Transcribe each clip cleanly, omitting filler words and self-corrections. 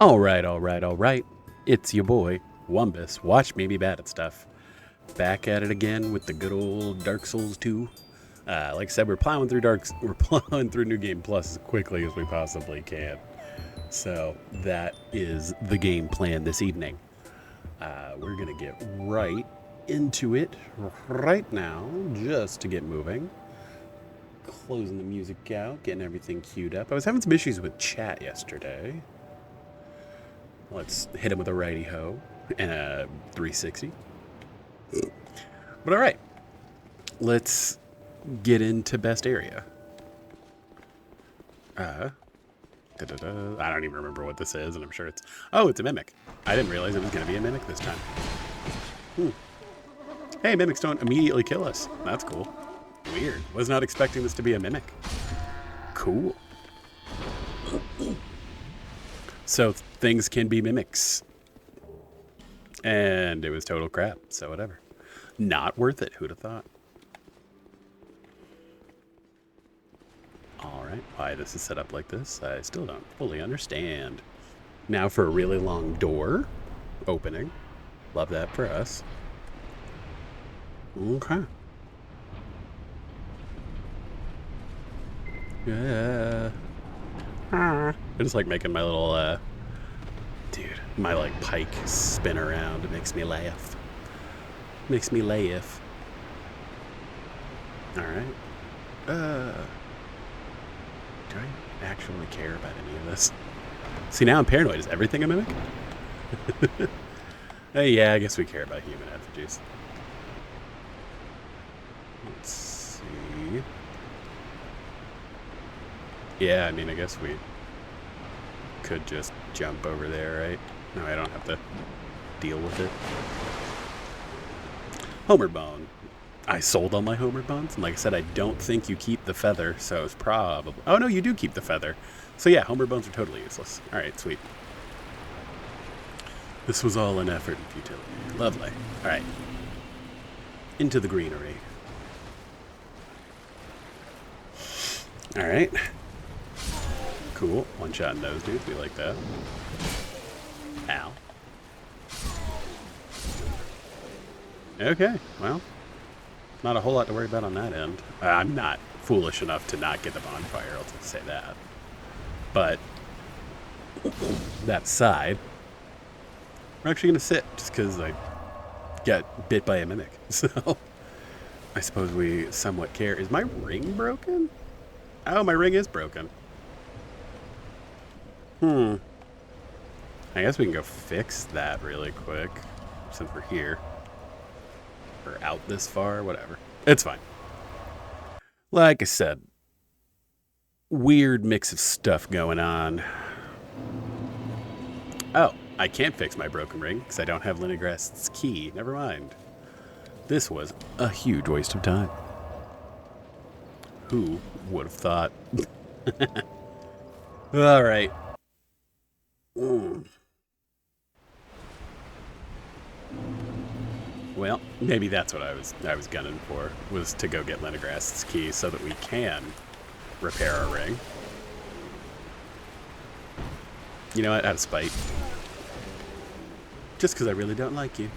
All right. It's your boy, Wumbus. Watch me be bad at stuff. Back at it again with the good old Dark Souls 2. Like I said, we're plowing through New Game Plus as quickly as we possibly can. So that is the game plan this evening. We're gonna get right into it right now, just to get moving. Closing the music out, getting everything queued up. I was having some issues with chat yesterday. Let's hit him with a righty ho and a 360. But all right, let's get into best area. I don't even remember what this is, and I'm sure it's... Oh, it's a mimic. I didn't realize it was going to be a mimic this time. Hey, mimics don't immediately kill us. That's cool. Weird. Was not expecting this to be a mimic. Cool. So things can be mimics. And it was total crap, so whatever. Not worth it. Who'd have thought? Alright, why this is set up like this, I still don't fully understand. Now for a really long door opening. Love that for us. Okay. Yeah. I just like making my little, my like pike spin around. It makes me laugh. Alright. Do I actually care about any of this? See, now I'm paranoid. Is everything a mimic? Hey, yeah, I guess we care about human effigies. Let's see. Yeah, I mean, I guess we could just jump over there, right? No, I don't have to deal with it. Homer bone. I sold all my Homer bones, and like I said, I don't think you keep the feather, so it's probably... Oh, no, you do keep the feather. So yeah, Homer bones are totally useless. Alright, sweet. This was all an effort and futility. Lovely. Alright. Into the greenery. Alright. Cool. One shot in those dudes. We like that. Ow. Okay, well... Not a whole lot to worry about on that end. I'm not foolish enough to not get the bonfire, I'll just say that. But, that side, we're actually going to sit, just because I got bit by a mimic. So, I suppose we somewhat care. Is my ring broken? Oh, my ring is broken. I guess we can go fix that really quick, since we're here. Or out this far, whatever. It's fine. Like I said, weird mix of stuff going on. Oh, I can't fix my broken ring because I don't have Leningrast's key. Never mind. This was a huge waste of time. Who would have thought? All right. Well, maybe that's what I was gunning for, was to go get Leningrast's key so that we can repair our ring. You know what? Out of spite. Just because I really don't like you.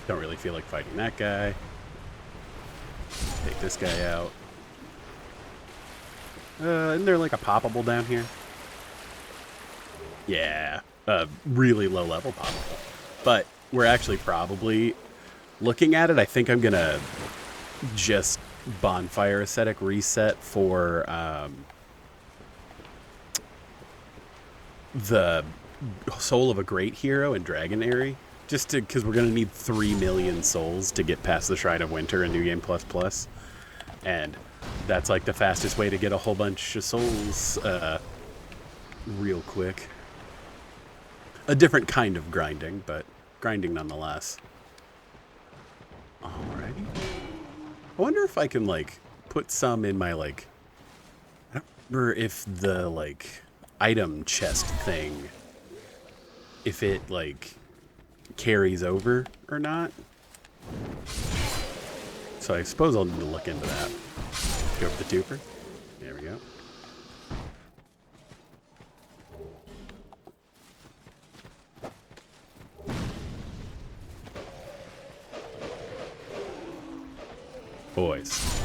Don't really feel like fighting that guy. Take this guy out. Isn't there like a poppable down here? Yeah, really low level poppable. But we're actually probably looking at it. I think I'm gonna just bonfire aesthetic reset for the Soul of a Great Hero and Dragon Airy. Just because we're gonna need 3 million souls to get past the Shrine of Winter in New Game Plus Plus. And that's like the fastest way to get a whole bunch of souls real quick. A different kind of grinding, but grinding nonetheless. Alrighty. I wonder if I can, like, put some in my, like... I don't remember if the, like, item chest thing... If it, like, carries over or not. So I suppose I'll need to look into that. Go with the duper. There we boys.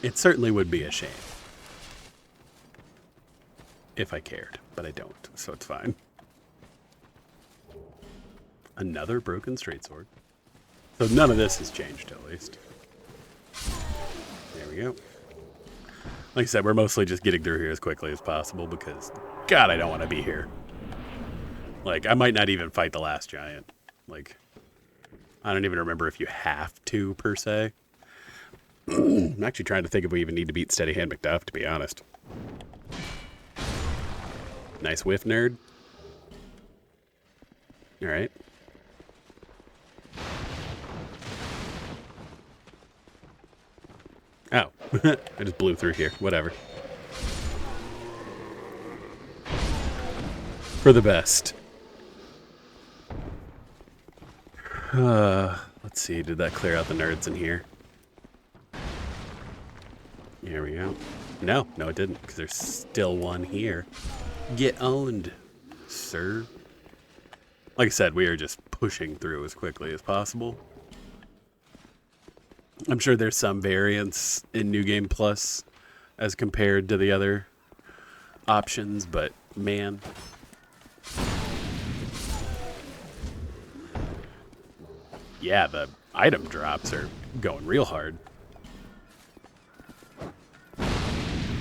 It certainly would be a shame if I cared, but I don't, so it's fine. Another broken straight sword. So none of this has changed, at least. There we go. Like I said, we're mostly just getting through here as quickly as possible because, God, I don't want to be here. Like, I might not even fight the last giant. Like, I don't even remember if you have to, per se. I'm actually trying to think if we even need to beat Steady Hand McDuff, to be honest. Nice whiff, nerd. All right. Oh, I just blew through here. Whatever. For the best. Let's see. Did that clear out the nerds in here? Here we go. No, it didn't, because there's still one here. Get owned, sir. Like I said, we are just pushing through as quickly as possible. I'm sure there's some variance in New Game Plus as compared to the other options, but man. Yeah, the item drops are going real hard.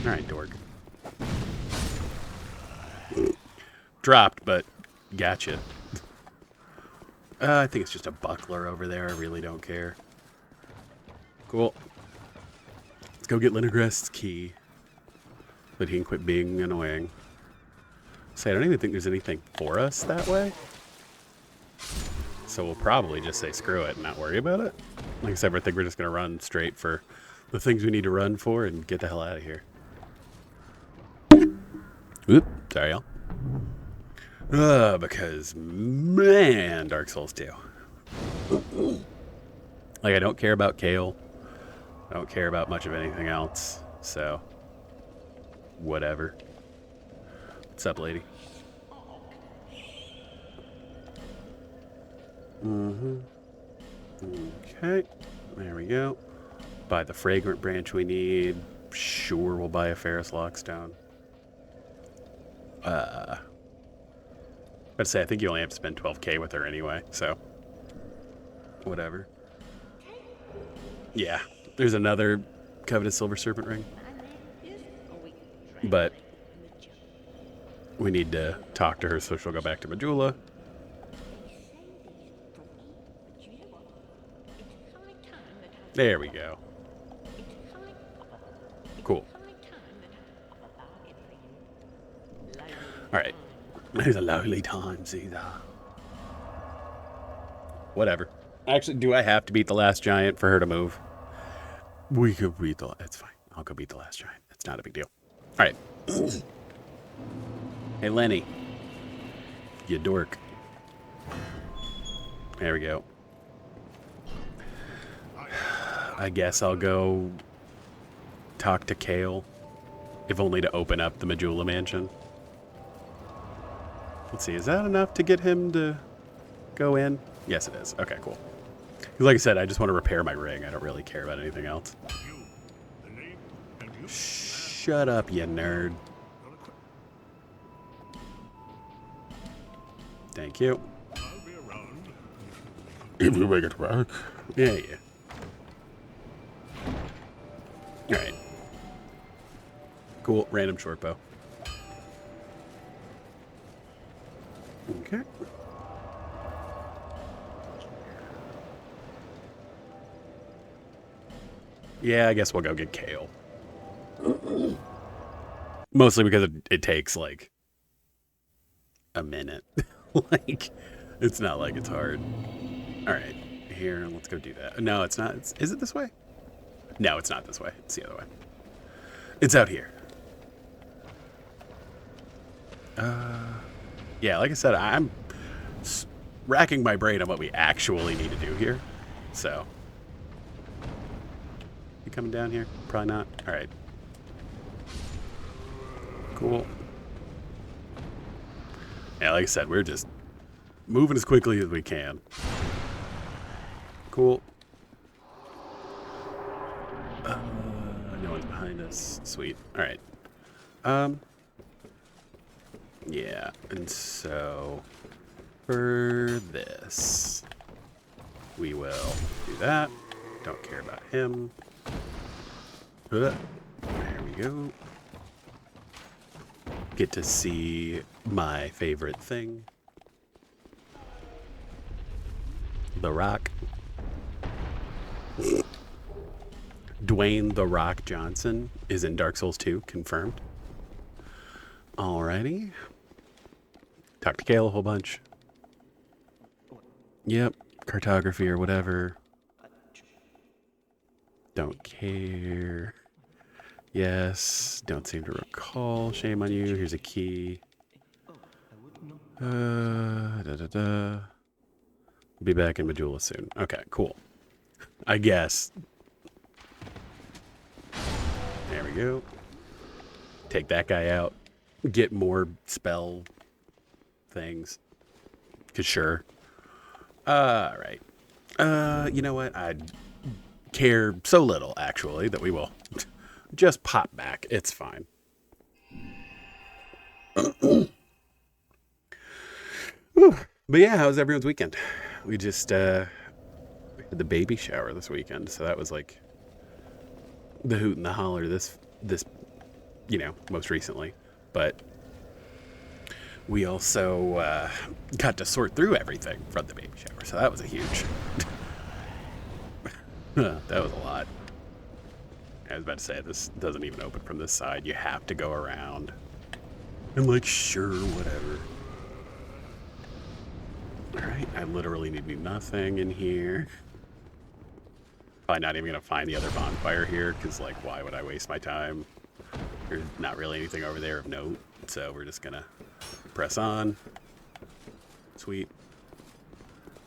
Alright, dork. Dropped, but gotcha. I think it's just a buckler over there. I really don't care. Cool. Let's go get Linogrest's key. But he can quit being annoying. Say, I don't even think there's anything for us that way. So we'll probably just say screw it and not worry about it. Like I said, I think we're just going to run straight for the things we need to run for and get the hell out of here. Oop, sorry, y'all. Because, man, Dark Souls 2. Like, I don't care about Kale. I don't care about much of anything else. So, whatever. What's up, lady? Okay, there we go. Buy the fragrant branch we need. Sure, we'll buy a Ferris Lockstone. I'd say I think you only have to spend 12k with her anyway, so whatever. Yeah, there's another coveted silver serpent ring, but we need to talk to her so she'll go back to Majula. There we go. Cool. Alright. There's a lovely time, Caesar. Whatever. Actually, do I have to beat the last giant for her to move? We could beat the... It's fine. I'll go beat the last giant. It's not a big deal. Alright. Hey, Lenny. You dork. There we go. I guess I'll go talk to Kale, if only to open up the Majula Mansion. Let's see, is that enough to get him to go in? Yes, it is. Okay, cool. Like I said, I just want to repair my ring. I don't really care about anything else. Shut up, you nerd. Thank you. If you make it back. Yeah. Alright. Cool. Random short bow. Okay. Yeah, I guess we'll go get Kale. Mostly because it takes, like, a minute. Like, it's not like it's hard. Alright. Here, let's go do that. No, it's not. Is it this way? No, it's not this way. It's the other way. It's out here. Yeah, like I said, I'm racking my brain on what we actually need to do here. So. You coming down here? Probably not. All right. Cool. Yeah, like I said, we're just moving as quickly as we can. Cool. No one's behind us. Sweet. All right. Yeah, and so for this, we will do that. Don't care about him. There we go. Get to see my favorite thing. The Rock. Dwayne The Rock Johnson is in Dark Souls 2, confirmed. Alrighty. Talk to Kale a whole bunch. Yep, cartography or whatever. Don't care. Yes, don't seem to recall. Shame on you. Here's a key. Be back in Majula soon. Okay, cool. I guess. There we go. Take that guy out. Get more spell things. 'Cause sure. Alright. You know what? I care so little, actually, that we will just pop back. It's fine. But yeah, how was everyone's weekend? We just had the baby shower this weekend, so that was like the hoot and the holler this most recently. But we also got to sort through everything from the baby shower, so that was a huge that was a lot. I was about to say, this doesn't even open from this side. You have to go around. I'm like, sure, whatever. Alright, I literally need to do nothing in here. Probably not even going to find the other bonfire here, because, like, why would I waste my time? There's not really anything over there of note, so we're just going to press on. Sweet.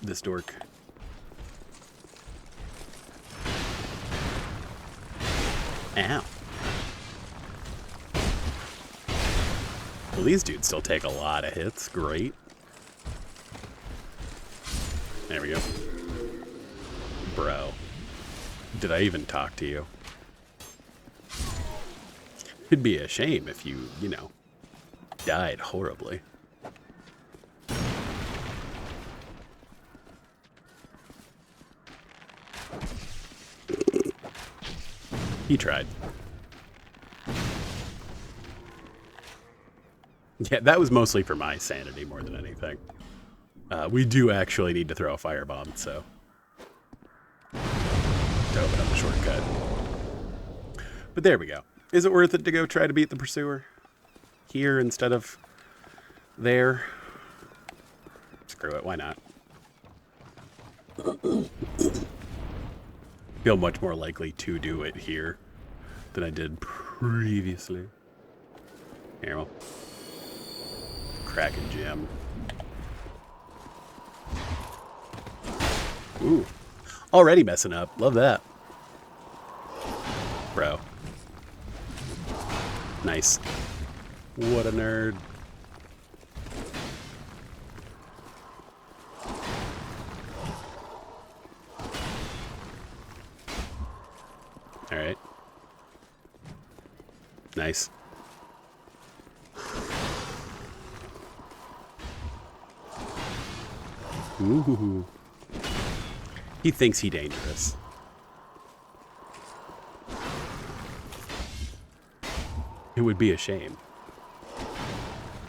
This dork. Ow. Well, these dudes still take a lot of hits. Great. There we go. Bro. Did I even talk to you? It'd be a shame if you, died horribly. He tried. Yeah, that was mostly for my sanity more than anything. We do actually need to throw a firebomb, so to open up the shortcut. But there we go. Is it worth it to go try to beat the pursuer here instead of there? Screw it, why not? Feel much more likely to do it here than I did previously. Here, well, cracking gem. Ooh, already messing up. Love that, bro. Nice. What a nerd. All right. Nice. Ooh. He thinks he's dangerous. It would be a shame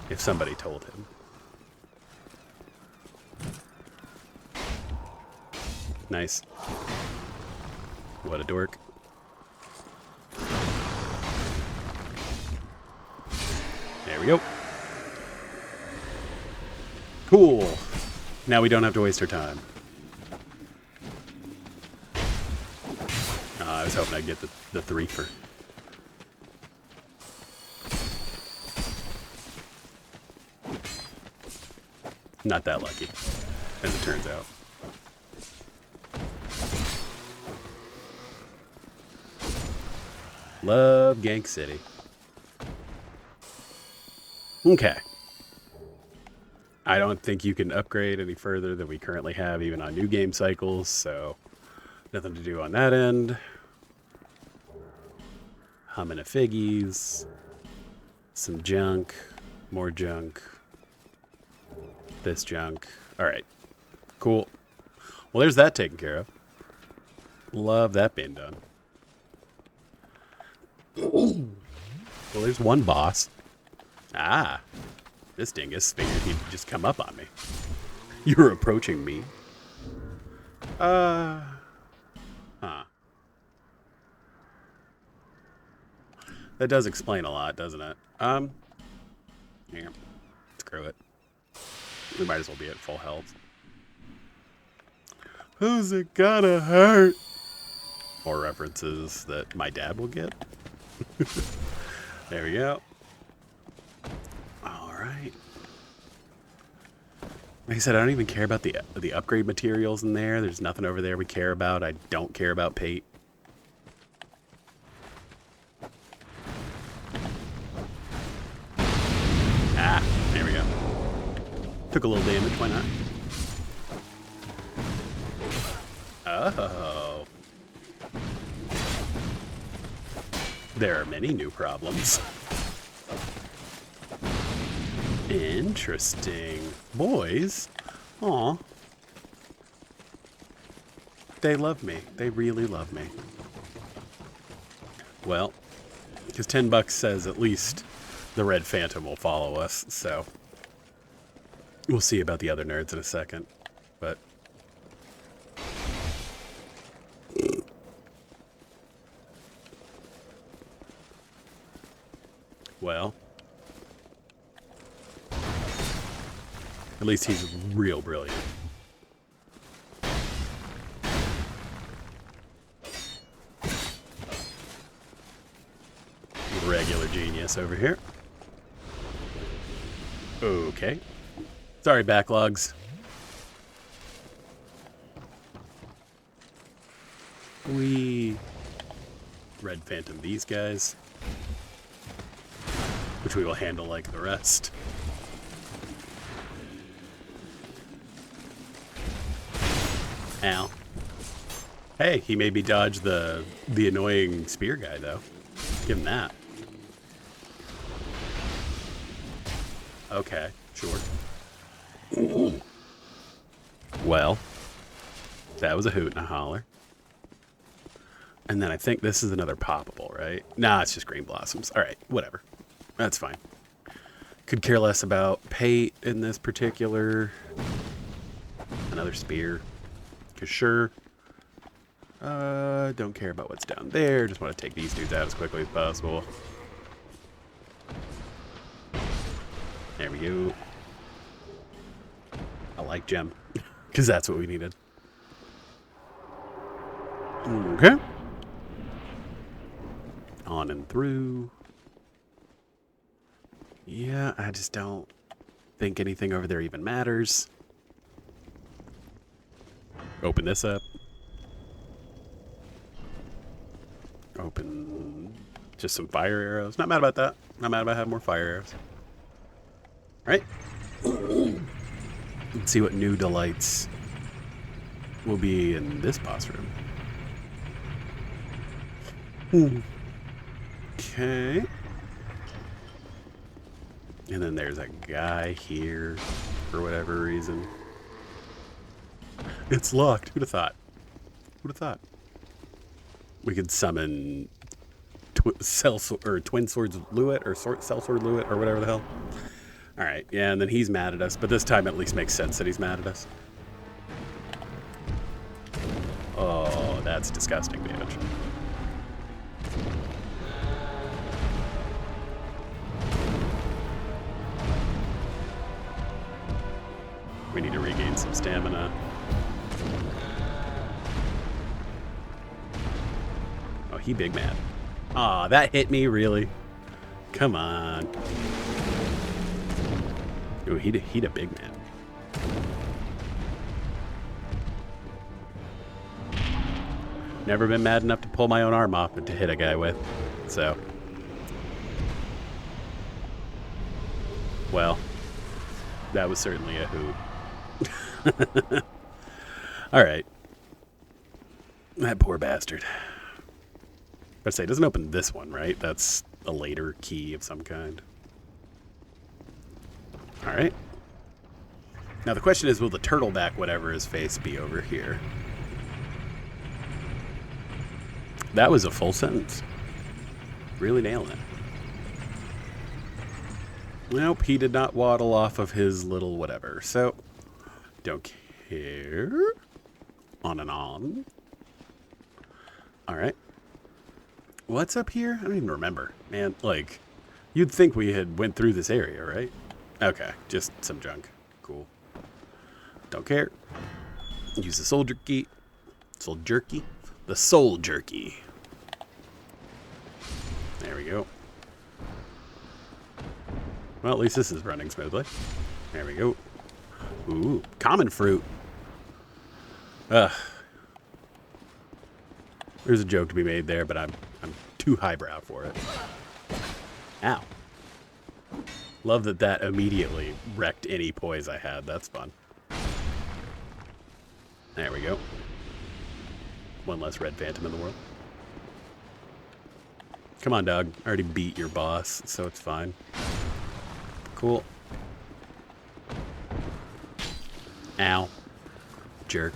if somebody told him. Nice. What a dork. There we go. Cool. Now we don't have to waste our time. I was hoping I'd get the threefer. Not that lucky, as it turns out. Love Gank City. Okay. I don't think you can upgrade any further than we currently have, even on new game cycles, so nothing to do on that end. Humming a figgies. Some junk. More junk. This junk. Alright. Cool. Well, there's that taken care of. Love that being done. Well, there's one boss. Ah. This dingus figured he'd just come up on me. You were approaching me. Huh. That does explain a lot, doesn't it? Yeah. Screw it. We might as well be at full health. Who's it gonna hurt? More references that my dad will get. There we go. Alright. Like I said, I don't even care about the upgrade materials in there. There's nothing over there we care about. I don't care about pate. Ah, there we go. Took a little damage, why not? Oh. There are many new problems. Interesting. Boys? Aw. They love me. They really love me. Well, because $10 says at least the Red Phantom will follow us, so we'll see about the other nerds in a second. But well, at least he's real brilliant. Regular genius over here. Okay. Sorry, backlogs. We Red Phantom these guys, which we will handle like the rest. Ow. Hey, he made me dodge the annoying spear guy, though. Give him that. Okay, sure. Well, that was a hoot and a holler. And then I think this is another poppable, right? Nah, it's just green blossoms. All right, whatever. That's fine. Could care less about pate in this particular. Another spear. Because sure. Don't care about what's down there. Just want to take these dudes out as quickly as possible. There we go. I like gem. Because that's what we needed. Okay. On and through. Yeah, I just don't think anything over there even matters. Open this up. Open just some fire arrows. Not mad about that. Not mad about having more fire arrows. Right? Let's see what new delights will be in this boss room. Okay. And then there's a guy here for whatever reason. It's locked. Who'd have thought? Who'd have thought? We could summon Twin Swords Luet or Cell Sword Luet or whatever the hell. Alright, yeah, and then he's mad at us, but this time it at least makes sense that he's mad at us. Oh, that's disgusting damage. We need to regain some stamina. Oh, he big mad. Aw, that hit me, really? Come on. Ooh, he a big man. Never been mad enough to pull my own arm off and to hit a guy with. So. Well. That was certainly a hoot. All right. That poor bastard. But say, it doesn't open this one, right? That's a later key of some kind. All right. Now the question is, will the turtleback, whatever his face, be over here? That was a full sentence. Really nailing it. Nope, he did not waddle off of his little whatever. So, don't care. On and on. All right. What's up here? I don't even remember. Man, like, you'd think we had went through this area, right? Okay, just some junk. Cool. Don't care. Use the soul jerky. Soul jerky? The soul jerky. There we go. Well, at least this is running smoothly. There we go. Ooh, common fruit. Ugh. There's a joke to be made there, but I'm too highbrow for it. Ow. Love that that immediately wrecked any poise I had. That's fun. There we go. One less red phantom in the world. Come on, dog. I already beat your boss, so it's fine. Cool. Ow. Jerk.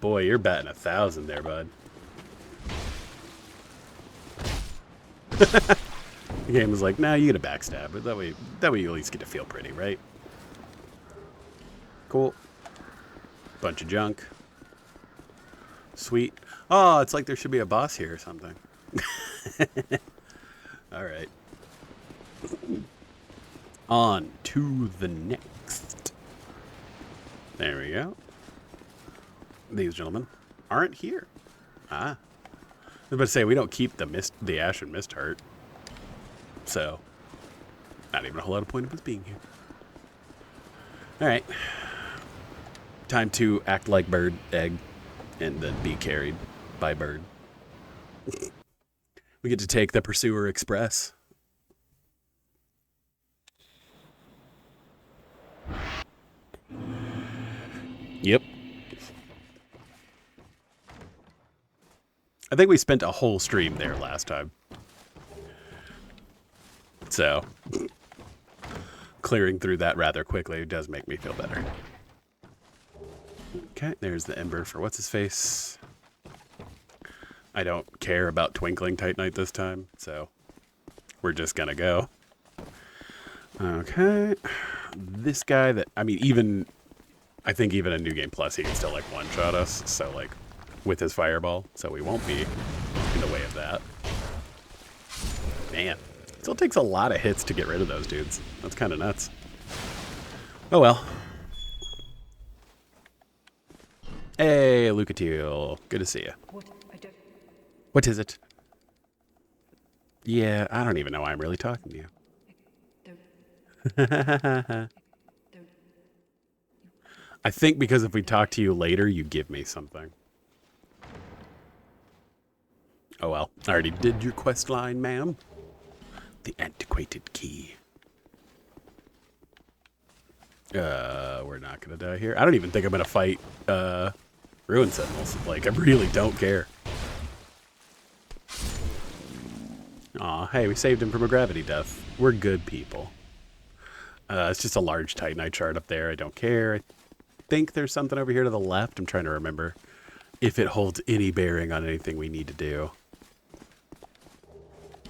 Boy, you're batting 1,000 there, bud. The game was like, nah, you get a backstab, but that way you at least get to feel pretty, right? Cool. Bunch of junk. Sweet. Oh, it's like there should be a boss here or something. All right. On to the next. There we go. These gentlemen aren't here. Ah. I was about to say, we don't keep the Ashen Mist heart. So, not even a whole lot of point of us being here. Alright. Time to act like bird, egg, and then be carried by bird. We get to take the Pursuer Express. Yep. I think we spent a whole stream there last time. So, clearing through that rather quickly does make me feel better. Okay, there's the ember for what's-his-face. I don't care about Twinkling Titanite this time, so we're just gonna go. Okay. This guy that, I mean, I think even in New Game Plus, he can still, like, one-shot us, so, like, with his fireball, so we won't be in the way of that. Man, it still takes a lot of hits to get rid of those dudes. That's kind of nuts. Oh well. Hey, Lucatiel. Good to see you. What is it? Yeah, I don't even know why I'm really talking to you. I think because if we talk to you later, you give me something. Oh well, I already did your quest line, ma'am. The antiquated key. We're not gonna die here. I don't even think I'm gonna fight Ruin Sentinels. Like, I really don't care. Aw, hey, we saved him from a gravity death. We're good people. It's just a large Titanite shard up there. I don't care. I think there's something over here to the left. I'm trying to remember if it holds any bearing on anything we need to do.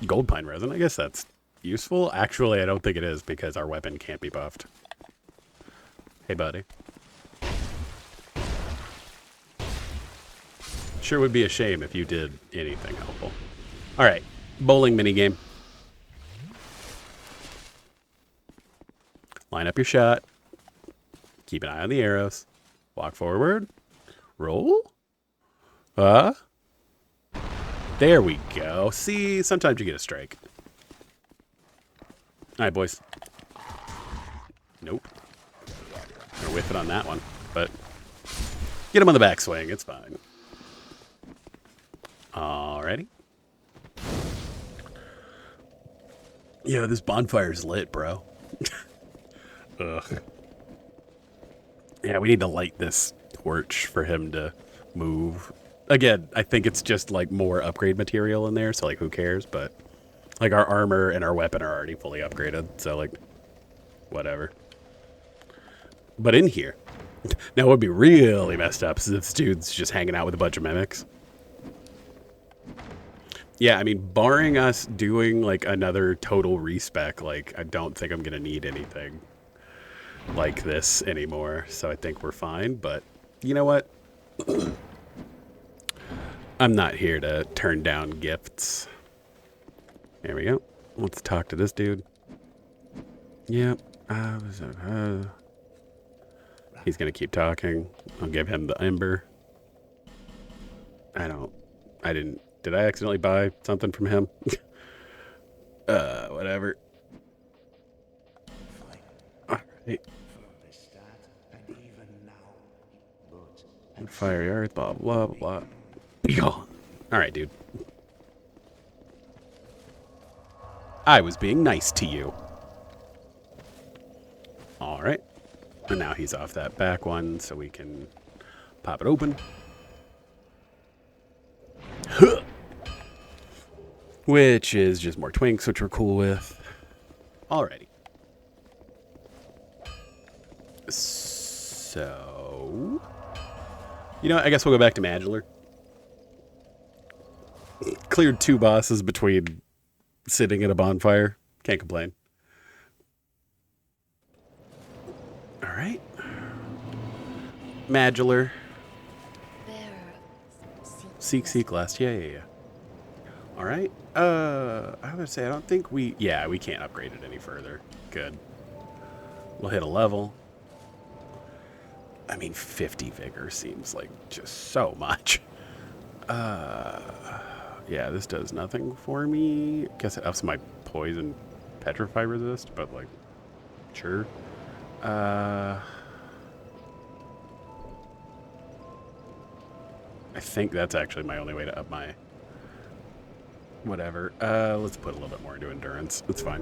Gold pine resin, I guess that's useful. Actually, I don't think it is because our weapon can't be buffed. Hey, buddy. Sure would be a shame if you did anything helpful. All right, bowling minigame. Line up your shot. Keep an eye on the arrows. Walk forward. Roll. There we go. See, sometimes you get a strike. All right, boys. Nope. Gonna whiff it on that one, but get him on the backswing. It's fine. Alrighty. Yeah, this bonfire's lit, bro. Ugh. Yeah, we need to light this torch for him to move. Again, I think it's just like more upgrade material in there, so like who cares, but like our armor and our weapon are already fully upgraded, so like whatever. But in here, now it would be really messed up if this dude's just hanging out with a bunch of mimics. Yeah, I mean, barring us doing like another total respec, like I don't think I'm gonna need anything like this anymore, so I think we're fine. But you know what? I'm not here to turn down gifts. There we go. Let's talk to this dude. Yep. He's gonna keep talking. I'll give him the ember. Did I accidentally buy something from him? Whatever. Alright. Fiery earth, blah, blah, blah. Be gone. Alright, dude. I was being nice to you. Alright. And now he's off that back one, so we can pop it open. Huh. Which is just more twinks, which we're cool with. Alrighty. So... You know what? I guess we'll go back to Modular. Cleared 2 bosses between sitting at a bonfire. Can't complain. Alright. Modular. Seek last. Yeah. Alright. I would say I don't think we... Yeah, we can't upgrade it any further. Good. We'll hit a level. I mean, 50 vigor seems like just so much. Yeah, this does nothing for me. Guess it ups my poison petrify resist, but like, sure. I think that's actually my only way to up my whatever. Let's put a little bit more into endurance. It's fine.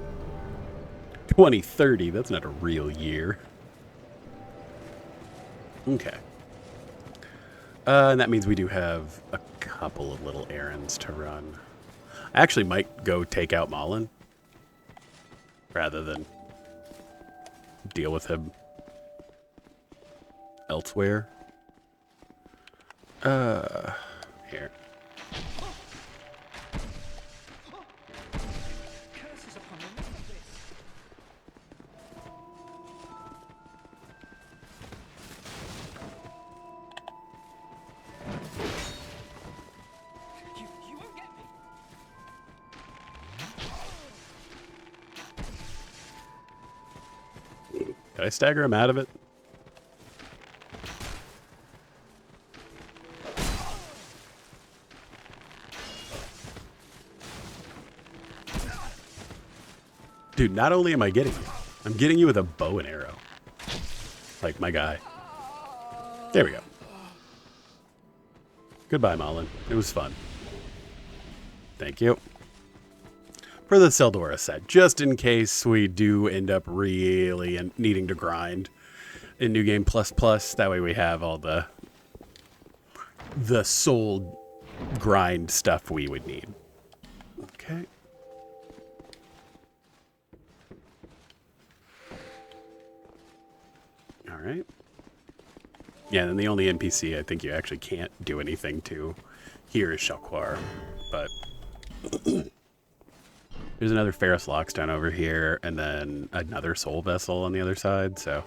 2030, that's not a real year. Okay. And that means we do have a couple of little errands to run. I actually might go take out Malin rather than deal with him elsewhere. Here. Did I stagger him out of it? Dude, not only am I getting you, I'm getting you with a bow and arrow. Like my guy. There we go. Goodbye, Malin. It was fun. Thank you. For the Seldora set, just in case we do end up really needing to grind in New Game Plus Plus. That way we have all the soul grind stuff we would need. Okay. All right. Yeah, and then the only NPC I think you actually can't do anything to here is Shalquar, but there's another Ferrous Lockstone over here, and then another Soul Vessel on the other side, so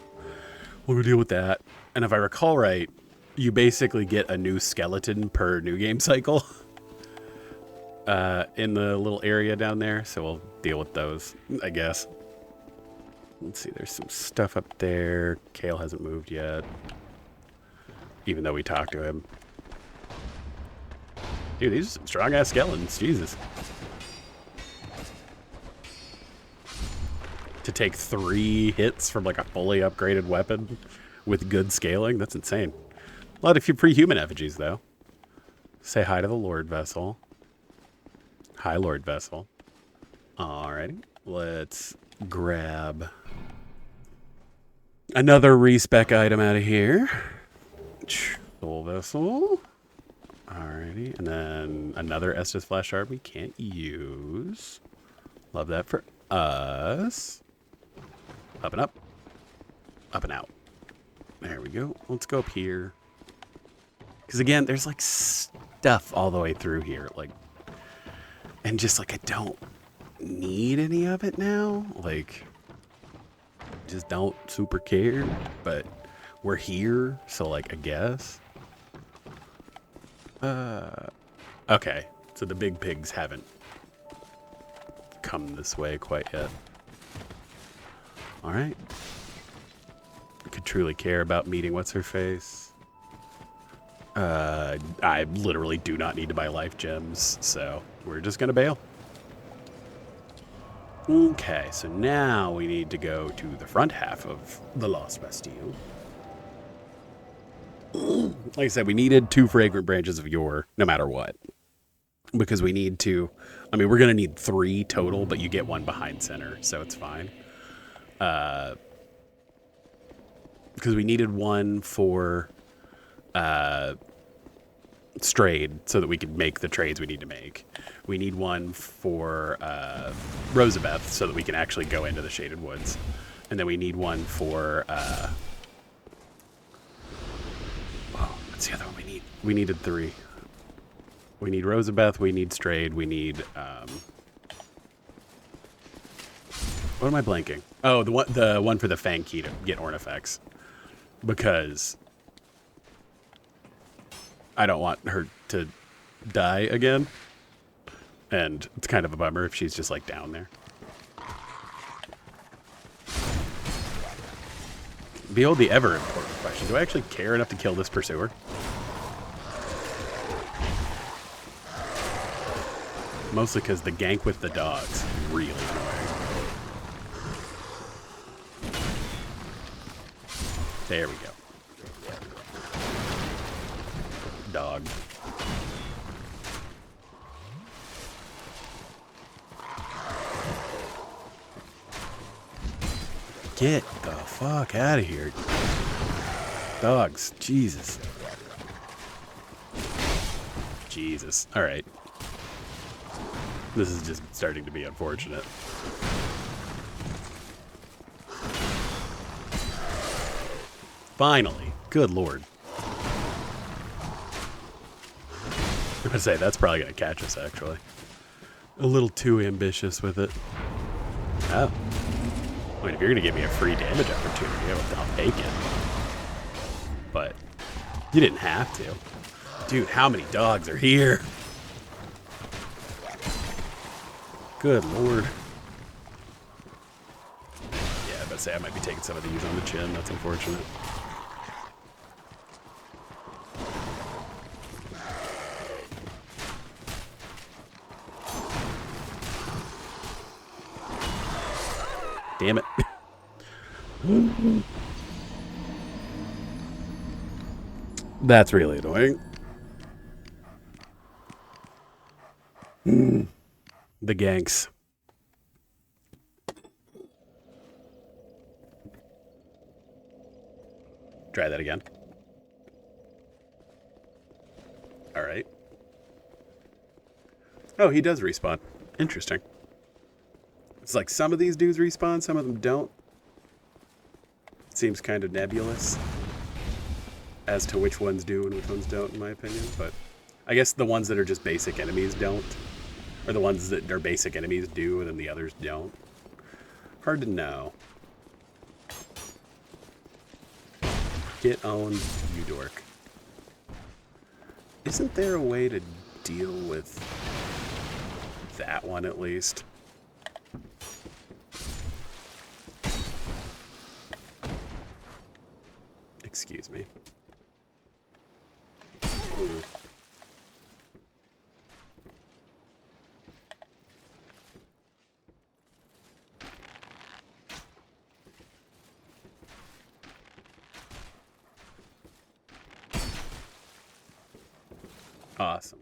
we'll go deal with that. And if I recall right, you basically get a new skeleton per new game cycle in the little area down there, so we'll deal with those, I guess. Let's see, there's some stuff up there. Kale hasn't moved yet, even though we talked to him. Dude, these are some strong-ass skeletons, Jesus. To take 3 hits from like a fully upgraded weapon with good scaling, that's insane. A lot of pre-human effigies, though. Say hi to the Lord Vessel. Hi, Lord Vessel. Alrighty. Let's grab another respec item out of here. Soul vessel. Alrighty, and then another Estus flash shard we can't use. Love that for us. Up and up. Up and out. There we go. Let's go up here. Because again, there's like stuff all the way through here. Like, and just like I don't need any of it now. Like, just don't super care. But we're here, so like I guess. Okay. So the big pigs haven't come this way quite yet. All right. I could truly care about meeting what's her face. I literally do not need to buy life gems, so we're just gonna bail. Okay, so now we need to go to the front half of the Lost Bastille. Like I said, we needed 2 fragrant branches of yore, no matter what. Because we need to, I mean, we're going to need 3 total, but you get 1 behind center, so it's fine. Because we needed 1 for Strayed, so that we could make the trades we need to make. We need 1 for Rosabeth, so that we can actually go into the Shaded Woods. And then we need 1 for... what's the other one we need? We needed 3. We need Rosabeth, we need Strayed, we need, what am I blanking? Oh, the one for the Fang Key to get Ornifex. Because I don't want her to die again. And it's kind of a bummer if she's just like down there. Behold the ever important question. Do I actually care enough to kill this pursuer? Mostly because the gank with the dogs is really annoying. There we go. Dog. Get the fuck out of here. Dogs. Jesus. Jesus. All right. This is just starting to be unfortunate. Finally. Good lord. I'm gonna say, that's probably gonna catch us, actually. A little too ambitious with it. Oh. I mean, if you're gonna give me a free damage opportunity, I'll take it. But you didn't have to. Dude, how many dogs are here? Good lord. Yeah, I was about to say I might be taking some of these on the chin. That's unfortunate. Damn it. That's really annoying. The ganks. Try that again. All right. Oh, he does respawn. Interesting. It's like some of these dudes respawn, some of them don't. It seems kind of nebulous as to which ones do and which ones don't, in my opinion. But I guess the ones that are just basic enemies don't. Or the ones that are basic enemies do, and then the others don't. Hard to know. Get owned, you dork. Isn't there a way to deal with that one at least? Excuse me. Ooh. Awesome.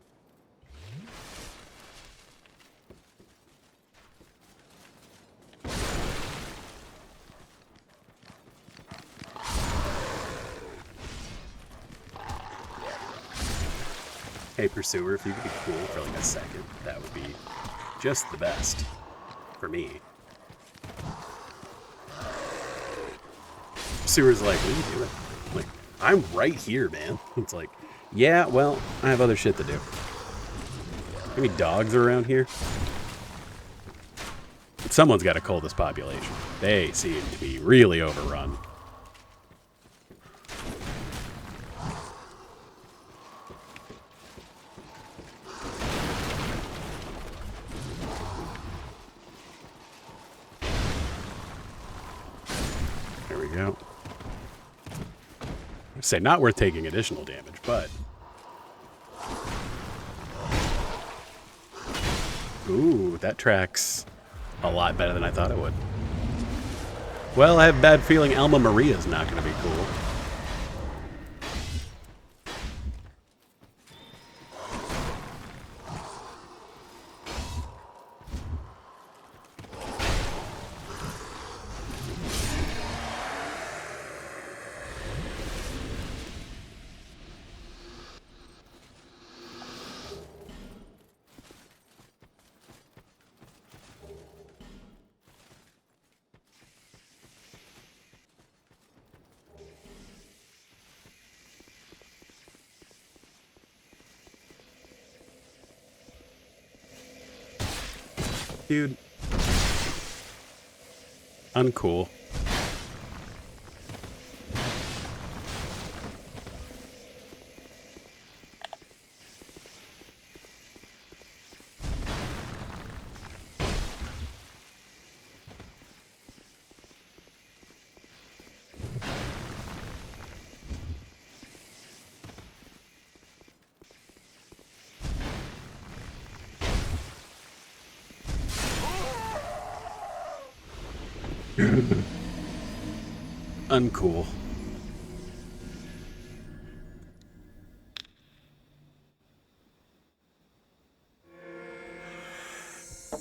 Hey, Pursuer, if you could be cool for like a second, that would be just the best for me. Pursuer's like, what are you doing? I'm like, I'm right here, man. It's like, yeah, well, I have other shit to do. How many dogs are around here? Someone's got to cull this population. They seem to be really overrun. There we go. I say not worth taking additional damage, but... Ooh, that tracks a lot better than I thought it would. Well, I have a bad feeling Alma Maria's not going to be cool. Dude. Uncool. Uncool.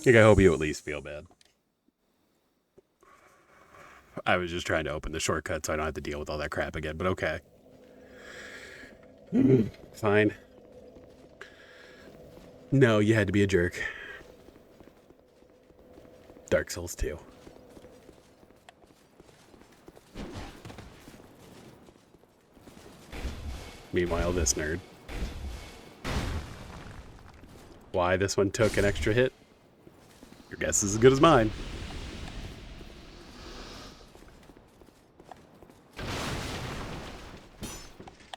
I hope you at least feel bad. I was just trying to open the shortcut so I don't have to deal with all that crap again, but okay. Fine. No, you had to be a jerk. Dark Souls 2. Meanwhile, this nerd. Why this one took an extra hit? Your guess is as good as mine.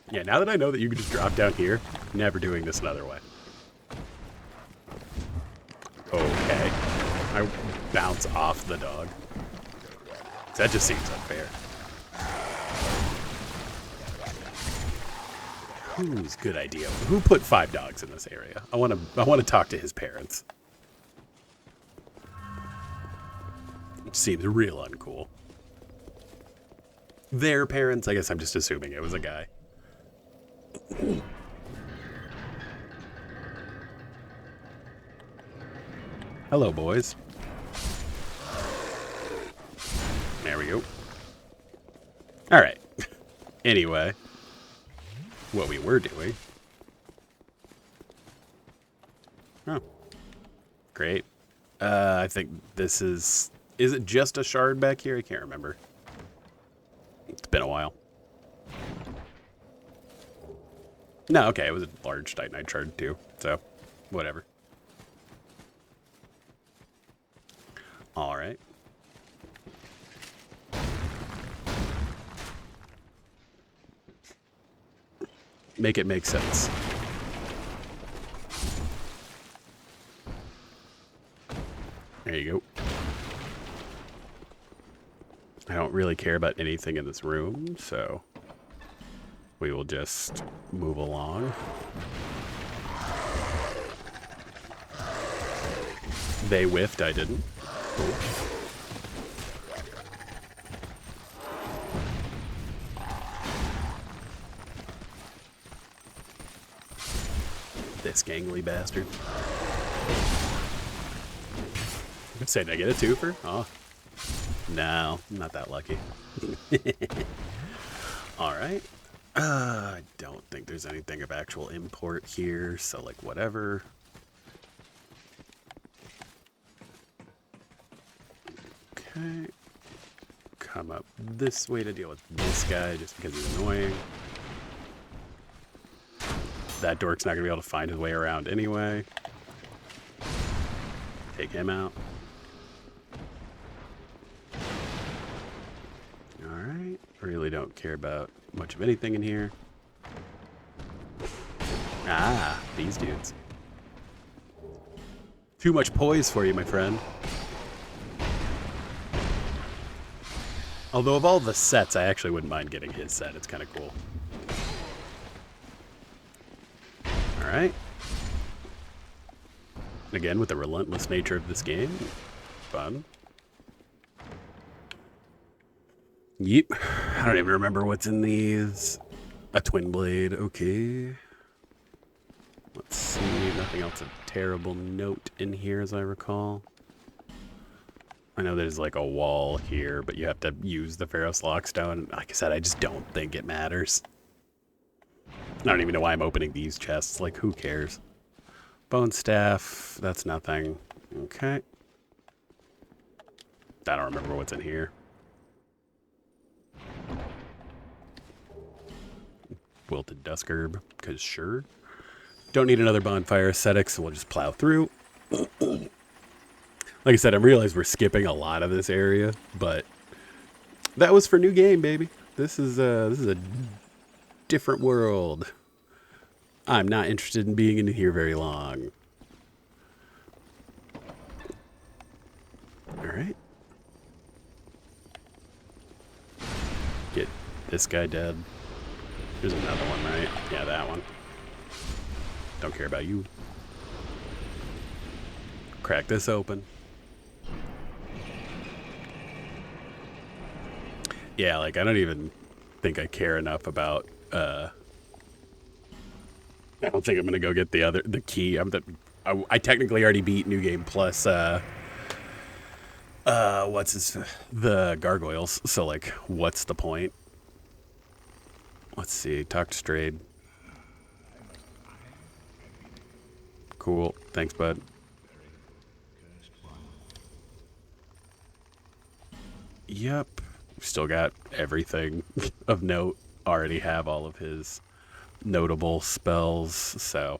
Yeah, now that I know that you can just drop down here, never doing this another way. Okay. I bounce off the dog. That just seems unfair. Whose good idea? Who put 5 dogs in this area? I want to talk to his parents. Which seems real uncool. Their parents? I guess I'm just assuming it was a guy. Hello, boys. There we go. All right. Anyway, what we were doing. Oh, great. I think this is it just a shard back here? I can't remember. It's been a while. No, okay, it was a large Titanite shard too, so whatever. All right. Make it make sense. There you go. I don't really care about anything in this room, so we will just move along. They whiffed, I didn't. Cool. This gangly bastard. Say, did I get a twofer? Oh. No, I'm not that lucky. Alright. I don't think there's anything of actual import here, so like whatever. Okay. Come up this way to deal with this guy just because he's annoying. That dork's not going to be able to find his way around anyway. Take him out. Alright. Really don't care about much of anything in here. Ah, these dudes. Too much poise for you, my friend. Although of all the sets, I actually wouldn't mind getting his set. It's kind of cool. Alright. Again, with the relentless nature of this game. Fun. Yep. I don't even remember what's in these. A twin blade. Okay. Let's see. Nothing else of terrible note in here, as I recall. I know there's like a wall here, but you have to use the Pharaoh's Lockstone. Like I said, I just don't think it matters. I don't even know why I'm opening these chests. Like, who cares? Bone staff. That's nothing. Okay. I don't remember what's in here. Wilted Dusk Herb, because sure. Don't need another bonfire aesthetic, so we'll just plow through. Like I said, I realize we're skipping a lot of this area, but that was for new game, baby. This is a different world. I'm not interested in being in here very long. All right. Get this guy dead. There's another one, right? Yeah, that one. Don't care about you. Crack this open. Yeah, like, I don't even think I care enough about, I don't think I'm gonna go get the key. I technically already beat New Game Plus, the gargoyles, so, like, what's the point? Let's see, talk to Strayed. Cool, thanks, bud. Yep. Still got everything of note. Already have all of his notable spells, so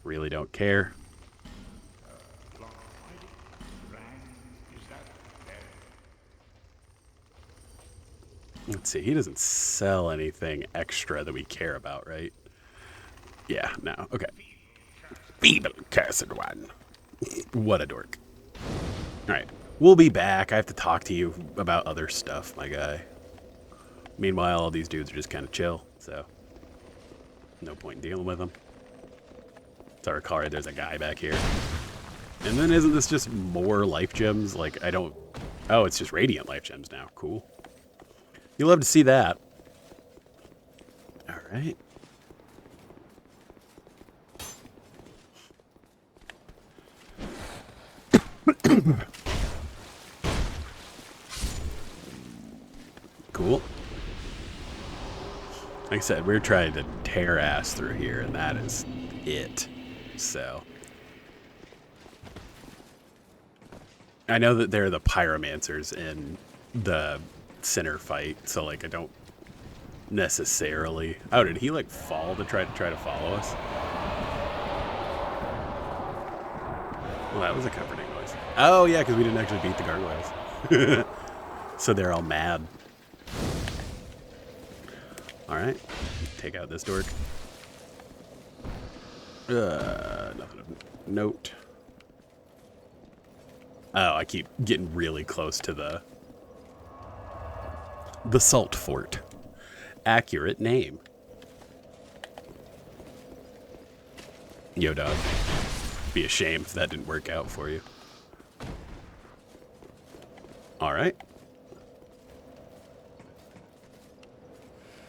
really don't care. Let's see, he doesn't sell anything extra that we care about, right? Yeah, no, okay. Feeble cursed one. What a dork. Alright. We'll be back. I have to talk to you about other stuff, my guy. Meanwhile, all these dudes are just kind of chill, so no point in dealing with them. As I recall, right, there's a guy back here. And then isn't this just more life gems? Like, I don't... Oh, it's just radiant life gems now. Cool. You'll love to see that. All right. Cool. Like I said, we're trying to tear ass through here, and that is it. So. I know that they're the pyromancers in the center fight, so, like, I don't necessarily... Oh, did he, like, fall to try to follow us? Well, that was a comforting noise. Oh, yeah, because we didn't actually beat the gargoyles. So they're all mad. Alright. Take out this dork. Nothing of note. Oh, I keep getting really close to the Salt Fort. Accurate name. Yo, dog. Be a shame if that didn't work out for you. Alright.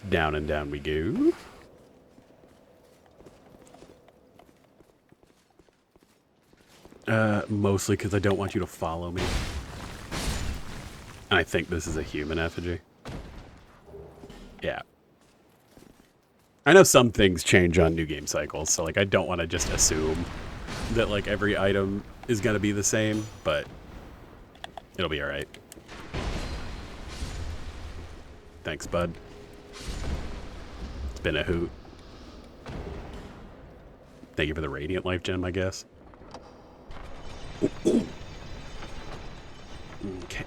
Down and down we go. Mostly because I don't want you to follow me. And I think this is a human effigy. Yeah, I know some things change on new game cycles, so like I don't want to just assume that like every item is gonna be the same, but it'll be all right. Thanks, bud. It's been a hoot. Thank you for the Radiant Life Gem, I guess. Okay.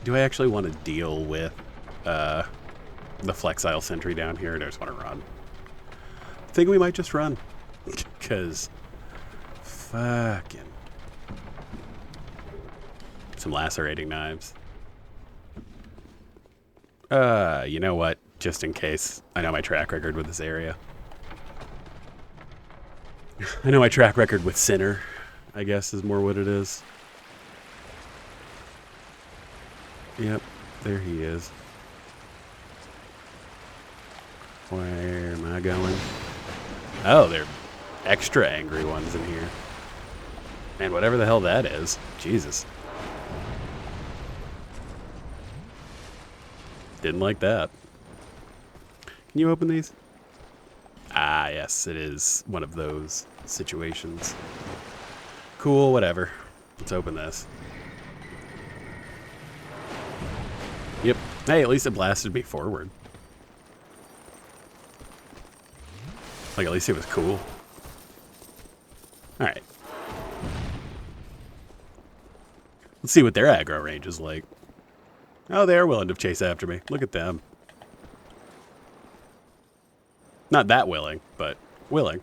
Do I actually want to deal with the Flexile Sentry down here, or do I just want to run? I think we might just run. Because fucking some lacerating knives. You know what? Just in case. I know my track record with this area. I know my track record with Sinner, I guess, is more what it is. Yep, there he is. Where am I going? Oh, they're extra angry ones in here. Man, whatever the hell that is. Jesus. Didn't like that. Can you open these? Ah, yes, it is one of those situations. Cool, whatever. Let's open this. Yep. Hey, at least it blasted me forward. Like, at least it was cool. Alright. Let's see what their aggro range is like. Oh, they are willing to chase after me. Look at them. Not that willing, but willing.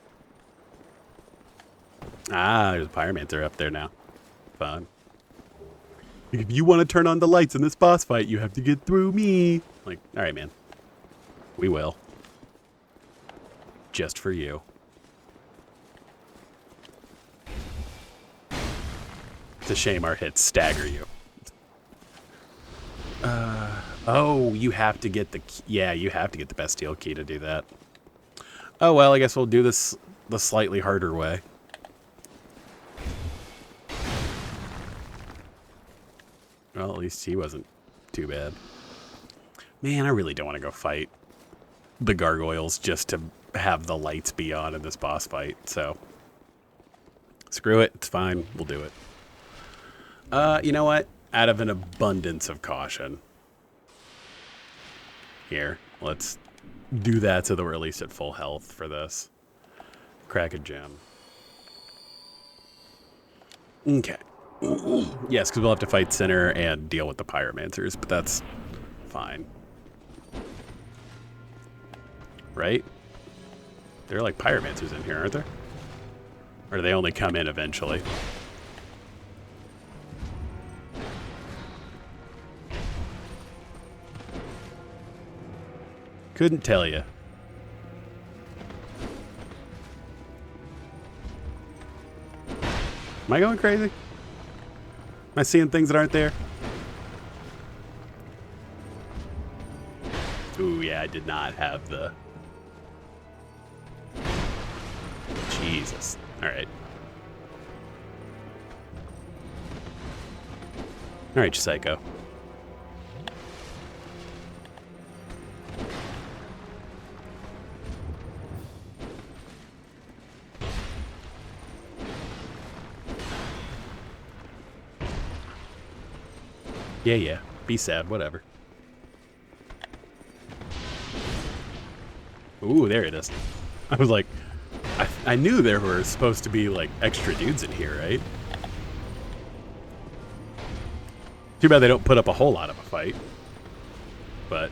Ah, there's a Pyromancer up there now. Fun. If you want to turn on the lights in this boss fight, you have to get through me. Like, alright, man. We will. Just for you. It's a shame our hits stagger you. Oh, you have to get the key. Yeah, you have to get the Bastille key to do that. Oh, well, I guess we'll do this the slightly harder way. Well, at least he wasn't too bad. Man, I really don't want to go fight the gargoyles just to have the lights be on in this boss fight, so screw it, it's fine, we'll do it. You know what? Out of an abundance of caution. Here, let's do that so that we're at least at full health for this. Crack a gem. Okay. Yes, because we'll have to fight Sinner and deal with the Pyromancers, but that's fine. Right? There are like Pyromancers in here, aren't there? Or do they only come in eventually? Couldn't tell you. Am I going crazy? Am I seeing things that aren't there? Ooh, yeah, I did not have the... Jesus. Alright. Alright, you psycho. Yeah. Be sad, whatever. Ooh, there it is. I was like, I knew there were supposed to be, like, extra dudes in here, right? Too bad they don't put up a whole lot of a fight. But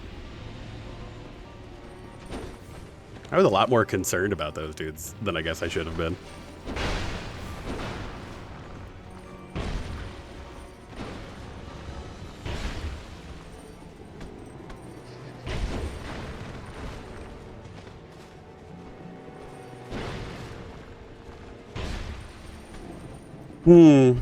I was a lot more concerned about those dudes than I guess I should have been. Ooh.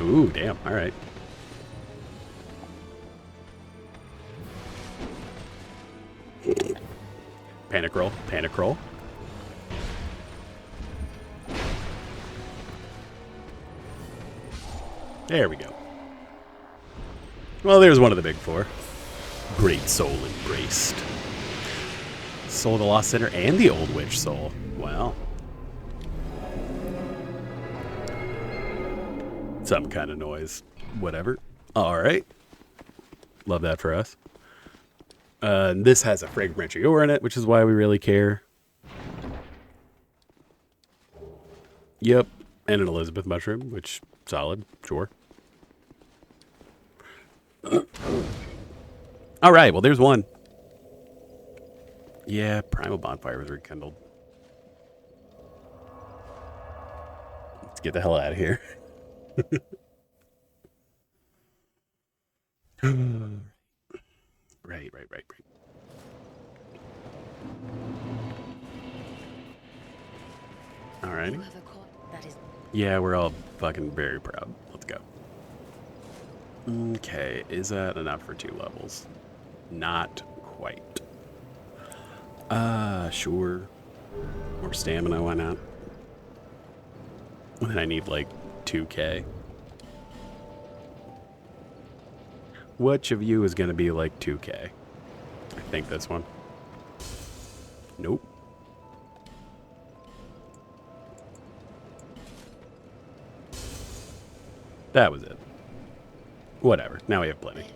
Ooh, damn. All right. Panic roll. Panic roll. There we go. Well, there's one of the big four. Great soul embraced. Soul of the Lost Sinner and the Old Witch soul. Wow. Some kind of noise. Whatever. Alright. Love that for us. This has a fragmentary ore in it, which is why we really care. Yep. And an Elizabeth mushroom, which, solid. Sure. Alright, well there's one. Yeah, Primal Bonfire was rekindled. Let's get the hell out of here. Right. Alright. Yeah, we're all fucking very proud. Let's go. Okay, is that enough for 2 levels? Not quite. Sure. More stamina, why not? And then I need like 2k. Which of you is gonna be like 2k? I think this one. Nope. That was it. Whatever. Now we have plenty.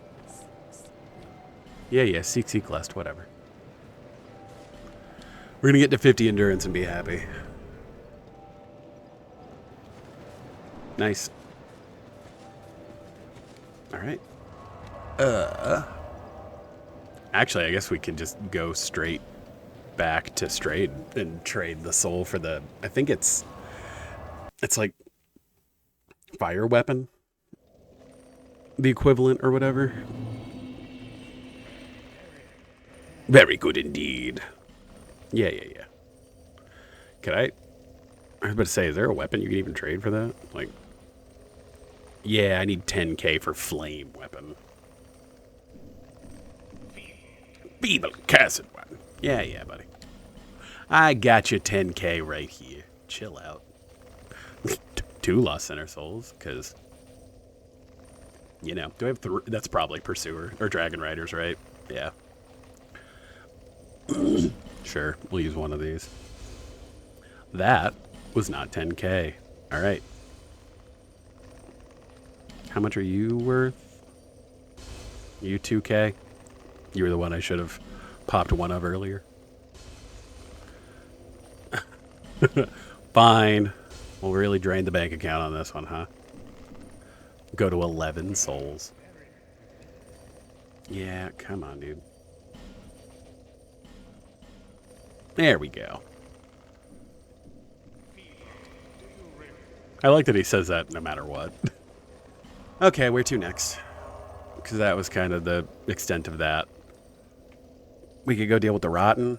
Yeah, seek lust, whatever. We're gonna get to 50 endurance and be happy. Nice. Alright. Actually, I guess we can just go straight back to Strayed and trade the soul for the... I think it's like fire weapon. The equivalent or whatever. Very good indeed. Yeah. Could I was about to say, is there a weapon you can even trade for that? Like, yeah, I need 10k for flame weapon. Feeble cursed one. Yeah, buddy. I got you 10k right here. Chill out. 2 Lost Center souls, because, you know, do I have 3? That's probably Pursuer or Dragon Riders, right? Yeah. Sure, we'll use one of these. That was not 10k. All right. How much are you worth? You 2k? You were the one I should have popped one of earlier. Fine. We'll really drain the bank account on this one, huh? Go to 11 souls. Yeah, come on, dude. There we go. I like that he says that no matter what. Okay, where to next? Because that was kind of the extent of that. We could go deal with the Rotten.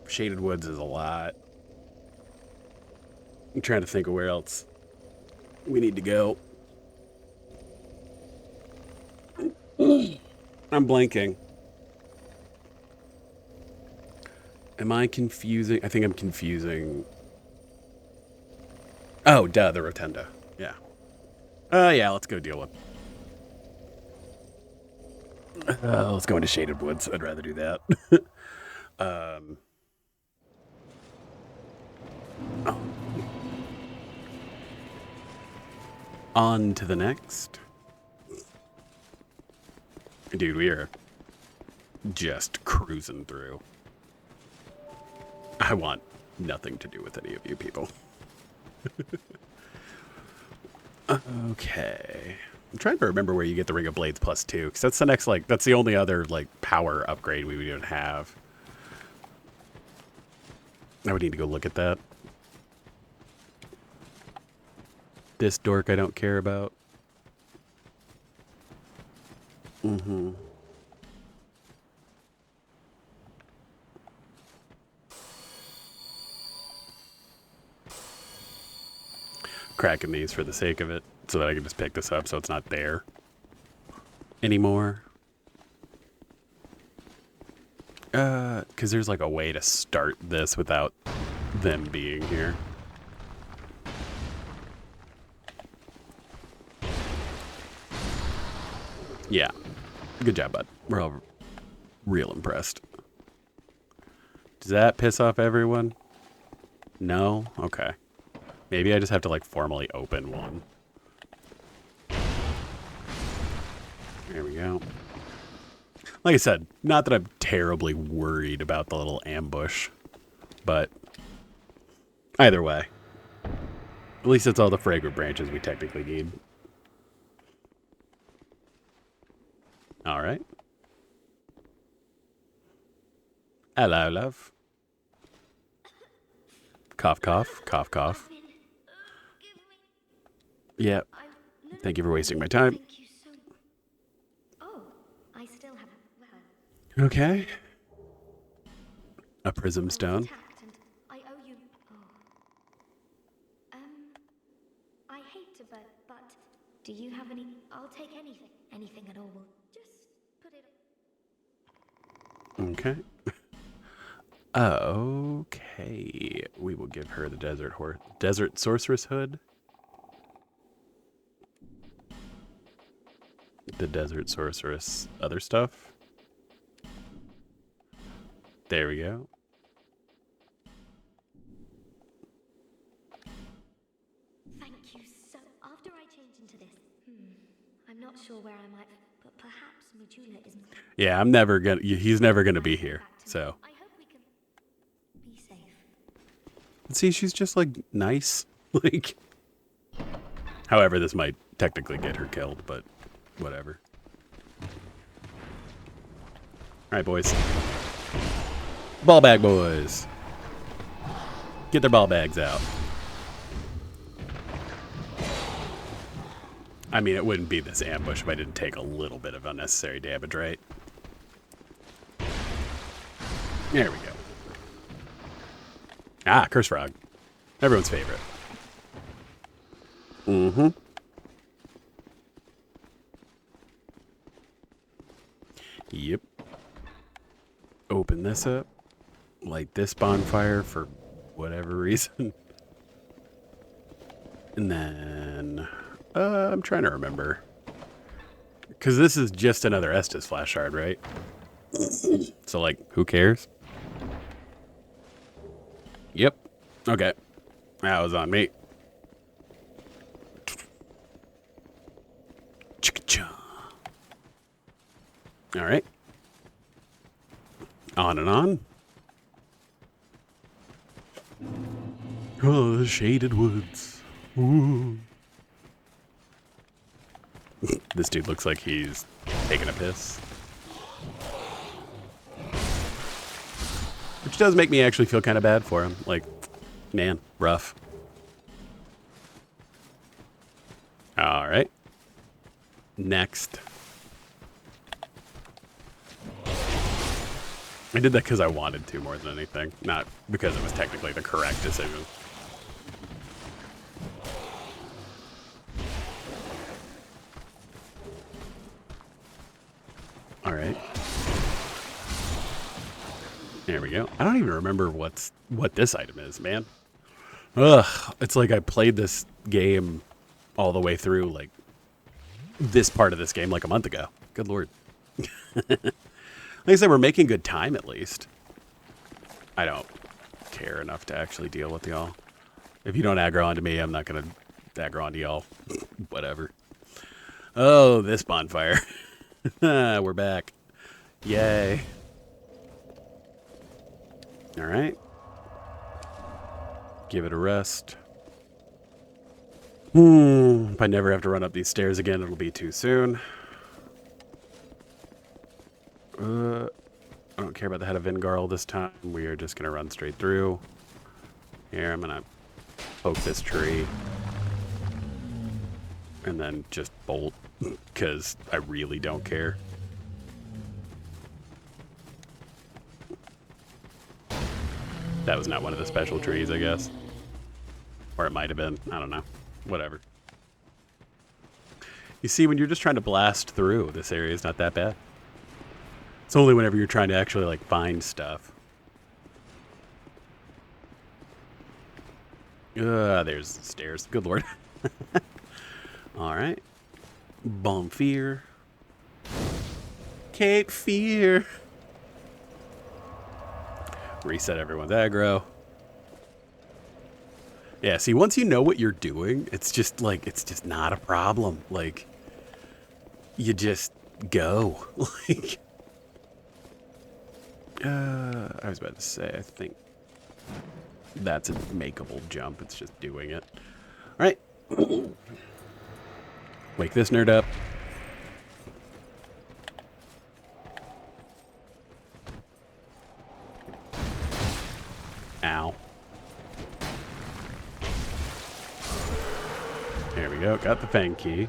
Shaded Woods is a lot. I'm trying to think of where else we need to go. I'm blanking. Am I confusing? I think I'm confusing. Oh, duh, the Rotunda. Yeah. Yeah, let's go deal with. Let's go into Shaded Woods. I'd rather do that. Oh. On to the next. Dude, we are just cruising through. I want nothing to do with any of you people. Okay. I'm trying to remember where you get the Ring of Blades +2, because that's the next, like, that's the only other, like, power upgrade we would even have. I would need to go look at that. This dork I don't care about. Mm-hmm. Cracking these for the sake of it, so that I can just pick this up so it's not there anymore. Because there's like a way to start this without them being here. Yeah. Good job, bud. We're all real impressed. Does that piss off everyone? No? Okay. Maybe I just have to, like, formally open one. There we go. Like I said, not that I'm terribly worried about the little ambush, but either way. At least it's all the fragrant branches we technically need. All right. Hello, love. Cough, cough, cough, cough. Yeah. Thank you for wasting my time. Thank you so. Oh, I still have. Well, Okay. A prism stone. attacked and I owe you. Oh. I hate to, but do you have any? I'll take anything at all. Just put it. Okay. Okay. We will give her the desert sorceress hood. The desert sorceress other stuff. There we go. Thank you so. After I change into this, I'm not sure where I might, but perhaps Majula isn't. Yeah, I'm never gonna. He's never gonna be here. So. I hope we can be safe. See, she's just like nice. Like. However, this might technically get her killed, but whatever. All right, boys. Ball bag boys. Get their ball bags out. I mean, it wouldn't be this ambush if I didn't take a little bit of unnecessary damage, right? There we go. Ah, Curse Frog. Everyone's favorite. Mm-hmm. Yep. Open this up. Light this bonfire for whatever reason. And then... I'm trying to remember. Because this is just another Estus flash shard, right? So, like, who cares? Yep. Okay. That was on me. All right. On and on. Oh, the shaded woods. Ooh. This dude looks like he's taking a piss. Which does make me actually feel kind of bad for him. Like, man, rough. All right. Next. I did that because I wanted to more than anything, not because it was technically the correct decision. All right. There we go. I don't even remember what this item is, man. Ugh, it's like I played this game all the way through, like, this part of this game like a month ago. Good lord. Like I said, we're making good time at least. I don't care enough to actually deal with y'all. If you don't aggro onto me, I'm not going to aggro onto y'all. Whatever. Oh, this bonfire. We're back. Yay. All right. Give it a rest. If I never have to run up these stairs again, it'll be too soon. I don't care about the head of Vingarl this time. We are just going to run straight through. Here, I'm going to poke this tree. And then just bolt, because I really don't care. That was not one of the special trees, I guess. Or it might have been. I don't know. Whatever. You see, when you're just trying to blast through, this area is not that bad. It's only whenever you're trying to actually, like, find stuff. There's the stairs. Good lord. All right. Bonfire. eradicate fear. Reset everyone's aggro. Yeah, see, once you know what you're doing, it's just like, it's just not a problem. Like, you just go. Like, I was about to say, I think that's a makeable jump. It's just doing it. All right. Wake this nerd up. Ow. There we go. Got the Fang key.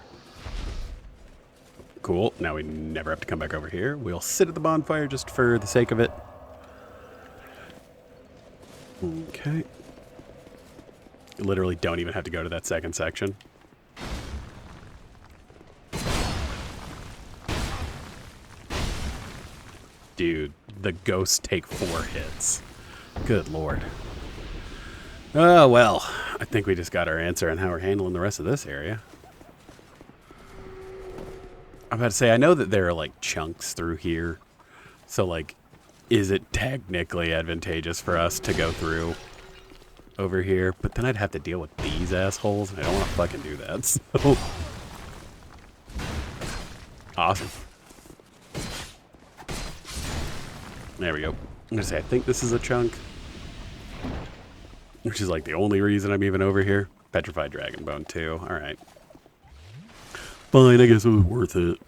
Cool. Now we never have to come back over here. We'll sit at the bonfire just for the sake of it. Okay. You literally don't even have to go to that second section. Dude, the ghosts take 4 hits. Good lord. Oh, well, I think we just got our answer on how we're handling the rest of this area. I'm about to say, I know that there are, like, chunks through here. So, like, is it technically advantageous for us to go through over here? But then I'd have to deal with these assholes. I don't want to fucking do that, so... Awesome. There we go. I'm gonna say, I think this is a chunk. Which is like the only reason I'm even over here. Petrified Dragon Bone too. Alright. Fine, I guess it was worth it.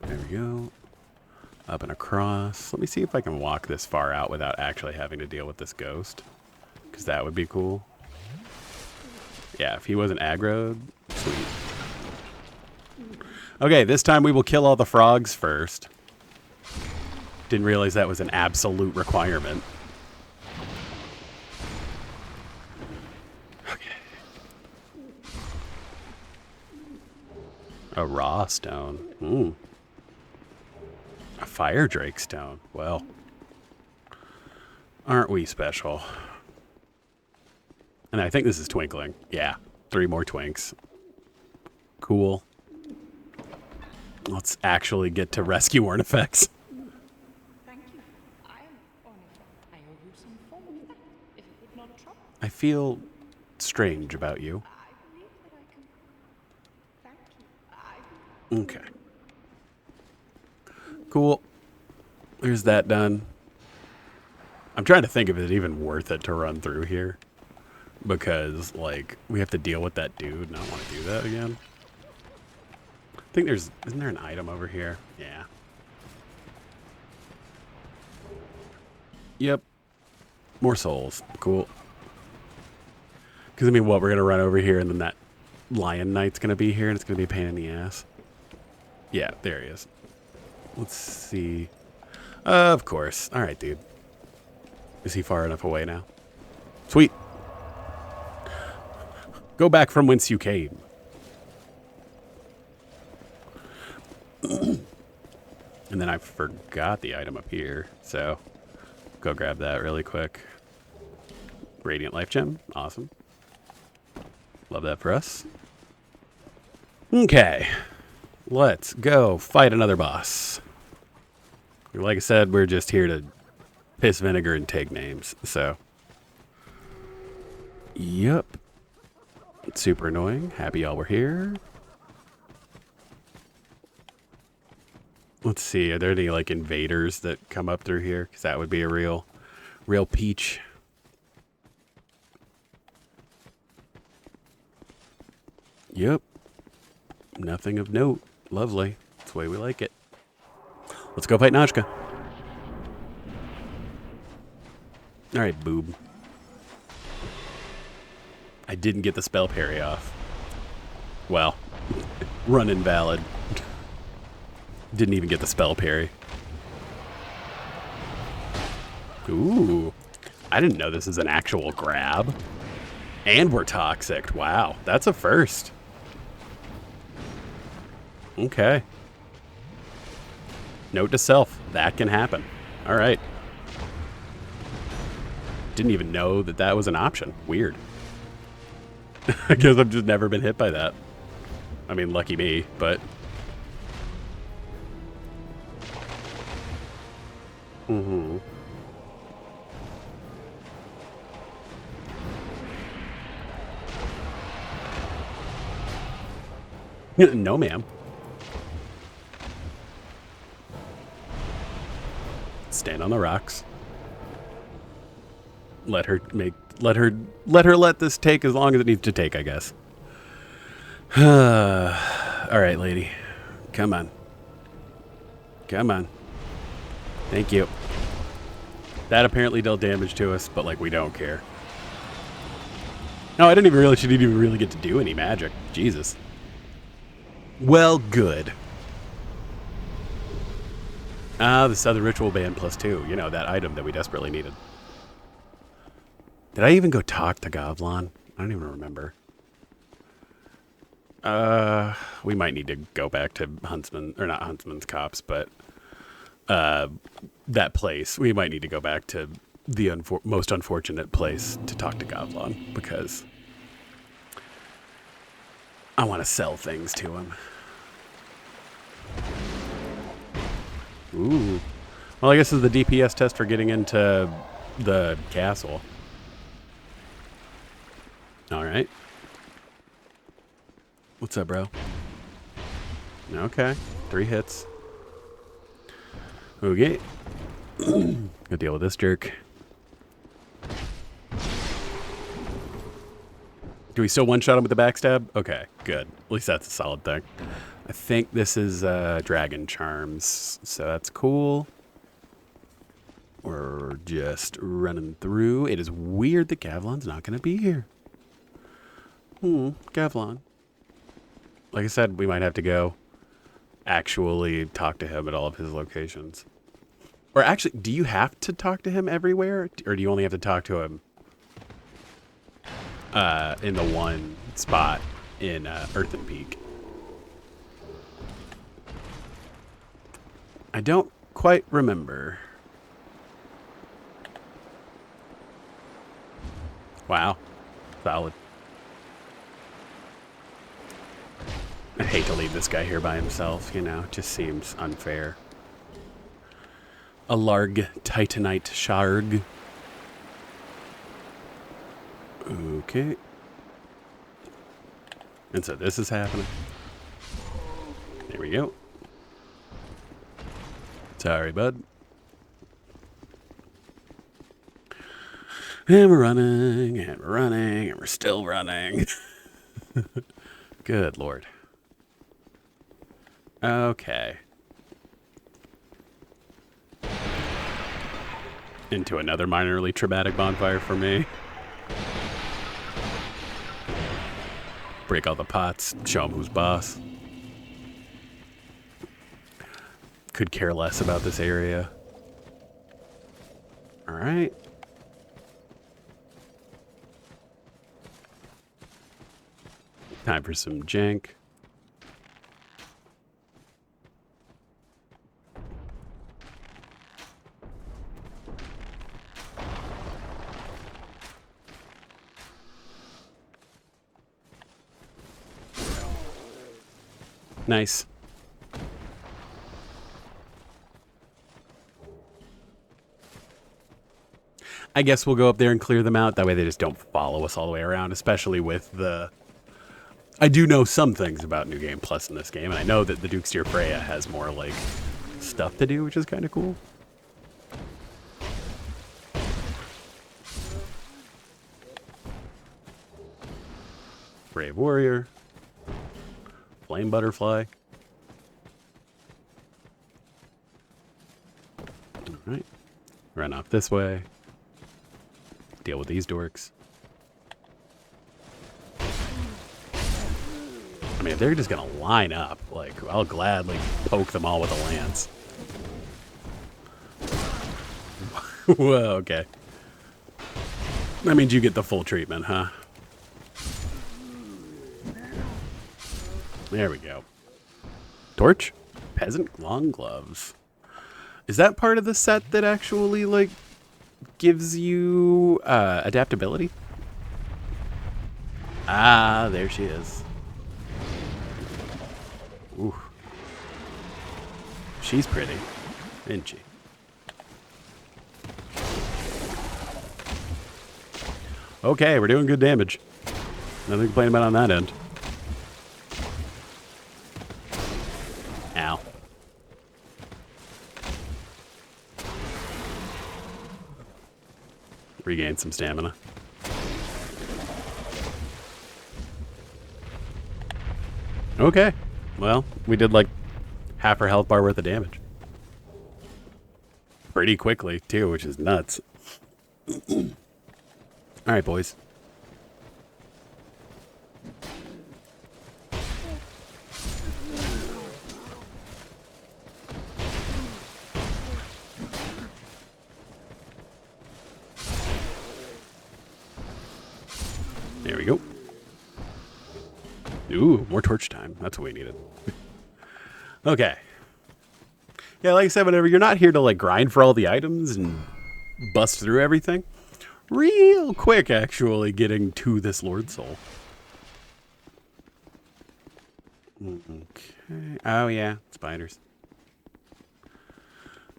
There we go. Up and across. Let me see if I can walk this far out without actually having to deal with this ghost. Because that would be cool. Yeah, if he wasn't aggroed, sweet. Okay, this time we will kill all the frogs first. Didn't realize that was an absolute requirement. Okay. A raw stone. Ooh. A fire drake stone. Well. Aren't we special? And I think this is twinkling. Yeah. 3 more twinks. Cool. Let's actually get to rescue artifacts. I feel strange about you. Okay. Cool. There's that done. I'm trying to think if it's even worth it to run through here. Because, like, we have to deal with that dude, and I don't want to do that again. I think there's... Isn't there an item over here? Yeah. Yep. More souls. Cool. Because, I mean, what? We're going to run over here, and then that Lion Knight's going to be here, and it's going to be a pain in the ass. Yeah, there he is. Let's see. Of course. All right, dude. Is he far enough away now? Sweet. Go back from whence you came. And then I forgot the item up here, so go grab that really quick. Radiant Life Gem. Awesome. Love that for us. Okay. Let's go fight another boss. Like I said, we're just here to piss vinegar and take names, so. Yep. Super annoying. Happy y'all were here. Let's see. Are there any, like, invaders that come up through here? Because that would be a real peach. Yep. Nothing of note. Lovely. That's the way we like it. Let's go fight Najka. Alright, boob. I didn't get the spell parry off. Well, run invalid. Didn't even get the spell parry. Ooh. I didn't know this is an actual grab. And we're toxic. Wow, that's a first. Okay. Note to self, that can happen. All right. Didn't even know that that was an option. Weird. I guess I've just never been hit by that. I mean, lucky me, but... Mm-hmm. No, ma'am. Stand on the rocks. Let her let this take as long as it needs to take, I guess. All right, lady. Come on. Come on. Thank you. That apparently dealt damage to us, but like we don't care. No, I didn't even realize she didn't even really get to do any magic. Jesus. Well, good. Ah, this other ritual band +2. You know, that item that we desperately needed. Did I even go talk to Govlon? I don't even remember. We might need to go back to Huntsman, or not Huntsman's Cops, but that place. We might need to go back to the most unfortunate place to talk to Govlon, because I want to sell things to him. Ooh. Well, I guess this is the DPS test for getting into the castle. Alright. What's up, bro? Okay. 3 hits. Okay. Gotta deal with this jerk. Do we still one-shot him with the backstab? Okay, good. At least that's a solid thing. I think this is Dragon Charms, so that's cool. We're just running through. It is weird that Gavlon's not going to be here. Gavlon. Like I said, we might have to go actually talk to him at all of his locations. Or actually, do you have to talk to him everywhere? Or do you only have to talk to him in the one spot in Earthen Peak? I don't quite remember. Wow. Solid. I hate to leave this guy here by himself, you know. It just seems unfair. A Larg Titanite Sharg. Okay. And so this is happening. There we go. Sorry, bud. And we're running, and we're running, and we're still running. Good Lord. Okay. Into another minorly traumatic bonfire for me. Break all the pots, show him who's boss. Could care less about this area. Alright. Time for some jank. Nice. I guess we'll go up there and clear them out. That way they just don't follow us all the way around, especially with the... I do know some things about New Game Plus in this game, and I know that the Duke's Freya has more, like, stuff to do, which is kind of cool. Brave Warrior. Flame Butterfly. Alright. Run off this way. Deal with these dorks. I mean, if they're just gonna line up, like, I'll gladly poke them all with a lance. Whoa, okay. That means you get the full treatment, huh? There we go. Torch? Peasant long gloves. Is that part of the set that actually, like, gives you adaptability? Ah, there she is. Ooh. She's pretty, isn't she? Okay, we're doing good damage. Nothing to complain about on that end. Ow. Regain some stamina. Okay. Well, we did like half our health bar worth of damage. Pretty quickly, too, which is nuts. Alright, boys. There we go. Ooh, more torch time. That's what we needed. Okay. Yeah, like I said, whenever you're not here to like grind for all the items and bust through everything, real quick actually getting to this Lord Soul. Okay. Oh yeah, spiders.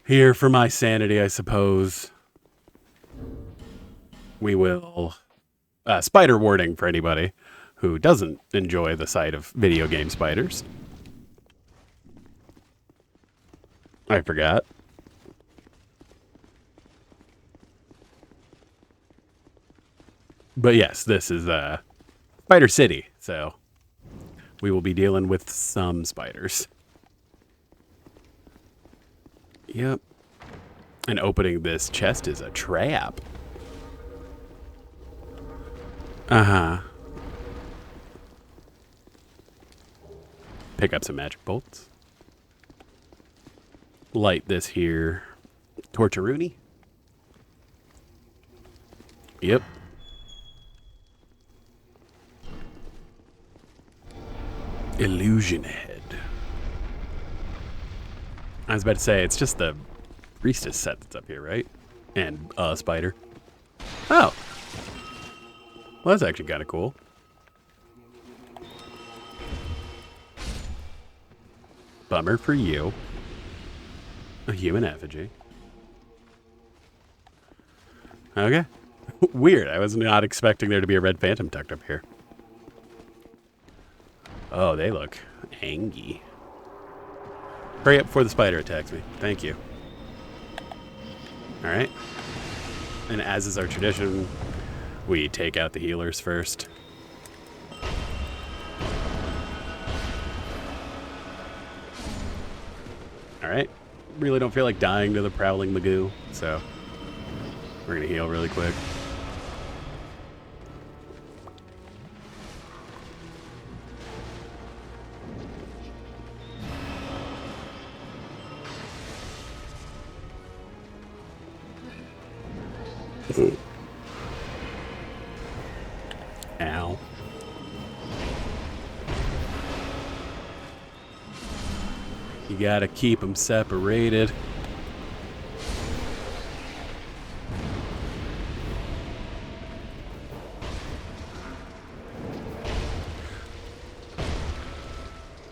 Here for my sanity, I suppose. We will spider warning for anybody who doesn't enjoy the sight of video game spiders. I forgot. But yes, this is Spider City, so we will be dealing with some spiders. Yep. And opening this chest is a trap. Uh-huh. Pick up some magic bolts. Light this here torch-a-rooney. Yep. Illusion head. I was about to say, it's just the priestess set that's up here, right? And spider. Oh. Well, that's actually kind of cool. Bummer for you. A human effigy. Okay. Weird. I was not expecting there to be a red phantom tucked up here. Oh, they look angry. Hurry up before the spider attacks me. Thank you. Alright. And as is our tradition, we take out the healers first. Alright. Really don't feel like dying to the prowling Magoo, so we're gonna heal really quick. Ow. You gotta keep them separated.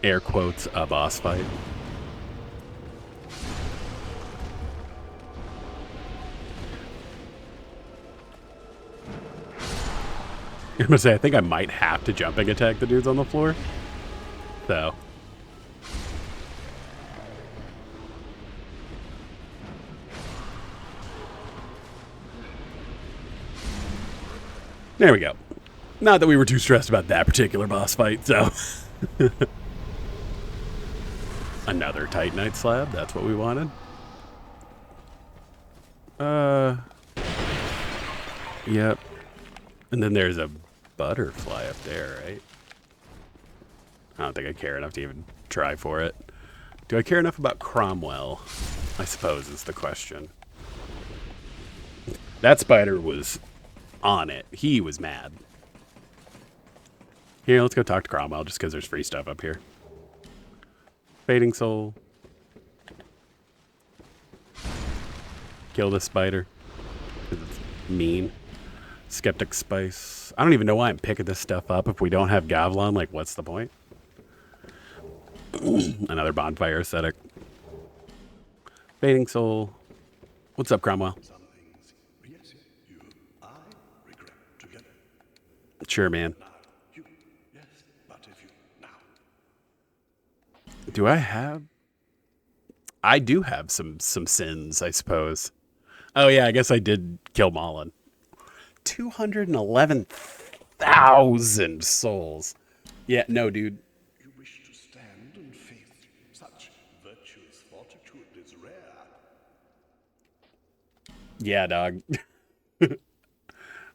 Air quotes, a boss fight. I'm gonna say, I think I might have to jumping attack the dudes on the floor. So. There we go. Not that we were too stressed about that particular boss fight, so. Another Titanite slab, that's what we wanted. Yep. And then there's a butterfly up there, right? I don't think I care enough to even try for it. Do I care enough about Cromwell? I suppose is the question. That spider was on it. He was mad. Here, let's go talk to Cromwell just because there's free stuff up here. Fading Soul. Kill this spider. 'Cause it's mean. Skeptic Spice. I don't even know why I'm picking this stuff up if we don't have Gavlon. Like, what's the point? Another bonfire aesthetic. Fading Soul. What's up, Cromwell? Some things, yes, I regret together. Sure, man. Now, you. Yes, but if you. Now. Do I have? I do have some sins, I suppose. Oh yeah, I guess I did kill Malin. 211,000 souls. Yeah, no, dude. You wish to stand and face such virtuous fortitude is rare. Yeah, dog.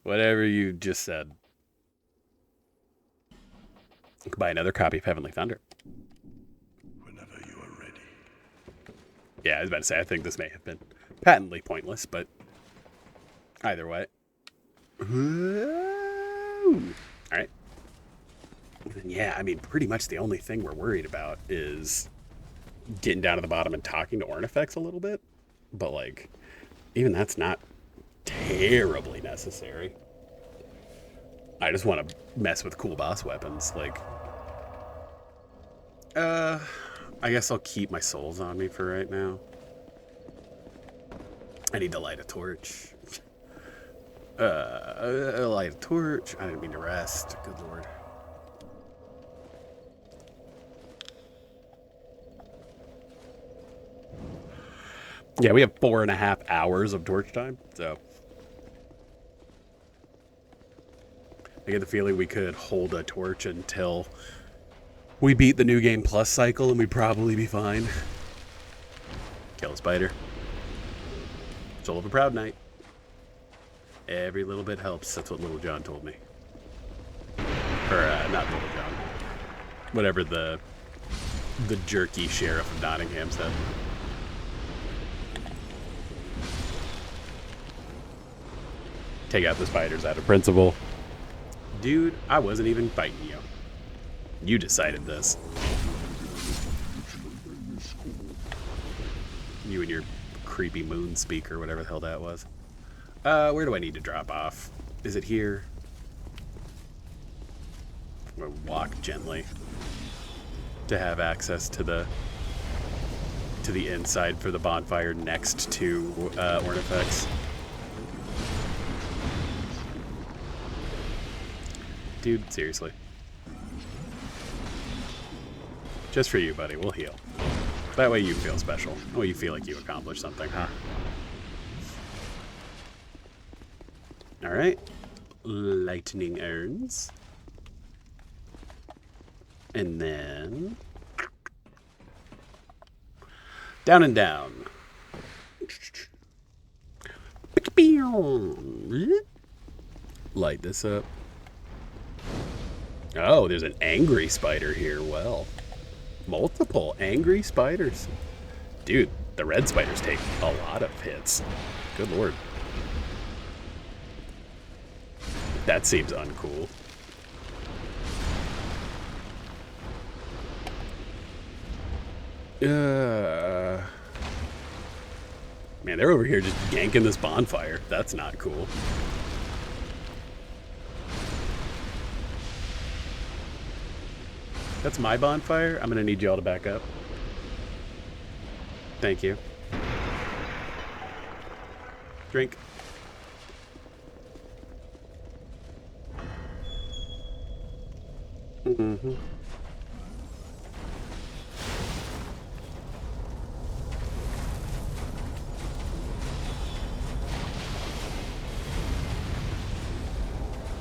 Whatever you just said. I could buy another copy of Heavenly Thunder. Whenever you are ready. Yeah, I was about to say, I think this may have been patently pointless, but either way. Alright. Yeah, I mean, pretty much the only thing we're worried about is getting down to the bottom and talking to Ornifex a little bit. But, like, even that's not terribly necessary. I just want to mess with cool boss weapons. Like, I guess I'll keep my souls on me for right now. I need to light a torch. Light a torch. I didn't mean to rest. Good lord. Yeah, we have 4.5 hours of torch time, so I get the feeling we could hold a torch until we beat the New Game Plus cycle and we'd probably be fine. Kill a spider. Soul of a Proud Knight. Every little bit helps. That's what Little John told me. Or, not Little John. Whatever the jerky sheriff of Nottingham said. Take out the spiders out of principle. Dude, I wasn't even fighting you. You decided this. You and your creepy moon speaker, whatever the hell that was. Where do I need to drop off? Is it here? I'm gonna walk gently to have access to the inside for the bonfire next to Ornifex. Dude, seriously. Just for you, buddy. We'll heal. That way you feel special. That way you feel like you accomplished something, huh? Alright. Lightning urns. And then... down and down. Light this up. Oh, there's an angry spider here. Well, multiple angry spiders. Dude, the red spiders take a lot of hits. Good lord. That seems uncool. Man, they're over here just yanking this bonfire. That's not cool. That's my bonfire. I'm gonna need y'all to back up. Thank you. Drink. Mm-hmm.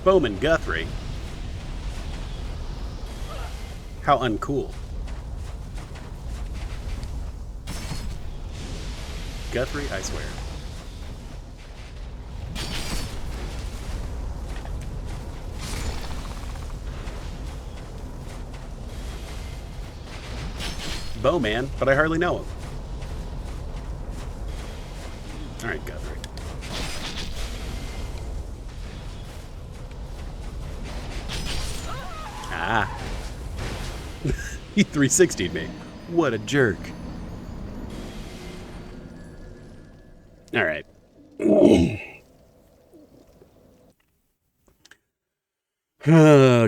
Bowman Guthrie. How uncool. Guthrie, I swear. Bowman, but I hardly know him. Alright, Guthrie. Ah. He 360'd me. What a jerk. Alright.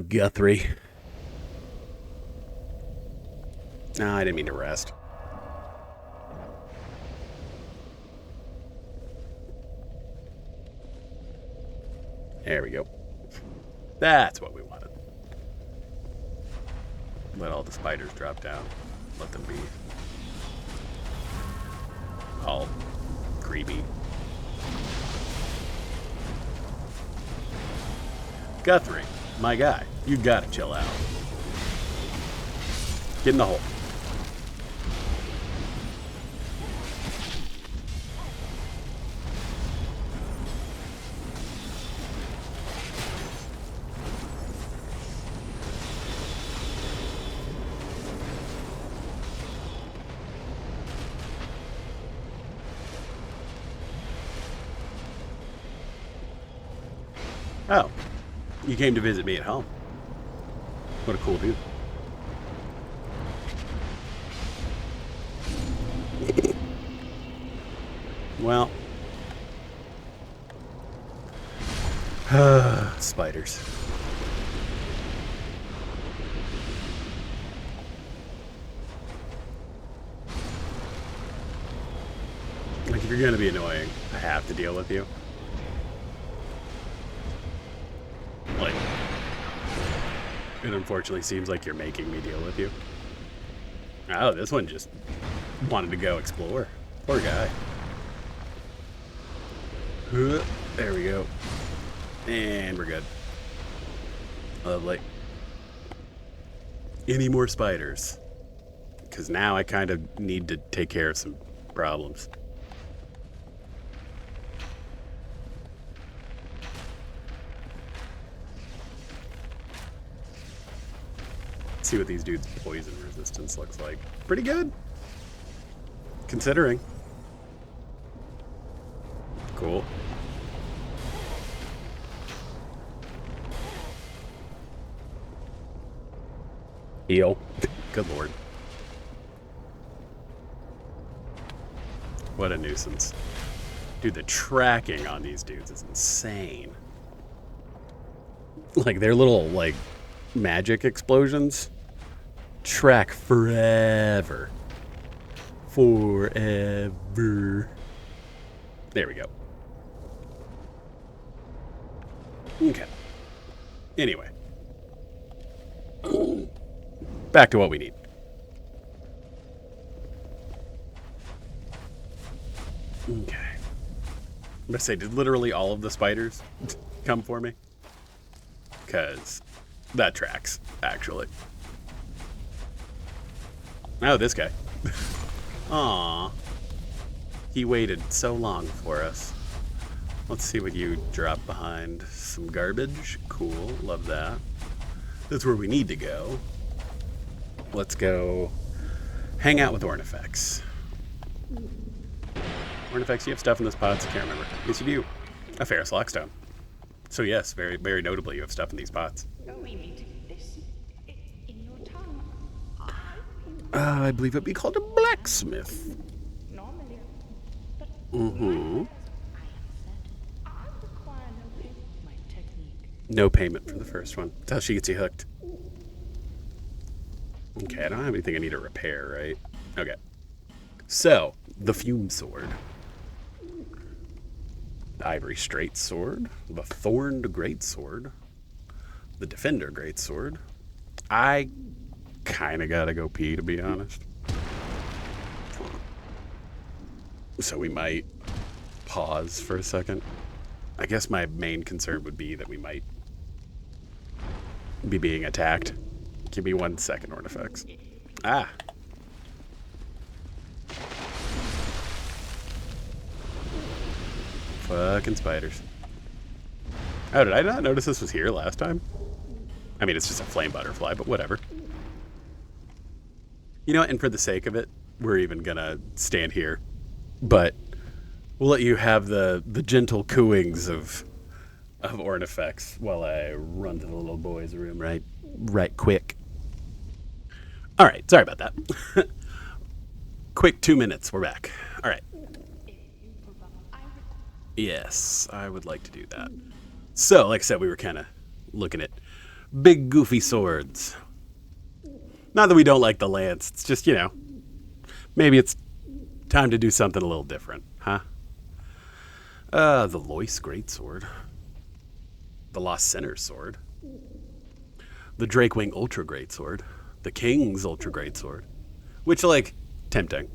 Guthrie. No, I didn't mean to rest. There we go. That's what we wanted. Let all the spiders drop down. Let them be all creepy. Guthrie, my guy, you gotta chill out. Get in the hole. Oh, you came to visit me at home. What a cool dude. Well, spiders. Like, if you're gonna be annoying, I have to deal with you. Like, it unfortunately seems like you're making me deal with you. Oh, this one just wanted to go explore. Poor guy. There we go. And we're good. Lovely. Any more spiders? Because now I kind of need to take care of some problems. Let's see what these dudes' poison resistance looks like. Pretty good. Considering. Cool. Heal. Good lord. What a nuisance. Dude, the tracking on these dudes is insane. Like, their little, like, magic explosions track forever. Forever. There we go. Okay. Anyway. Back to what we need. Okay. I'm gonna say, did literally all of the spiders come for me? Because that tracks, actually. Oh, this guy. Aww. He waited so long for us. Let's see what you drop behind. Some garbage. Cool. Love that. That's where we need to go. Let's go hang out with Ornifex. Ornifex, you have stuff in this pots? I can't remember. Yes, you do. A Ferrous Lockstone. So yes, very, very notably, you have stuff in these pots. We meet this in your tongue. I believe it'd be called a blacksmith. Normally, but Mm-hmm. I require no payment for my technique. No payment for the first one. That's how she gets you hooked. Okay, I don't have anything I need to repair, right? Okay. So, the Fume Sword. The Ivory Straight Sword. The Thorned Great Sword. The Defender Great Sword. I kind of gotta go pee, to be honest. So we might pause for a second. I guess my main concern would be that we might be being attacked. Give me 1 second, Ornifex. Ah. Fucking spiders. Oh, did I not notice this was here last time? I mean, it's just a flame butterfly, but whatever. You know what, and for the sake of it, we're even gonna stand here. But we'll let you have the gentle cooings of Ornifex while I run to the little boy's room right quick. All right, sorry about that. Quick 2 minutes, we're back. All right. Yes, I would like to do that. So, like I said, we were kind of looking at big, goofy swords. Not that we don't like the lance. It's just, you know, maybe it's time to do something a little different, huh? The Lois Greatsword. The Lost Sinner's Sword. The Drakewing Ultra Greatsword. The King's Ultra Greatsword. Which, like, tempting.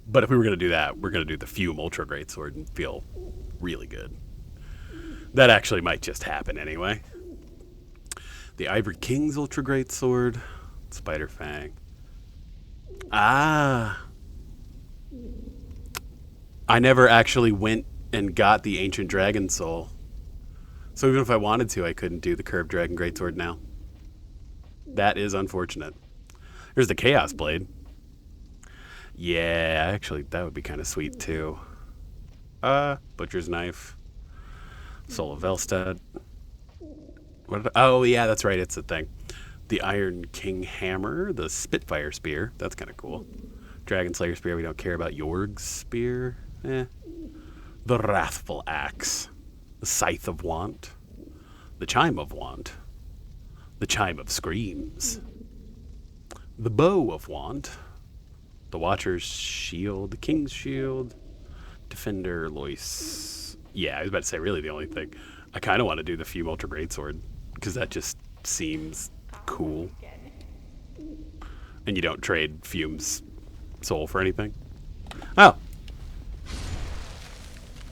But if we were going to do that, we're going to do the Fume Ultra Greatsword and feel really good. That actually might just happen anyway. The Ivory King's Ultra Greatsword. Spider Fang. Ah. I never actually went and got the Ancient Dragon Soul. So even if I wanted to, I couldn't do the Curved Dragon Greatsword now. That is unfortunate. There's the Chaos Blade. Yeah, actually, that would be kind of sweet, too. Butcher's Knife. Soul of Velstad. Oh, yeah, that's right, it's the thing. The Iron King Hammer. The Spitfire Spear. That's kind of cool. Dragon Slayer Spear, we don't care about. Yorg's Spear. The Wrathful Axe. The Scythe of Want. The Chime of Want. The Chime of Screams. The Bow of Want. The Watcher's Shield. The King's Shield. Defender Lois. Yeah, I was about to say, really the only thing. I kind of want to do the Fume Ultra Greatsword, because that just seems cool. And you don't trade Fume's soul for anything. Oh.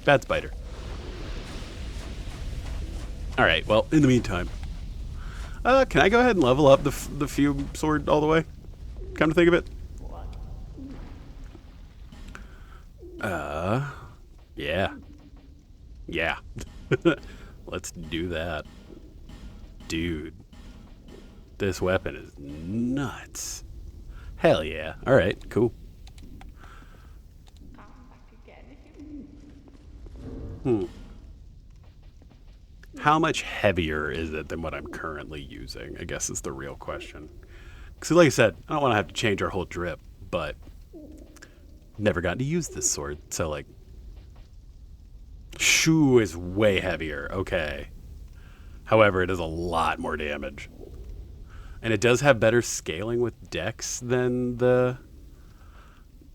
Bad spider. Alright, well, in the meantime. Can I go ahead and level up the Fume sword all the way? Come to think of it. Yeah. Yeah. Let's do that. Dude. This weapon is nuts. Hell yeah. Alright, cool. How much heavier is it than what I'm currently using, I guess is the real question. Because like I said, I don't want to have to change our whole drip, but never gotten to use this sword, so like, Shu is way heavier, okay. However, it does a lot more damage. And it does have better scaling with dex than the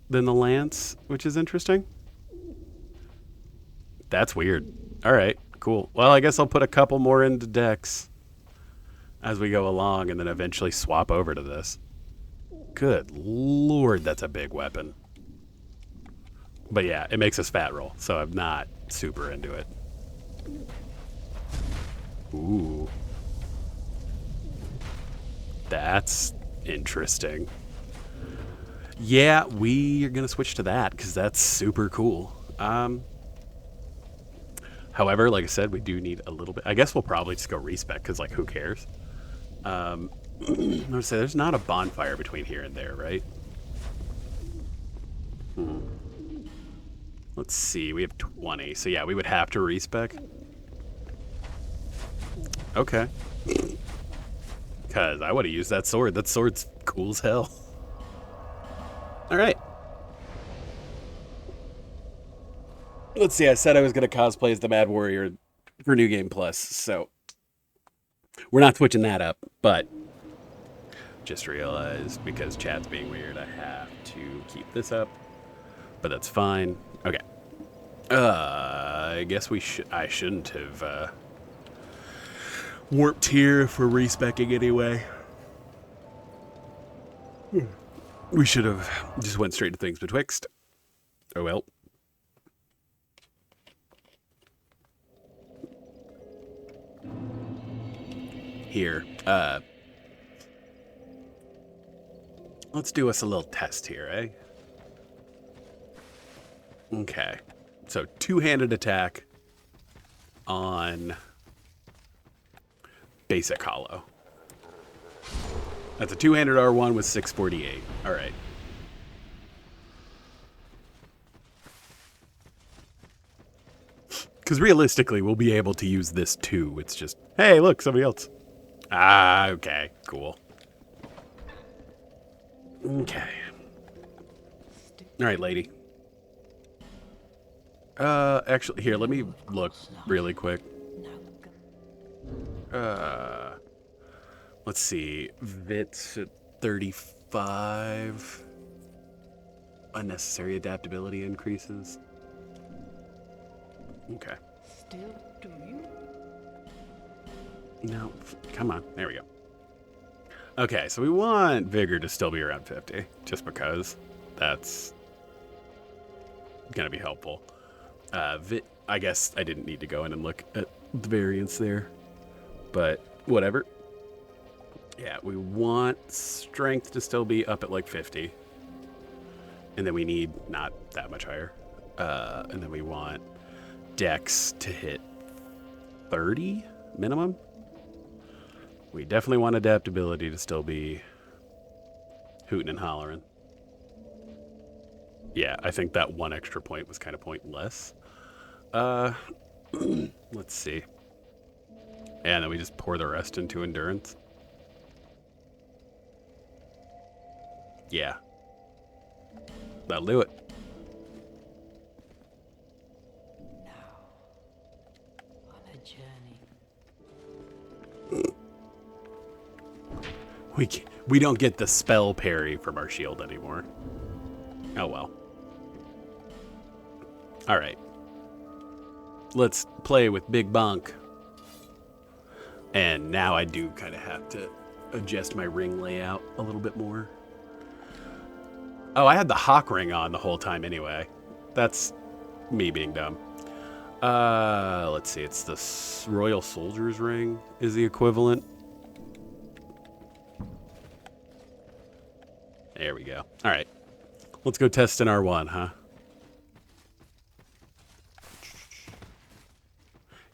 lance, which is interesting. That's weird. Alright, cool. Well, I guess I'll put a couple more into dex as we go along and then eventually swap over to this. Good lord, that's a big weapon. But yeah, it makes us fat roll, so I'm not super into it. Ooh. That's interesting. Yeah, we are going to switch to that because that's super cool. However, like I said, we do need a little bit. I guess we'll probably just go respec because, like, who cares? I'm going to say there's not a bonfire between here and there, right? Let's see. We have 20. So, yeah, we would have to respec. Okay. Because I would have used that sword. That sword's cool as hell. All right. Let's see. I said I was going to cosplay as the Mad Warrior for New Game Plus. So we're not switching that up. But just realized because chat's being weird, I have to keep this up. But that's fine. Okay. I guess I shouldn't have warped here if we're respecing anyway. We should have just went straight to things betwixt. Oh well. Here. Let's do us a little test here, eh? Okay. So, two-handed attack on basic hollow. That's a two-handed R1 with 648. All right. Because realistically, we'll be able to use this too. It's just, hey, look, somebody else. Ah, okay, cool. Okay. All right, lady. Actually, here, let me look really quick. Let's see. Vits at 35. Unnecessary adaptability increases. Okay. Still, do you? No, come on. There we go. Okay, so we want vigor to still be around 50, just because that's going to be helpful. I guess I didn't need to go in and look at the variance there, but whatever. Yeah, we want strength to still be up at like 50, and then we need not that much higher. And then we want dex to hit 30 minimum. We definitely want adaptability to still be hooting and hollering. Yeah, I think that one extra point was kind of pointless. Let's see. And then we just pour the rest into endurance. Yeah. That'll do it. Now, on a journey. We don't get the spell parry from our shield anymore. Oh well. All right. Let's play with Big Bonk. And now I do kind of have to adjust my ring layout a little bit more. Oh, I had the hawk ring on the whole time anyway. That's me being dumb. Let's see. It's the Royal Soldier's ring is the equivalent. There we go. All right. Let's go test an R1, huh?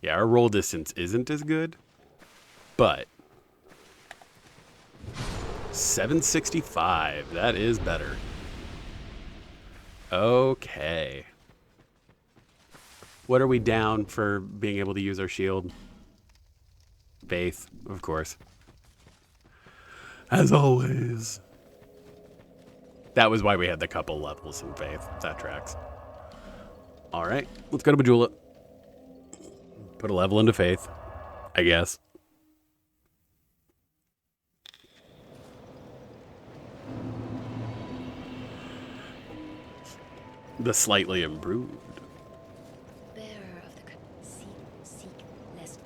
Yeah, our roll distance isn't as good, but 765, that is better. Okay. What are we down for being able to use our shield? Faith, of course. As always. That was why we had the couple levels in Faith. That tracks. All right, let's go to Bajula. Put a level into Faith, I guess. The slightly improved. Bearer of the seek less.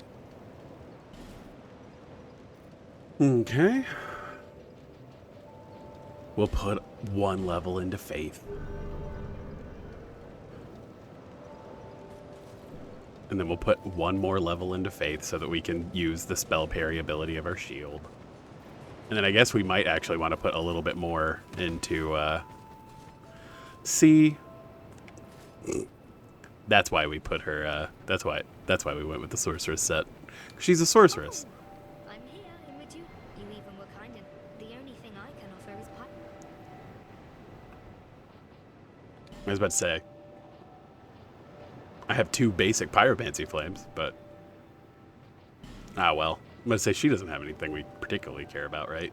Okay. We'll put one level into Faith. And then we'll put one more level into Faith so that we can use the spell parry ability of our shield. And then I guess we might actually want to put a little bit more into C. That's why we put her, that's why we went with the sorceress set. She's a sorceress. I'm here, in with you. You even were kind, and the only thing I can offer is pipe. I was about to say, I have 2 basic pyromancy flames, but well. I'm gonna say she doesn't have anything we particularly care about, right?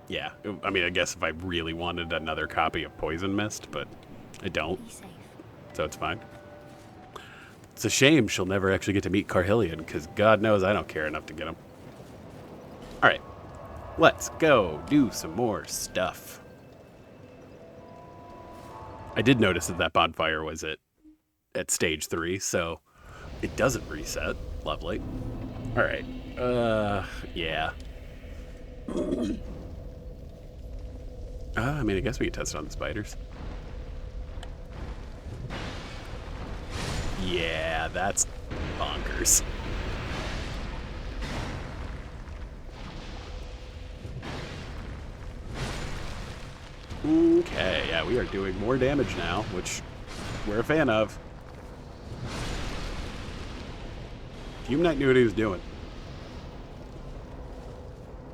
Yeah, I mean, I guess if I really wanted another copy of Poison Mist, but I don't, Be safe. so it's fine. It's a shame she'll never actually get to meet Carhillion, because God knows I don't care enough to get him. All right, let's go do some more stuff. I did notice that bonfire was at stage 3, so it doesn't reset. Lovely. All right. Yeah. I mean, I guess we could test it on the spiders. Yeah, that's bonkers. Okay, yeah, we are doing more damage now, which we're a fan of. Fume Knight knew what he was doing.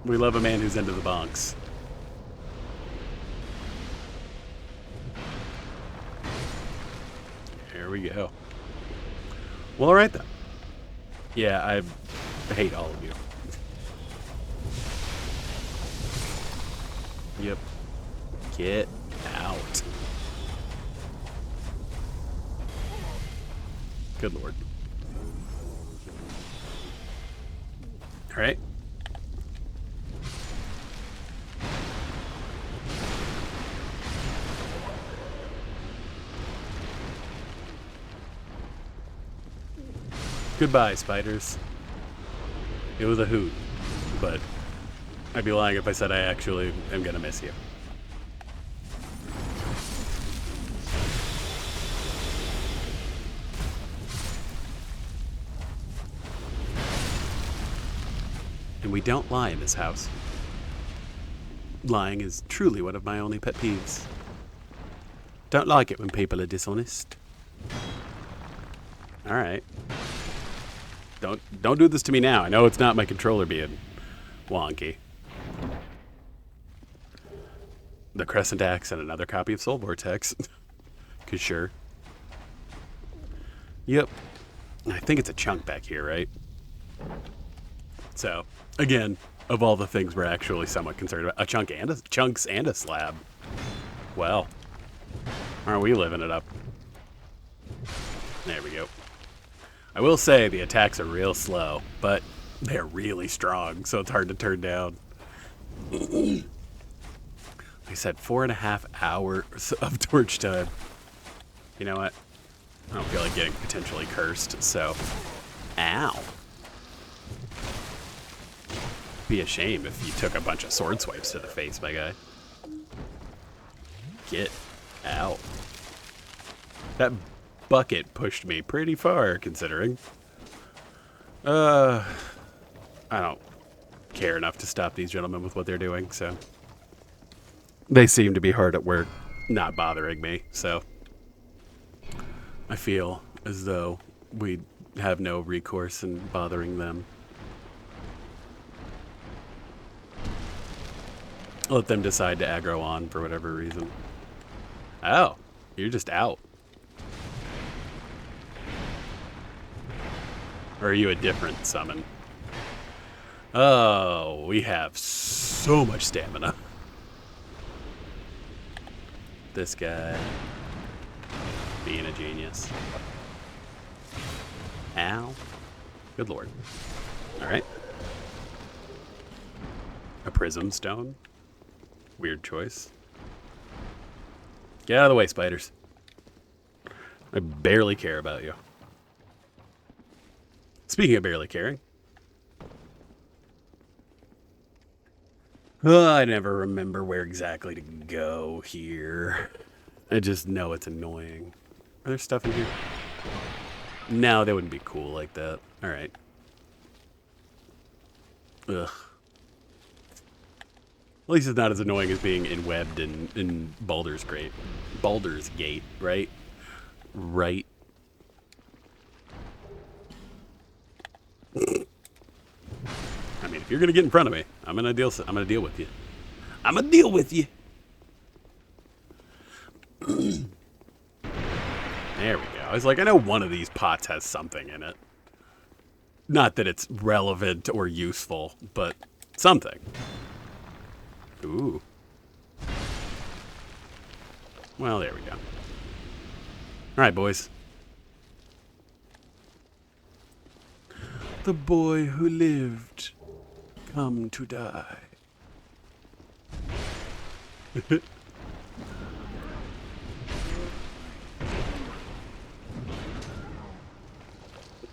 We love a man who's into the bonks. Here we go. Well, all right then. Yeah, I hate all of you. Yep. Get out. Good lord. All right. Goodbye, spiders. It was a hoot, but I'd be lying if I said I actually am gonna miss you. And we don't lie in this house. Lying is truly one of my only pet peeves. Don't like it when people are dishonest. Alright. Don't do this to me now. I know it's not my controller being wonky. The Crescent Axe and another copy of Soul Vortex. 'Cause sure. Yep. I think it's a chunk back here, right? So, again, of all the things we're actually somewhat concerned about, chunks and a slab. Well, aren't we living it up? There we go. I will say the attacks are real slow, but they're really strong, so it's hard to turn down. Like I said, 4.5 hours of torch time. You know what? I don't feel like getting potentially cursed, so... Ow. Be a shame if you took a bunch of sword swipes to the face, my guy. Get out. That bucket pushed me pretty far, considering. I don't care enough to stop these gentlemen with what they're doing, so. They seem to be hard at work, not bothering me, so. I feel as though we have no recourse in bothering them. Let them decide to aggro on for whatever reason. Oh, you're just out. Or are you a different summon? Oh, we have so much stamina. This guy being a genius. Ow. Good lord. Alright. A prism stone. Weird choice. Get out of the way, spiders. I barely care about you. Speaking of barely caring. I never remember where exactly to go here. I just know it's annoying. Are there stuff in here? No, they wouldn't be cool like that. Alright. Ugh. At least it's not as annoying as being enwebbed in Baldur's Gate, right? Right. I mean, if you're gonna get in front of me, I'm gonna deal with you. I'm gonna deal with you. There we go. I was like, I know one of these pots has something in it. Not that it's relevant or useful, but something. Ooh. Well, there we go. All right, boys. The boy who lived, come to die.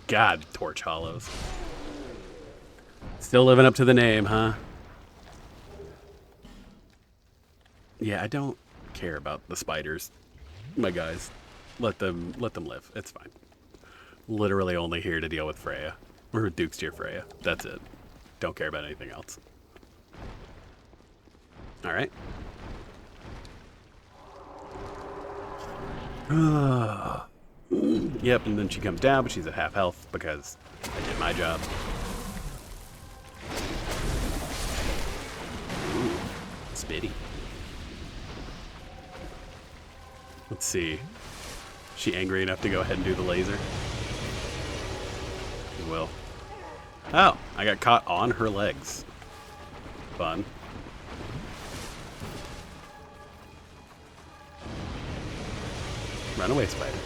God, torch hollows. Still living up to the name, huh? Yeah, I don't care about the spiders. My guys, let them live. It's fine. Literally only here to deal with Freya. Or Duke's Dear Freya. That's it. Don't care about anything else. Alright. Yep, and then she comes down, but she's at half health because I did my job. Ooh, spitty. Let's see. Is she angry enough to go ahead and do the laser? She will. Oh, I got caught on her legs. Fun. Run away, spider.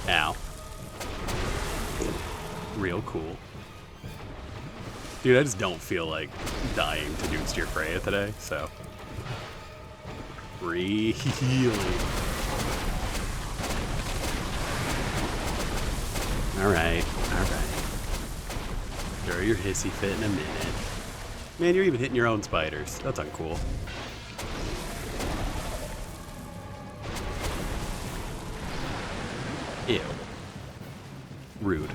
Ow. Real cool. Dude, I just don't feel like dying to Duke's Dear Freya today, so. Really. Alright, alright. Throw your hissy fit in a minute. Man, you're even hitting your own spiders. That's uncool. Ew. Rude.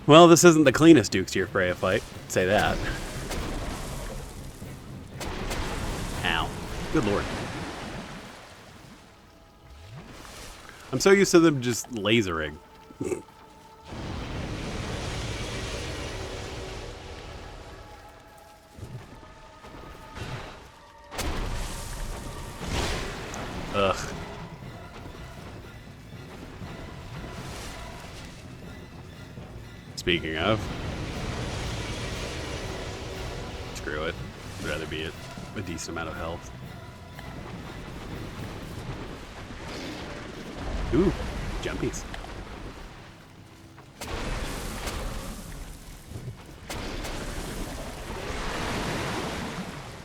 Well, this isn't the cleanest Dukes to your Freya fight. Say that. Ow. Good lord. I'm so used to them just lasering. Ugh. Speaking of, screw it. I'd rather be at a decent amount of health. Ooh, jumpies.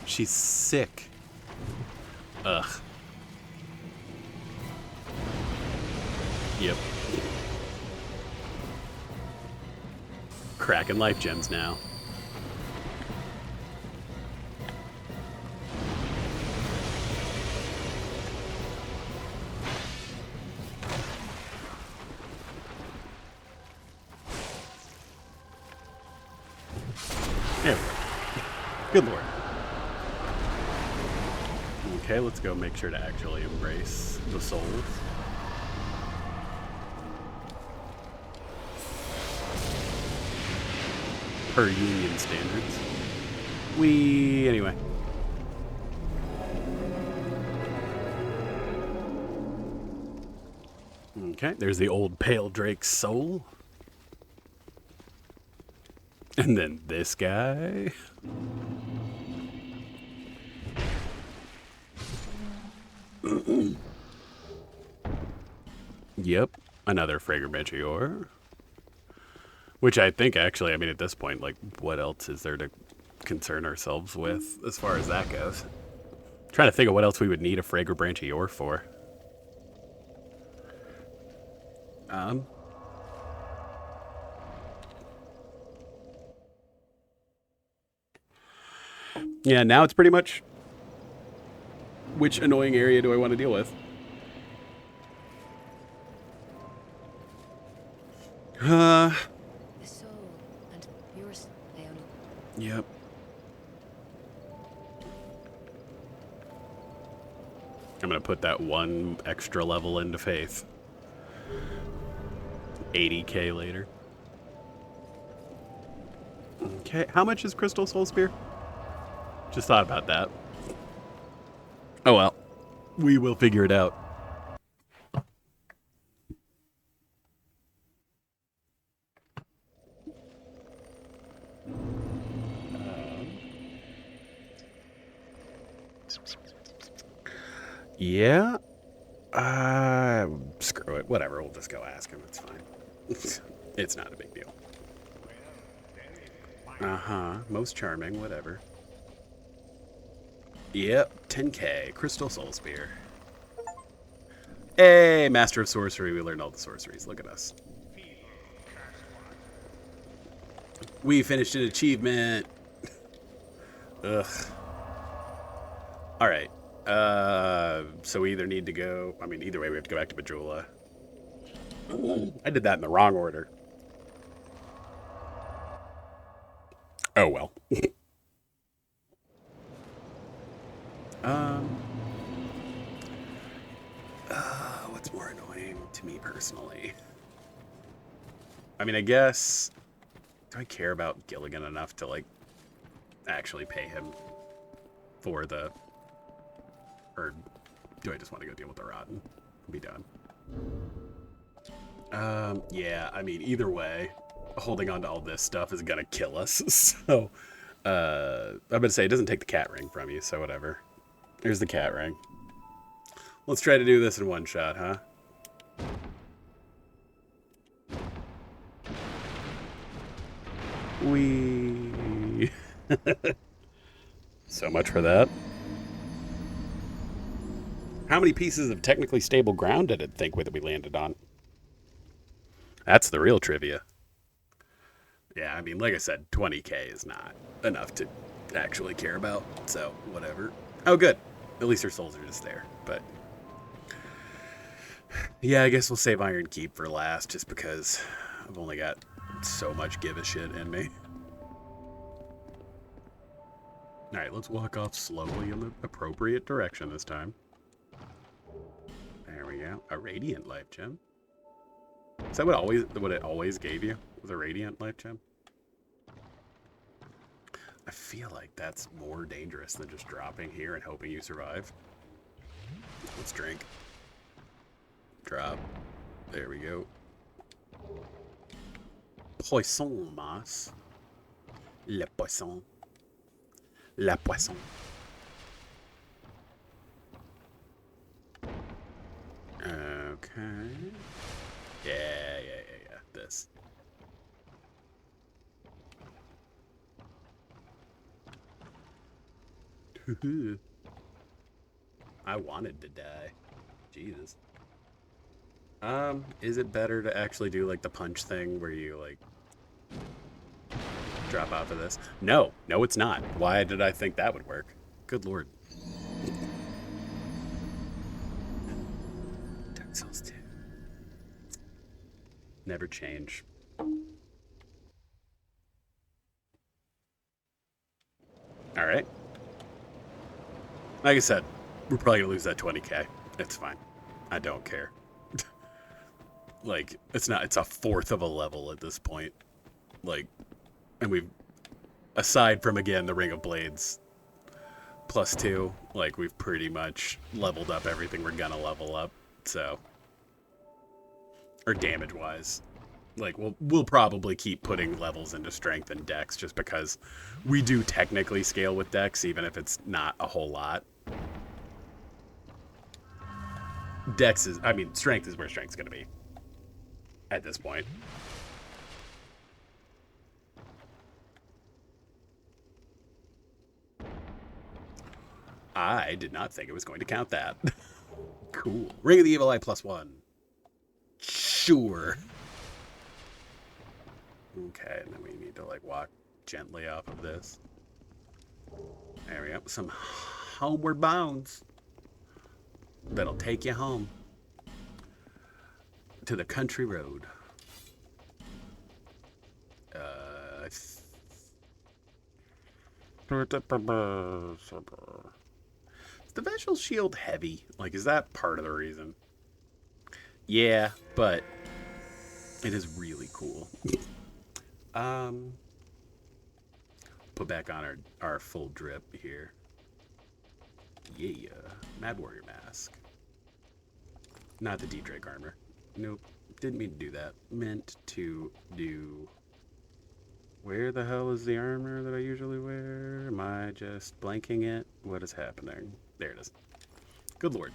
She's sick. Ugh. Yep. Cracking life gems now. There we go. Good lord. Okay, let's go make sure to actually embrace the souls. Per union standards. Anyway. Okay, there's the old pale Drake's soul. And then this guy. Yep, another fragrant meteor. Which I think actually, I mean, at this point, like, what else is there to concern ourselves with as far as that goes? Trying to think of what else we would need a fragrant branch of yore for. Yeah, now it's pretty much which annoying area do I want to deal with? The soul and yours, Leonie. Yep. I'm going to put that one extra level into Faith. 80k later. Okay, how much is Crystal Soul Spear? Just thought about that. Oh well. We will figure it out. Yeah. Screw it. Whatever. We'll just go ask him. It's fine. It's not a big deal. Uh-huh. Most charming. Whatever. Yep. 10k. Crystal Soul Spear. Hey, Master of Sorcery. We learned all the sorceries. Look at us. We finished an achievement. Ugh. Alright. So we either need to go... I mean, either way, we have to go back to Bajula. I did that in the wrong order. Oh, well. What's more annoying to me personally? I mean, I guess... Do I care about Gilligan enough to, like, actually pay him for the... Or do I just want to go deal with the Rotten and be done? Yeah, I mean, either way, holding on to all this stuff is gonna kill us. So, I'm gonna say it doesn't take the cat ring from you, so whatever. Here's the cat ring. Let's try to do this in one shot, huh? Wee. So much for that. How many pieces of technically stable ground did it think that we landed on? That's the real trivia. Yeah, I mean, like I said, 20k is not enough to actually care about, so whatever. Oh, good. At least her souls are just there, but... Yeah, I guess we'll save Iron Keep for last, just because I've only got so much give a shit in me. Alright, let's walk off slowly in the appropriate direction this time. There we go. A Radiant Life Gem. Is that what it always gave you? Was a Radiant Life Gem? I feel like that's more dangerous than just dropping here and hoping you survive. Let's drink. Drop. There we go. Poisson mas. Le poisson. La poisson. Okay. Yeah. This. I wanted to die. Jesus. Is it better to actually do like the punch thing where you like drop off of this? No, it's not. Why did I think that would work? Good lord. Dark Souls 2. Never change. Alright. Like I said, we're probably gonna lose that 20k. It's fine. I don't care. Like, it's a fourth of a level at this point. Like, and we've, aside from, again, the Ring of Blades +2, like, we've pretty much leveled up everything we're gonna level up, so. Or damage-wise. Like, we'll probably keep putting levels into strength and dex just because we do technically scale with dex, even if it's not a whole lot. Strength is where strength's gonna be. At this point. I did not think it was going to count that. Cool. Ring of the Evil Eye +1. Sure. Okay, and then we need to like walk gently off of this. There we go. Some homeward bounds. That'll take you home. To the country road. Is the Vengeful Shield heavy? Like, is that part of the reason? Yeah, but it is really cool. Put back on our full drip here. Yeah, Mad Warrior Mask. Not the Deep Drake armor. Nope, didn't mean to do that. Meant to do... Where the hell is the armor that I usually wear? Am I just blanking it? What is happening? There it is. Good lord.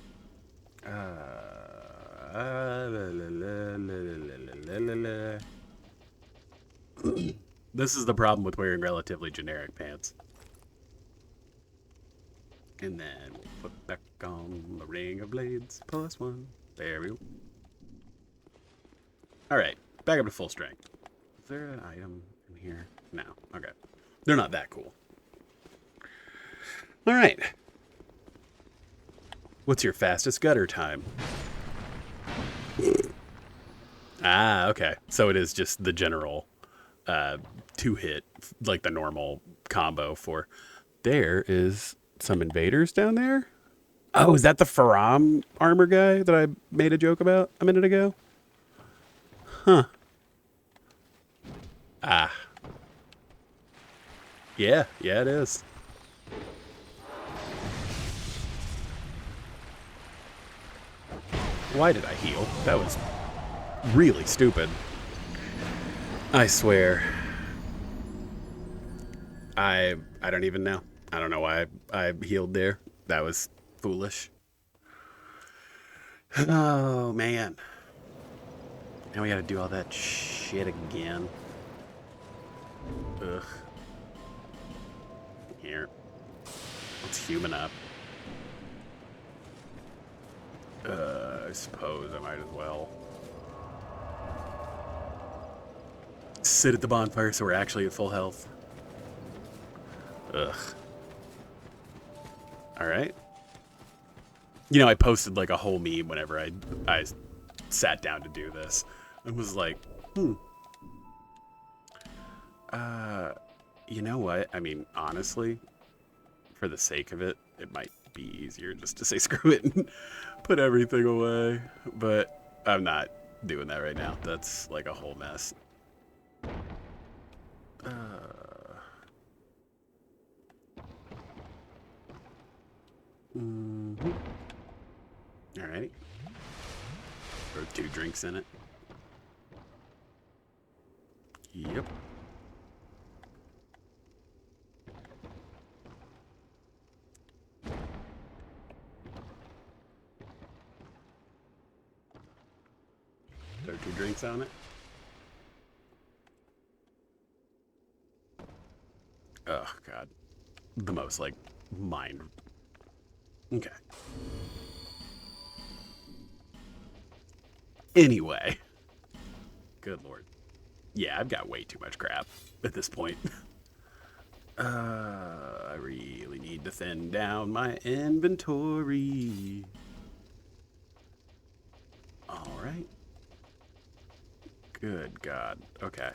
This is the problem with wearing relatively generic pants. And then we'll put back on the Ring of Blades +1. There we go. Alright, back up to full strength. Is there an item in here? No. Okay. They're not that cool. Alright. What's your fastest gutter time? Ah, okay. So it is just the general 2-hit, like the normal combo for... There is some invaders down there? Oh, is that the Faram armor guy that I made a joke about a minute ago? Huh. Ah. Yeah, it is. Why did I heal? That was really stupid. I swear. I don't even know. I don't know why I healed there. That was foolish. Oh, man. Now we gotta do all that shit again. Ugh. Here. Let's human up. I suppose I might as well sit at the bonfire so we're actually at full health. Ugh. Alright. You know, I posted like a whole meme whenever I sat down to do this. It was like, you know what? I mean, honestly, for the sake of it, it might be easier just to say screw it and put everything away. But I'm not doing that right now. That's like a whole mess. Alrighty. Throw 2 drinks in it. Yep. Throw 2 drinks on it. Oh, God. The most, like, mind... Okay. Anyway. Good Lord. Yeah, I've got way too much crap at this point. I really need to thin down my inventory. Alright. Good God. Okay.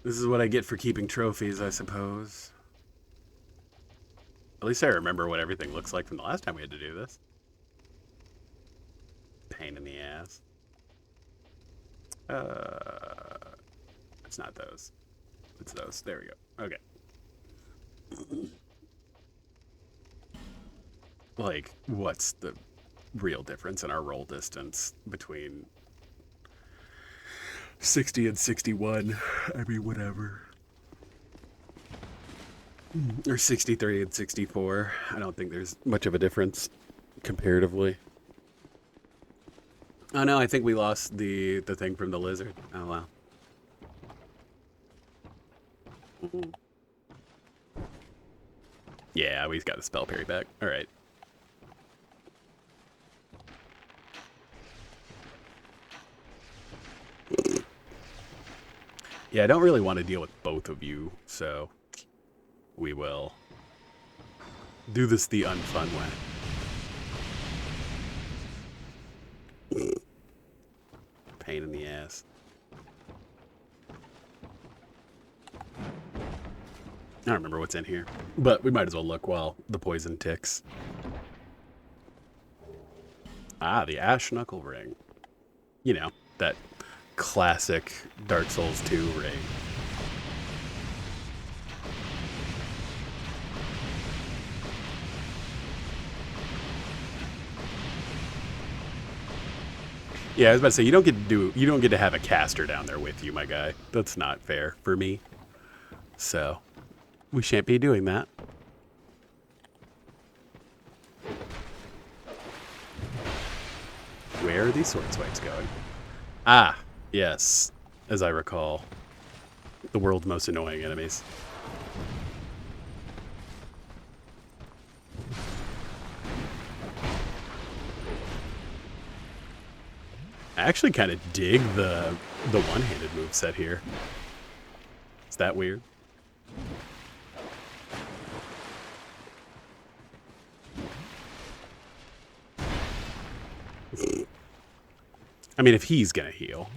This is what I get for keeping trophies, I suppose. At least I remember what everything looks like from the last time we had to do this. Pain in the ass. It's not those. It's those. There we go. Okay. Like, what's the real difference in our roll distance between 60 and 61? I mean, whatever. Or 63 and 64. I don't think there's much of a difference comparatively. Oh no, I think we lost the thing from the lizard. Oh wow. Yeah, we've got the spell parry back. Alright. Yeah, I don't really want to deal with both of you, so we will do this the unfun way. Pain in the ass. I don't remember what's in here, but we might as well look while the poison ticks. Ah, the Ash Knuckle Ring. You know, that classic Dark Souls 2 ring. Yeah, I was about to say you don't get to have a caster down there with you, my guy. That's not fair for me. So, we shan't be doing that. Where are these sword swipes going? Ah, yes, as I recall, the world's most annoying enemies. I actually kind of dig the one-handed moveset here. Is that weird? I mean, if he's gonna heal.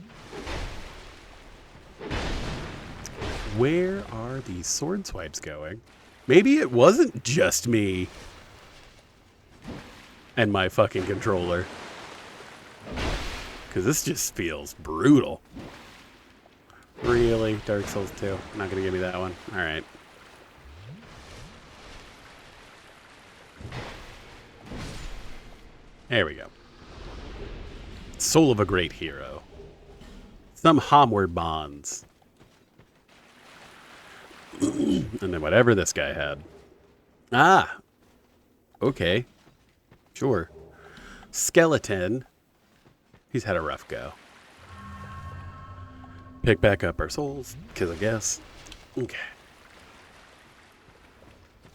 Where are these sword swipes going? Maybe it wasn't just me and my fucking controller. Because this just feels brutal. Really? Dark Souls 2? Not going to give me that one? Alright. There we go. Soul of a Great Hero. Some homeward bonds. And then whatever this guy had. Ah! Okay. Sure. Skeleton. He's had a rough go. Pick back up our souls, because I guess. Okay.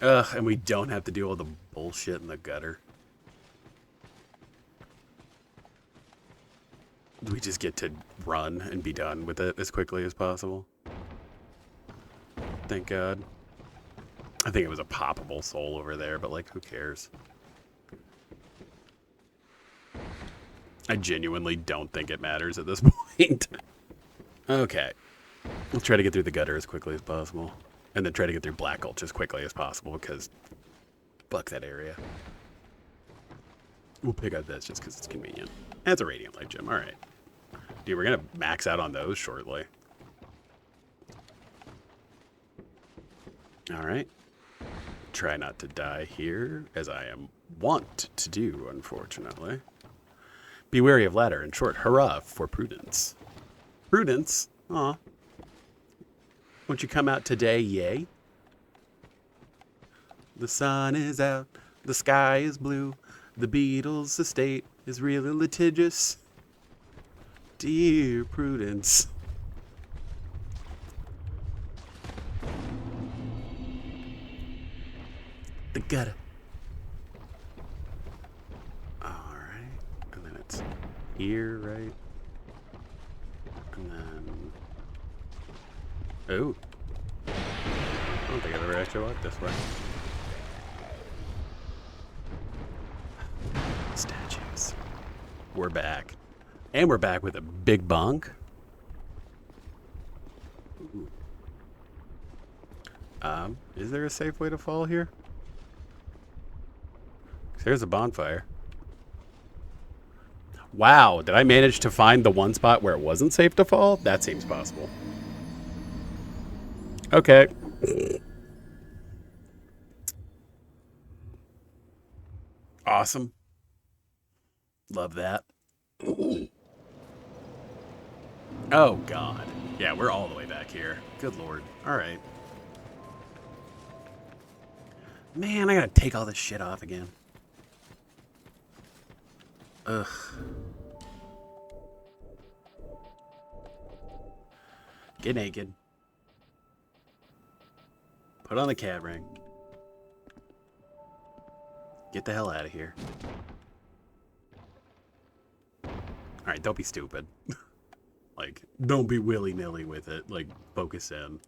Ugh, and we don't have to deal with the bullshit in the gutter. we just get to run and be done with it as quickly as possible. Thank God. I think it was a poppable soul over there, but like, who cares? I genuinely don't think it matters at this point. Okay. We'll try to get through the gutter as quickly as possible. And then try to get through Black Gulch as quickly as possible, because fuck that area. We'll pick out this just because it's convenient. That's a Radiant Light Gem. Alright. Dude, we're going to max out on those shortly. Alright. Try not to die here, as I am wont to do, unfortunately. Be wary of ladder. In short, hurrah for prudence. Prudence? Aw. Won't you come out today, yay? The sun is out, the sky is blue, the Beatles' estate is really litigious. Dear Prudence. The gutter. Alright. And then it's here, right? And then... Oh. I don't think I've ever actually walked this way. Statues. We're back. And we're back with a big bonk. Ooh. Is there a safe way to fall here? There's a bonfire. Wow, did I manage to find the one spot where it wasn't safe to fall? That seems possible. Okay. Awesome. Love that. Oh, God. Yeah, we're all the way back here. Good Lord. All right. Man, I gotta take all this shit off again. Ugh. Get naked. Put on the cat ring. Get the hell out of here. Alright, don't be stupid. Like, don't be willy-nilly with it. Like, focus in.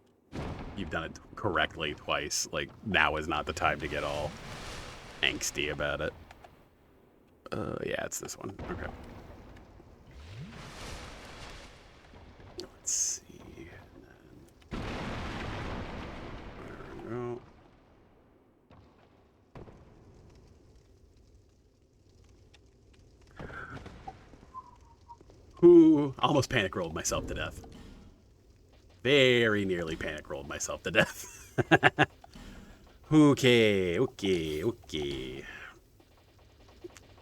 You've done it correctly twice. Like, now is not the time to get all angsty about it. Yeah, it's this one. Okay. Let's see. There we go. Ooh, almost panic rolled myself to death. Very nearly panic rolled myself to death. Okay.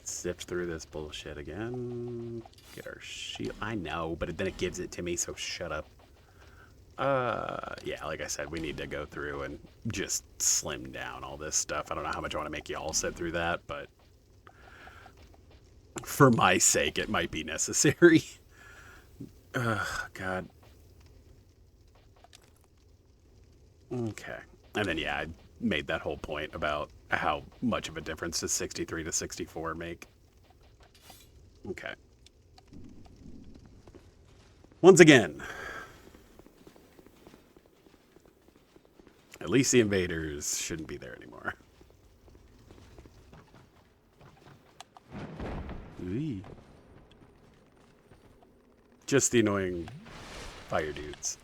Sift through this bullshit again. Get our shield. I know, but then it gives it to me, so shut up. Yeah, like I said, we need to go through and just slim down all this stuff. I don't know how much I want to make you all sit through that, but for my sake, it might be necessary. God. Okay. And then, yeah, I made that whole point about how much of a difference does 63 to 64 make. Okay. Once again, at least the invaders shouldn't be there anymore. Eee. Just the annoying fire dudes.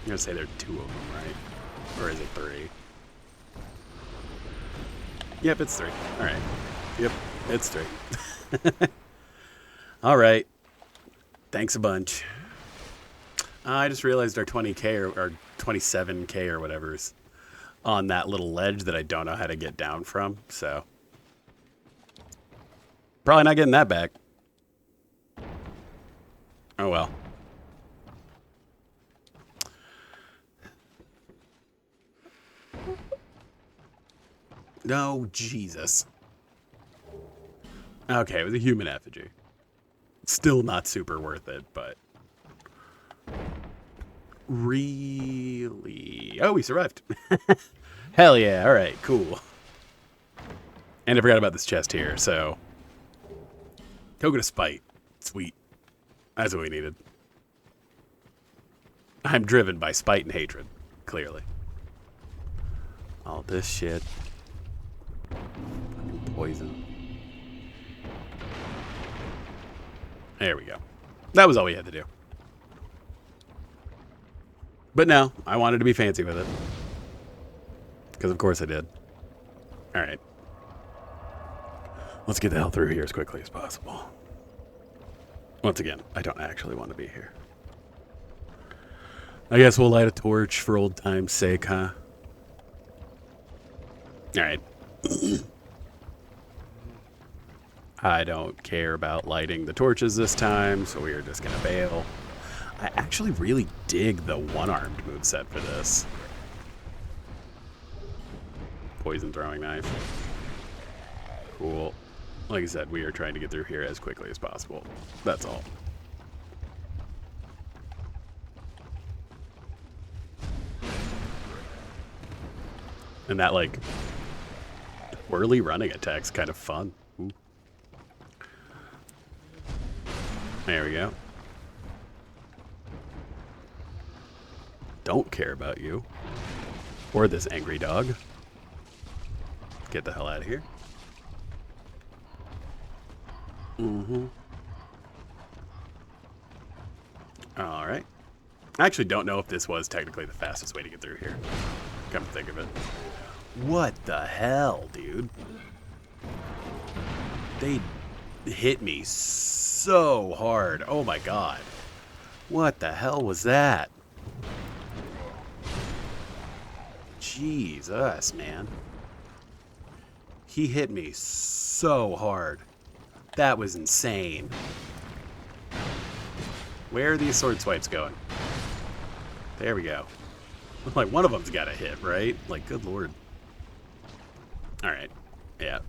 I'm gonna say there are 2 of them, right? Or is it 3? Yep, it's 3. Alright. Yep, it's 3. Alright. Thanks a bunch. I just realized our 20k or 27k or whatever's on that little ledge that I don't know how to get down from, so probably not getting that back. Oh well. No, Jesus. Okay, it was a human effigy. Still not super worth it, but really... Oh, we survived. Hell yeah, alright, cool. And I forgot about this chest here, so Token of Spite. Sweet. That's what we needed. I'm driven by spite and hatred, clearly. All this shit. Fucking poison. There we go. That was all we had to do. But no, I wanted to be fancy with it. Because of course I did. Alright. Let's get the hell through here as quickly as possible. Once again, I don't actually want to be here. I guess we'll light a torch for old time's sake, huh? Alright. I don't care about lighting the torches this time, so we are just gonna bail. I actually really dig the one-armed moveset for this. Poison throwing knife. Cool. Like I said, we are trying to get through here as quickly as possible. That's all. And that, like, whirly running attack's kind of fun. Ooh. There we go. Don't care about you. Or this angry dog. Get the hell out of here. Mm-hmm. Alright. I actually don't know if this was technically the fastest way to get through here. Come to think of it. What the hell, dude? They hit me so hard. Oh my god. What the hell was that? Jesus, man. He hit me so hard. That was insane. Where are these sword swipes going? There we go. Like, one of them's got a hit, right? Like, good lord. Alright. Yeah.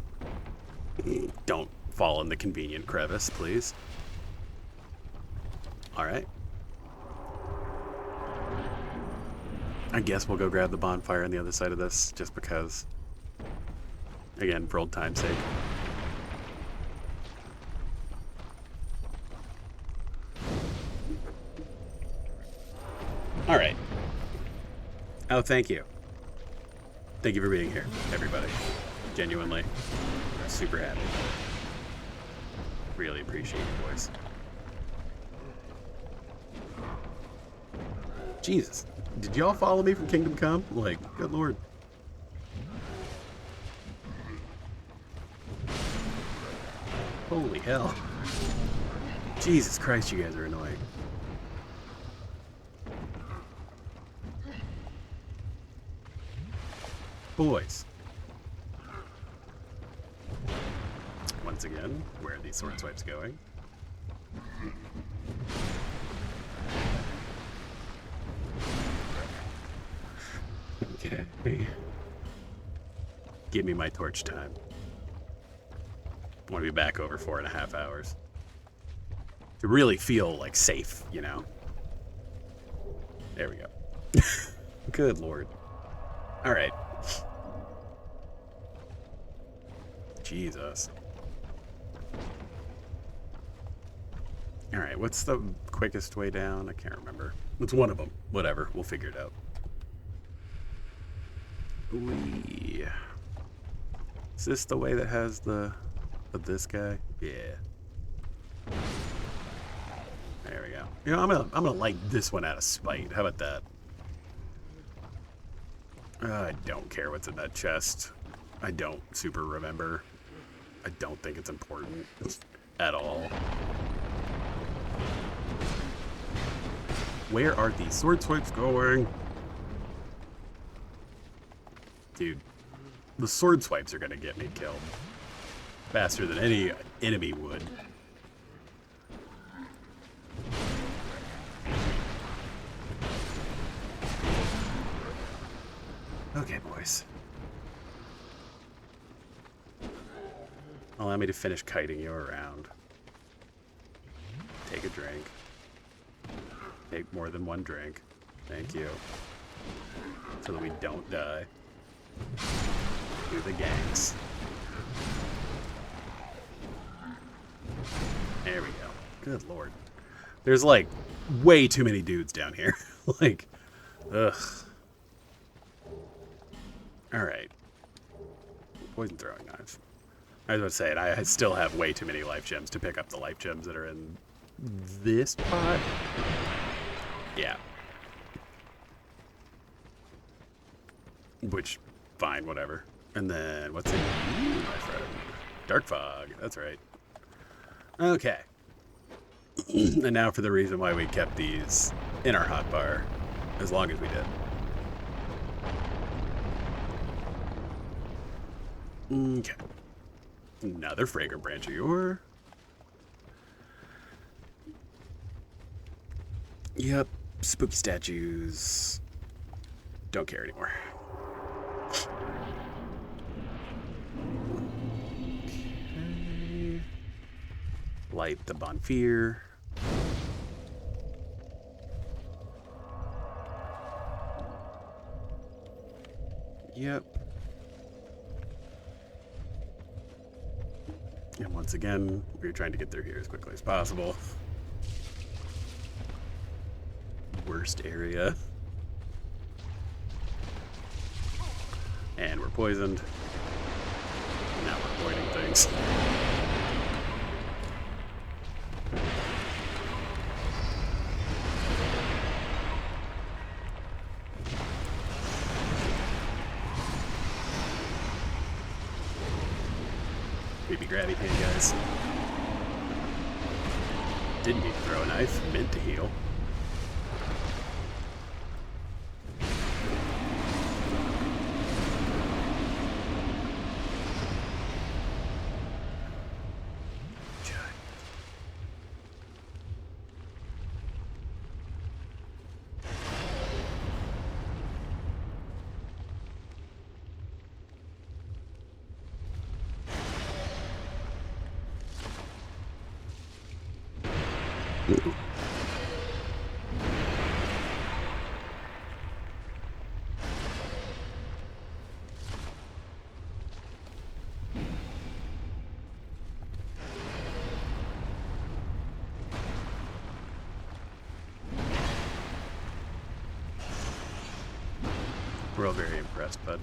Don't fall in the convenient crevice, please. Alright. I guess we'll go grab the bonfire on the other side of this, just because. Again, for old time's sake. Alright. Oh, thank you. Thank you for being here, everybody. Genuinely. Super happy. Really appreciate you, boys. Jesus. Did y'all follow me from Kingdom Come? Like, good lord. Holy hell. Jesus Christ, you guys are annoying. Boys. Once again, where are these sword swipes going? Okay. Give me my torch time. I want to be back over 4.5 hours. To really feel, like, safe, you know? There we go. Good lord. Alright. Jesus. Alright, what's the quickest way down? I can't remember. It's one of them. Whatever, we'll figure it out. Wee. Is this the way that has the this guy? Yeah. There we go. You know, I'm gonna light this one out of spite. How about that? I don't care what's in that chest. I don't super remember. I don't think it's important at all. Where are these sword swipes going? Dude, the sword swipes are gonna get me killed. Faster than any enemy would. Okay, boys. Allow me to finish kiting you around. Take a drink. Take more than one drink. Thank you. So that we don't die. Do the ganks. There we go. Good lord. There's like way too many dudes down here. Like, ugh. Alright. Poison throwing knives. I was about to say it. I still have way too many life gems to pick up the life gems that are in this pot. Yeah. Which, fine, whatever. And then, what's in my friend? Dark fog. That's right. Okay. And now for the reason why we kept these in our hotbar as long as we did. Okay. Another fragrant branch of yore. Yep. Spooky statues. Don't care anymore. Okay. Light the bonfire. Yep. And once again, we're trying to get through here as quickly as possible. Worst area. And we're poisoned. Now we're avoiding things. Creepy grabby pan, guys. Didn't mean to throw a knife, meant to heal. We're all very impressed, bud.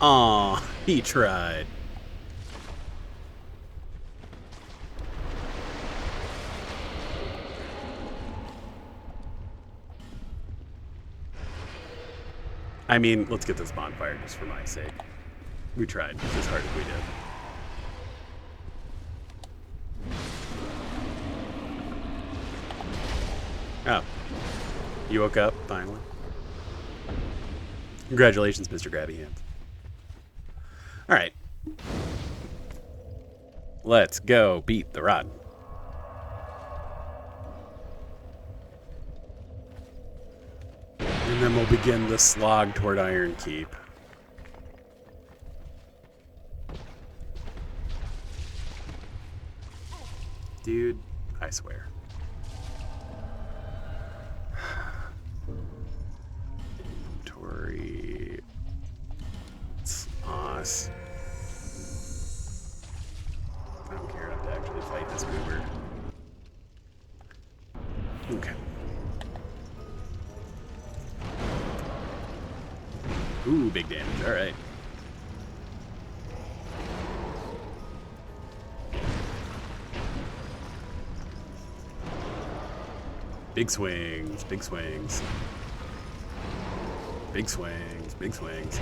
Aw, he tried. I mean, let's get this bonfire just for my sake. We tried just as hard as we did. Oh. You woke up, finally. Congratulations, Mr. Grabby Hands. Alright. Let's go beat the rod. And then we'll begin the slog toward Iron Keep. Dude, I swear. Inventory. It's us. I don't care enough to actually fight this goober. Okay. Ooh, big damage. Alright. Big swings, big swings. Big swings, big swings.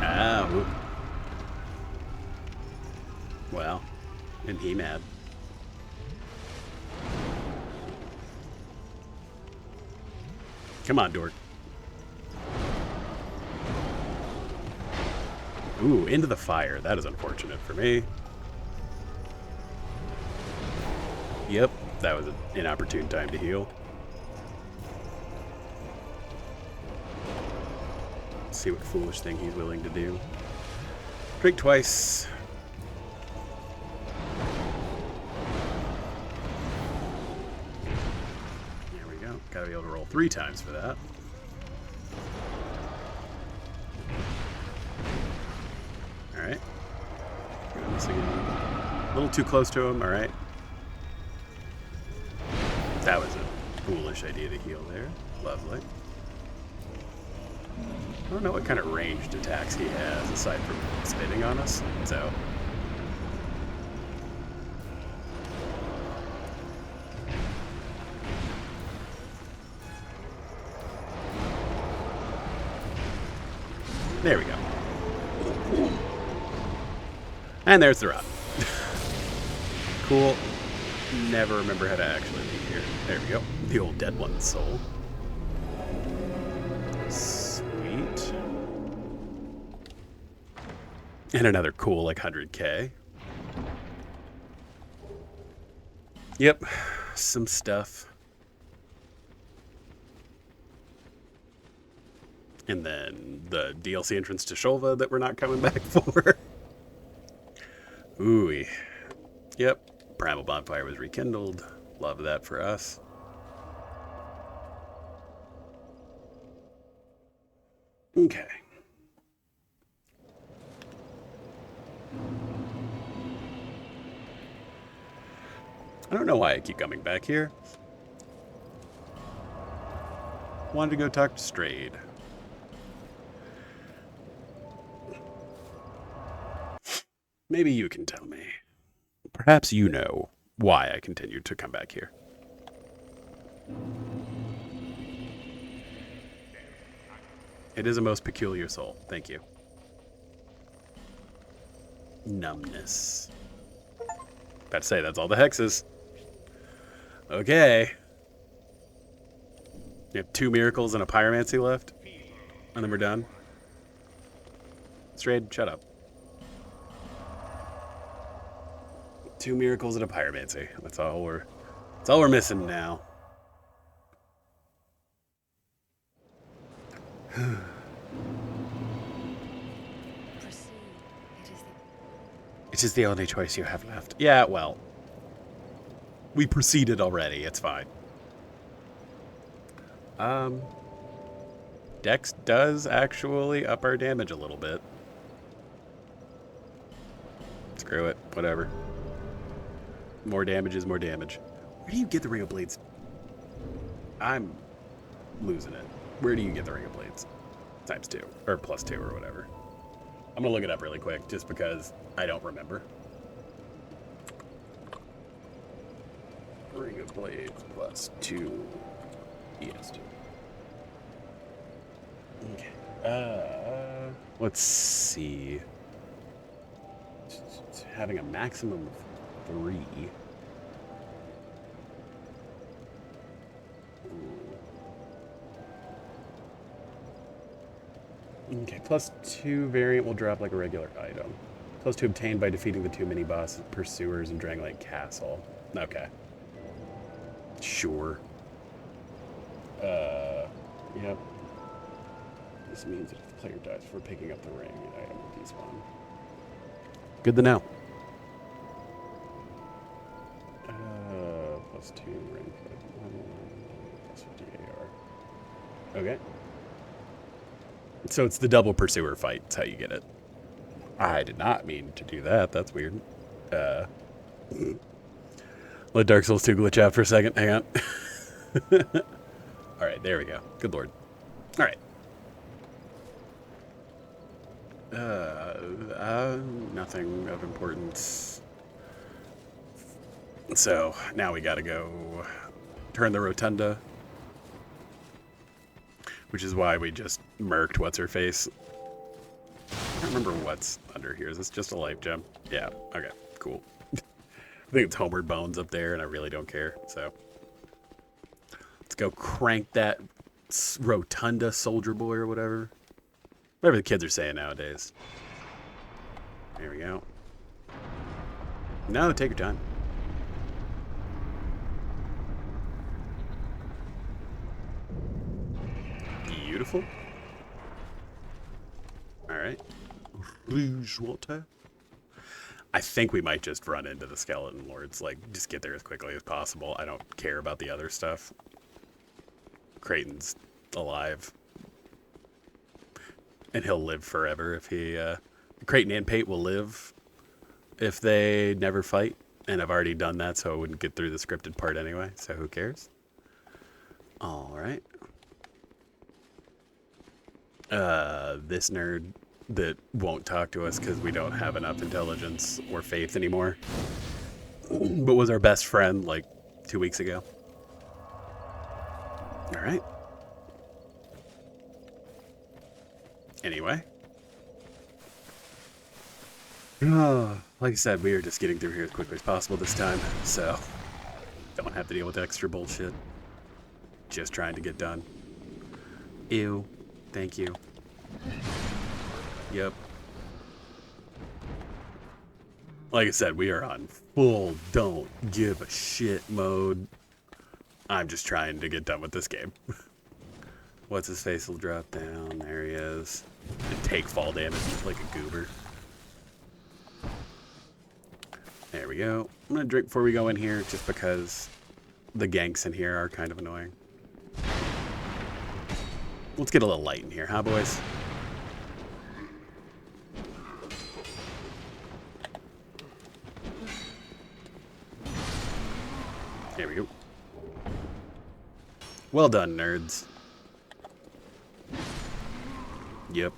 Ah, whoop. Well, and he mad. Come on, dork. Ooh, into the fire. That is unfortunate for me. Yep, that was an inopportune time to heal. Let's see what foolish thing he's willing to do. Drink twice. Gotta be able to roll 3 times for that. Alright. A little too close to him, alright. That was a foolish idea to heal there. Lovely. I don't know what kind of ranged attacks he has aside from spitting on us, so. There we go. And there's the rod. Cool. Never remember how to actually leave here. There we go. The old dead one's soul. Sweet. And another cool, like, 100K. Yep. Some stuff. And then the DLC entrance to Shulva that we're not coming back for. Ooh. Yep. Primal Bonfire was rekindled. Love that for us. Okay. I don't know why I keep coming back here. Wanted to go talk to Strayed. Maybe you can tell me. Perhaps you know why I continue to come back here. It is a most peculiar soul. Thank you. Numbness. About to say, that's all the hexes. Okay. You have 2 miracles and a pyromancy left. And then we're done. Strayed, shut up. 2 miracles and a pyromancy. That's all we're missing now. Proceed. It is the only choice you have left. Yeah, well. We proceeded already. It's fine. Dex does actually up our damage a little bit. Screw it. Whatever. More damage is more damage. Where do you get the Ring of Blades? I'm losing it. Where do you get the Ring of Blades? ×2. Or +2 or whatever. I'm going to look it up really quick just because I don't remember. Ring of Blades +2 ES2. Okay. Let's see. It's having a maximum of 3. Okay, +2 variant will drop like a regular item. +2 obtained by defeating the 2 mini-boss pursuers in Drangleic Castle. Okay. Sure. Yep. This means that if the player dies before picking up the ring, an item will despawn. Good to know. +2 ring +50 AR. Okay. So it's the double pursuer fight. That's how you get it. I did not mean to do that. That's weird. Let Dark Souls 2 glitch out for a second. Hang on. Alright, there we go. Good lord. Alright. Nothing of importance. So, now we gotta go turn the rotunda. Which is why we just murked what's-her-face. I don't remember what's under here. Is this just a life gem? Yeah, okay, cool. I think it's Homeward Bones up there, and I really don't care, so. Let's go crank that rotunda soldier boy or whatever. Whatever the kids are saying nowadays. There we go. No, take your time. Beautiful. Alright. Rouge water. I think we might just run into the skeleton lords. Like, just get there as quickly as possible. I don't care about the other stuff. Creighton's alive. And he'll live forever if he... Creighton and Pate will live if they never fight. And I've already done that, so I wouldn't get through the scripted part anyway. So who cares? Alright. This nerd that won't talk to us because we don't have enough intelligence or faith anymore. But was our best friend like 2 weeks ago. Alright. Anyway. Like I said, we are just getting through here as quickly as possible this time, so don't have to deal with extra bullshit. Just trying to get done. Ew. Thank you. Yep. Like I said, we are on full don't give a shit mode. I'm just trying to get done with this game. What's his face will drop down. There he is. And take fall damage like a goober. There we go. I'm going to drink before we go in here just because the ganks in here are kind of annoying. Let's get a little light in here, huh, boys? There we go. Well done, nerds. Yep.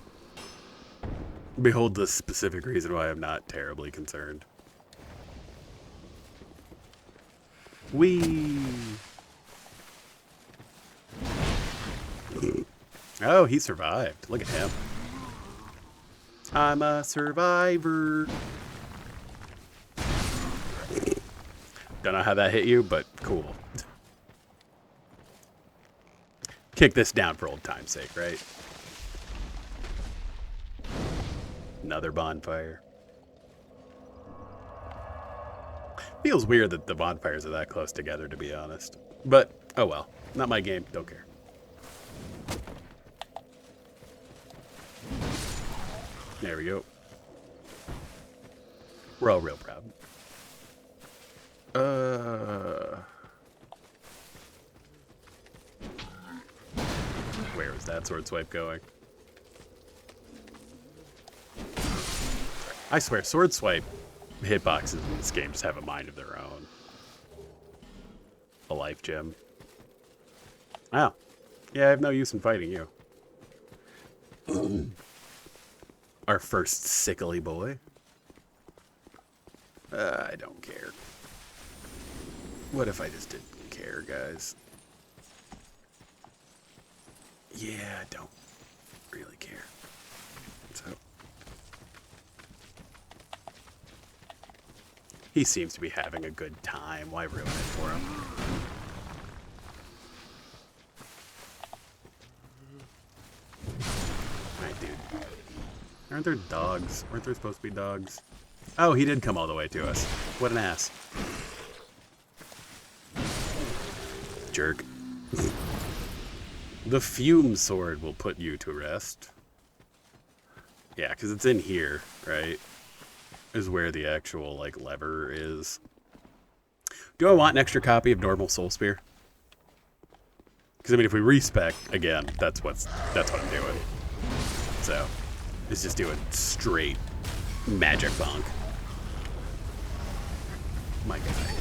Behold the specific reason why I'm not terribly concerned. Whee! Oh, he survived. Look at him. I'm a survivor. Don't know how that hit you, but cool. Kick this down for old time's sake, right? Another bonfire. Feels weird that the bonfires are that close together, to be honest. But, oh well. Not my game. Don't care. There we go. We're all real proud. Where is that sword swipe going? I swear, sword swipe hitboxes in this game just have a mind of their own. A life gem. Oh. Yeah, I have no use in fighting you. Our first sickly boy. I don't care. What if I just didn't care, guys? Yeah, I don't really care. So. He seems to be having a good time. Why ruin it for him? Alright, dude. Aren't there dogs? Weren't there supposed to be dogs? Oh, he did come all the way to us. What an ass. Jerk. The fume sword will put you to rest. Yeah, because it's in here, right? Is where the actual, like, lever is. Do I want an extra copy of normal Soul Spear? Because, I mean, if we respec, again, that's what I'm doing. So, it's just doing straight magic bonk. My guy,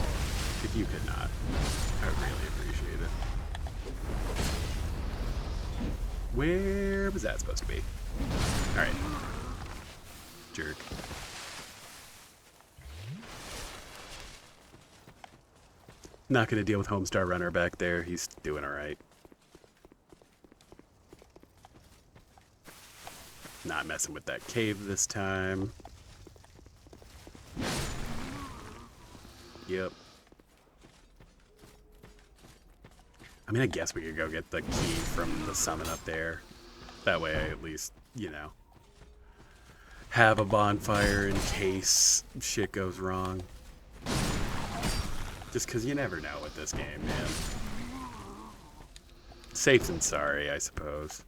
if you could not, I would really appreciate it. Where was that supposed to be? Alright. Jerk. Not going to deal with Homestar Runner back there. He's doing alright. Not messing with that cave this time. Yep. I mean, I guess we could go get the key from the summon up there. That way I at least, you know, have a bonfire in case shit goes wrong. Just because you never know with this game, man. Safe than sorry, I suppose.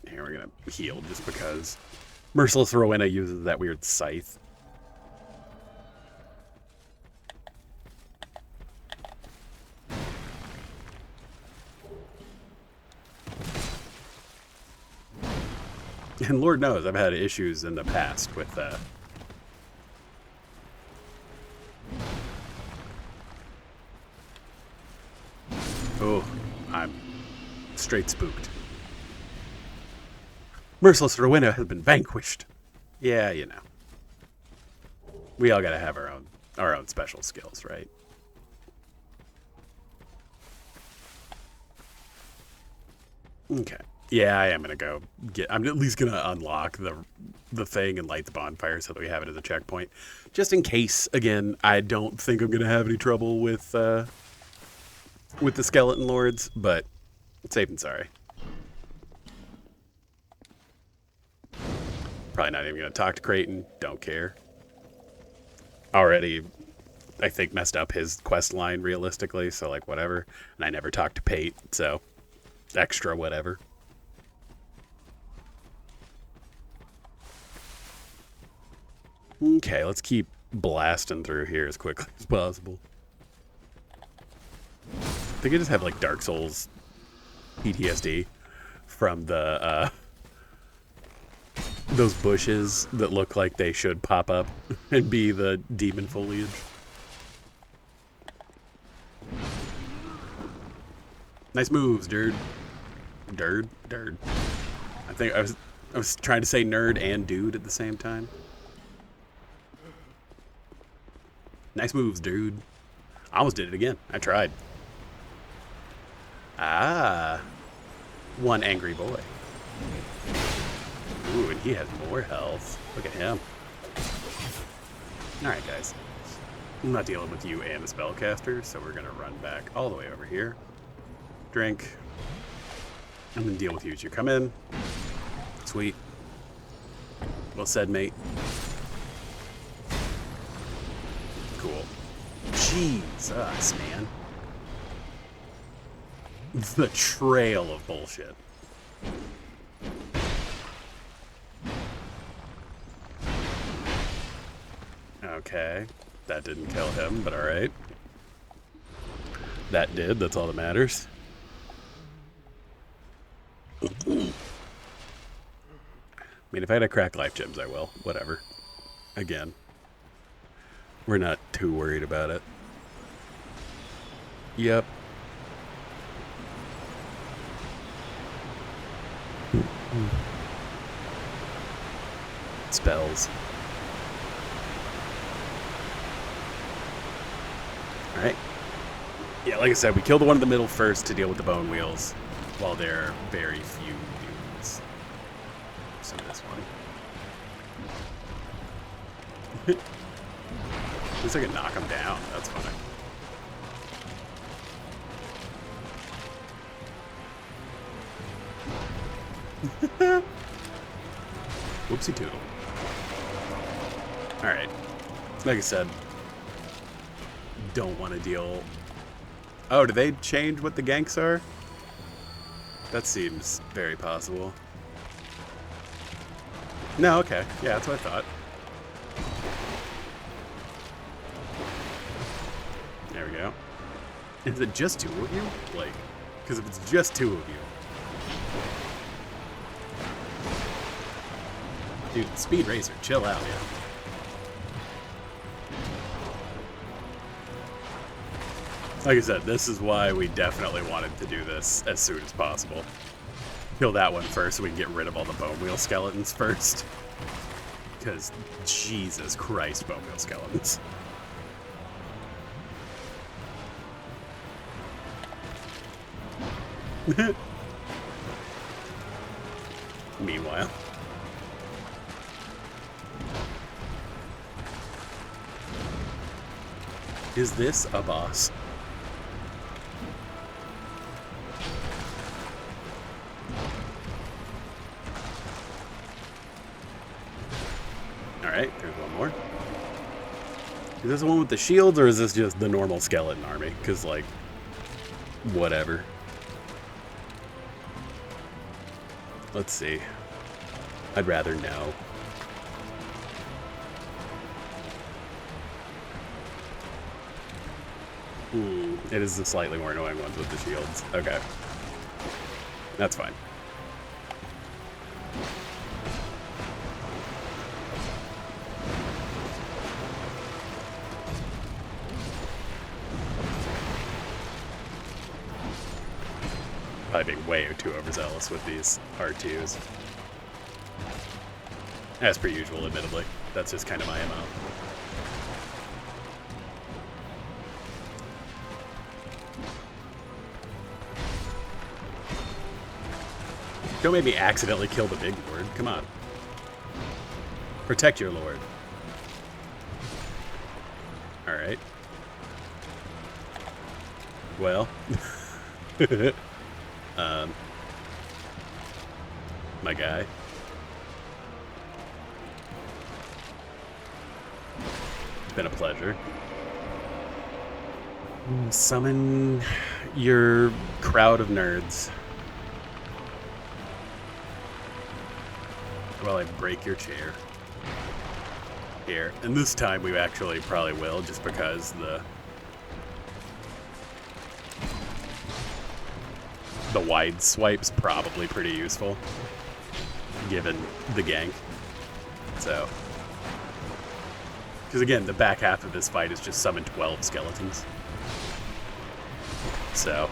Here, we're going to heal just because Merciless Rowena uses that weird scythe. And Lord knows I've had issues in the past with oh, I'm straight spooked. Merciless Rowena has been vanquished. Yeah, you know. We all gotta have our own special skills, right? Okay. Yeah, I am gonna go get. I'm at least gonna unlock the thing and light the bonfire so that we have it as a checkpoint, just in case. Again, I don't think I'm gonna have any trouble with the skeleton lords, but safe and sorry. Probably not even gonna talk to Creighton. Don't care. Already, I think messed up his quest line realistically, so like whatever. And I never talked to Pate, so extra whatever. Okay, let's keep blasting through here as quickly as possible. I think I just have like Dark Souls PTSD from the those bushes that look like they should pop up and be the demon foliage. Nice moves, dude. Durd. I think I was trying to say nerd and dude at the same time. Nice moves, dude. I almost did it again. I tried. Ah. One angry boy. Ooh, and he has more health. Look at him. Alright, guys. I'm not dealing with you and the spellcaster, so we're going to run back all the way over here. Drink. I'm going to deal with you as you come in. Sweet. Well said, mate. Cool. Jesus, man. The trail of bullshit. Okay. That didn't kill him, but alright. That did. That's all that matters. I mean, if I had to crack life gems, I will. Whatever. Again. We're not too worried about it. Yep. Spells. Alright. Yeah, like I said, we killed the one in the middle first to deal with the bone wheels, while there are very few dudes. So this one. At least I can knock him down. That's funny. Whoopsie toodle. Alright. Like I said, don't want to deal... Oh, do they change what the ganks are? That seems very possible. No, okay. Yeah, that's what I thought. There we go. Is it just two of you? Like, because if it's just two of you... Dude, Speed Racer, chill out, yeah. Like I said, this is why we definitely wanted to do this as soon as possible. Kill that one first so we can get rid of all the bone wheel skeletons first. Because, Jesus Christ, bone wheel skeletons. Meanwhile. Is this a boss? Alright, there's one more. Is this the one with the shields, or is this just the normal skeleton army? Because, like, whatever. Let's see. I'd rather know. It is the slightly more annoying ones with the shields. Okay. That's fine. Probably being way too overzealous with these R2s. As per usual, admittedly. That's just kind of my MO. Don't make me accidentally kill the big lord. Come on. Protect your lord. Alright. Well. My guy. It's been a pleasure. Summon your crowd of nerds. While I break your chair. Here. And this time we actually probably will, just because the wide swipe's probably pretty useful, given the gank. So, because again, the back half of this fight is just summon 12 skeletons. So,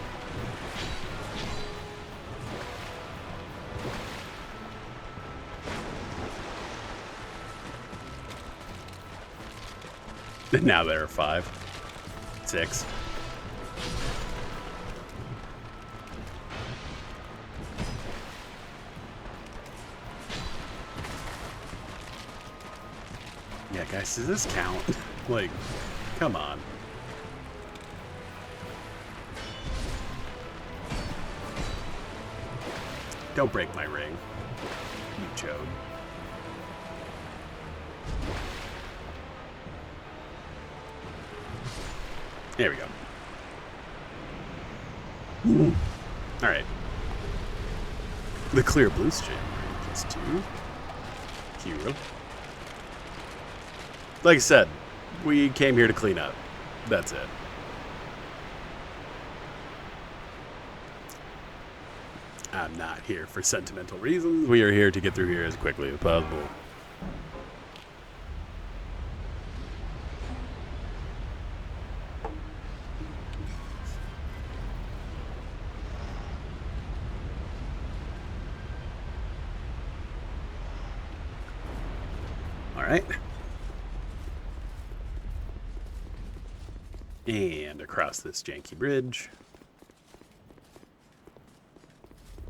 and now there are 5, 6. Yeah, guys, does this count? Like, come on. Don't break my ring, you chode. There we go. All right. The clear blue stream, +2. Hero. Like I said, we came here to clean up. That's it. I'm not here for sentimental reasons. We are here to get through here as quickly as possible. All right. And across this janky bridge.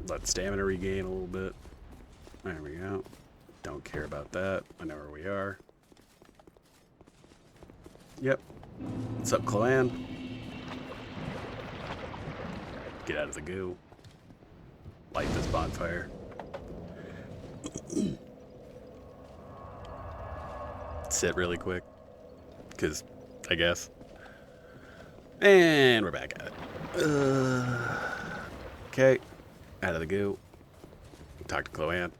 Let stamina regain a little bit. There we go. Don't care about that. I know where we are. Yep. What's up, Cloanne? Get out of the goo. Light this bonfire. Sit really quick. Because, I guess. And we're back at it. Okay. Out of the goo. Talk to Cloanne.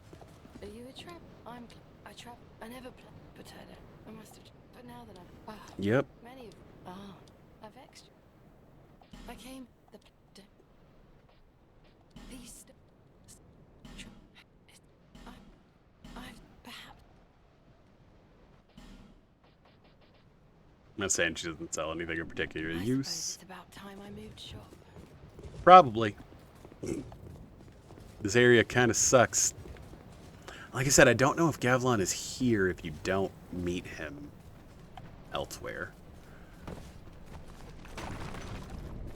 Are you a trap? I'm a trap. I never played potato. I must have. But now that I'm. Yep. Many of. I've extra. I came. These. I've perhaps. I'm not saying she doesn't sell anything of particular I use. suppose it's about time I moved shop. Probably. This area kind of sucks. Like I said, I don't know if Gavlon is here if you don't meet him elsewhere.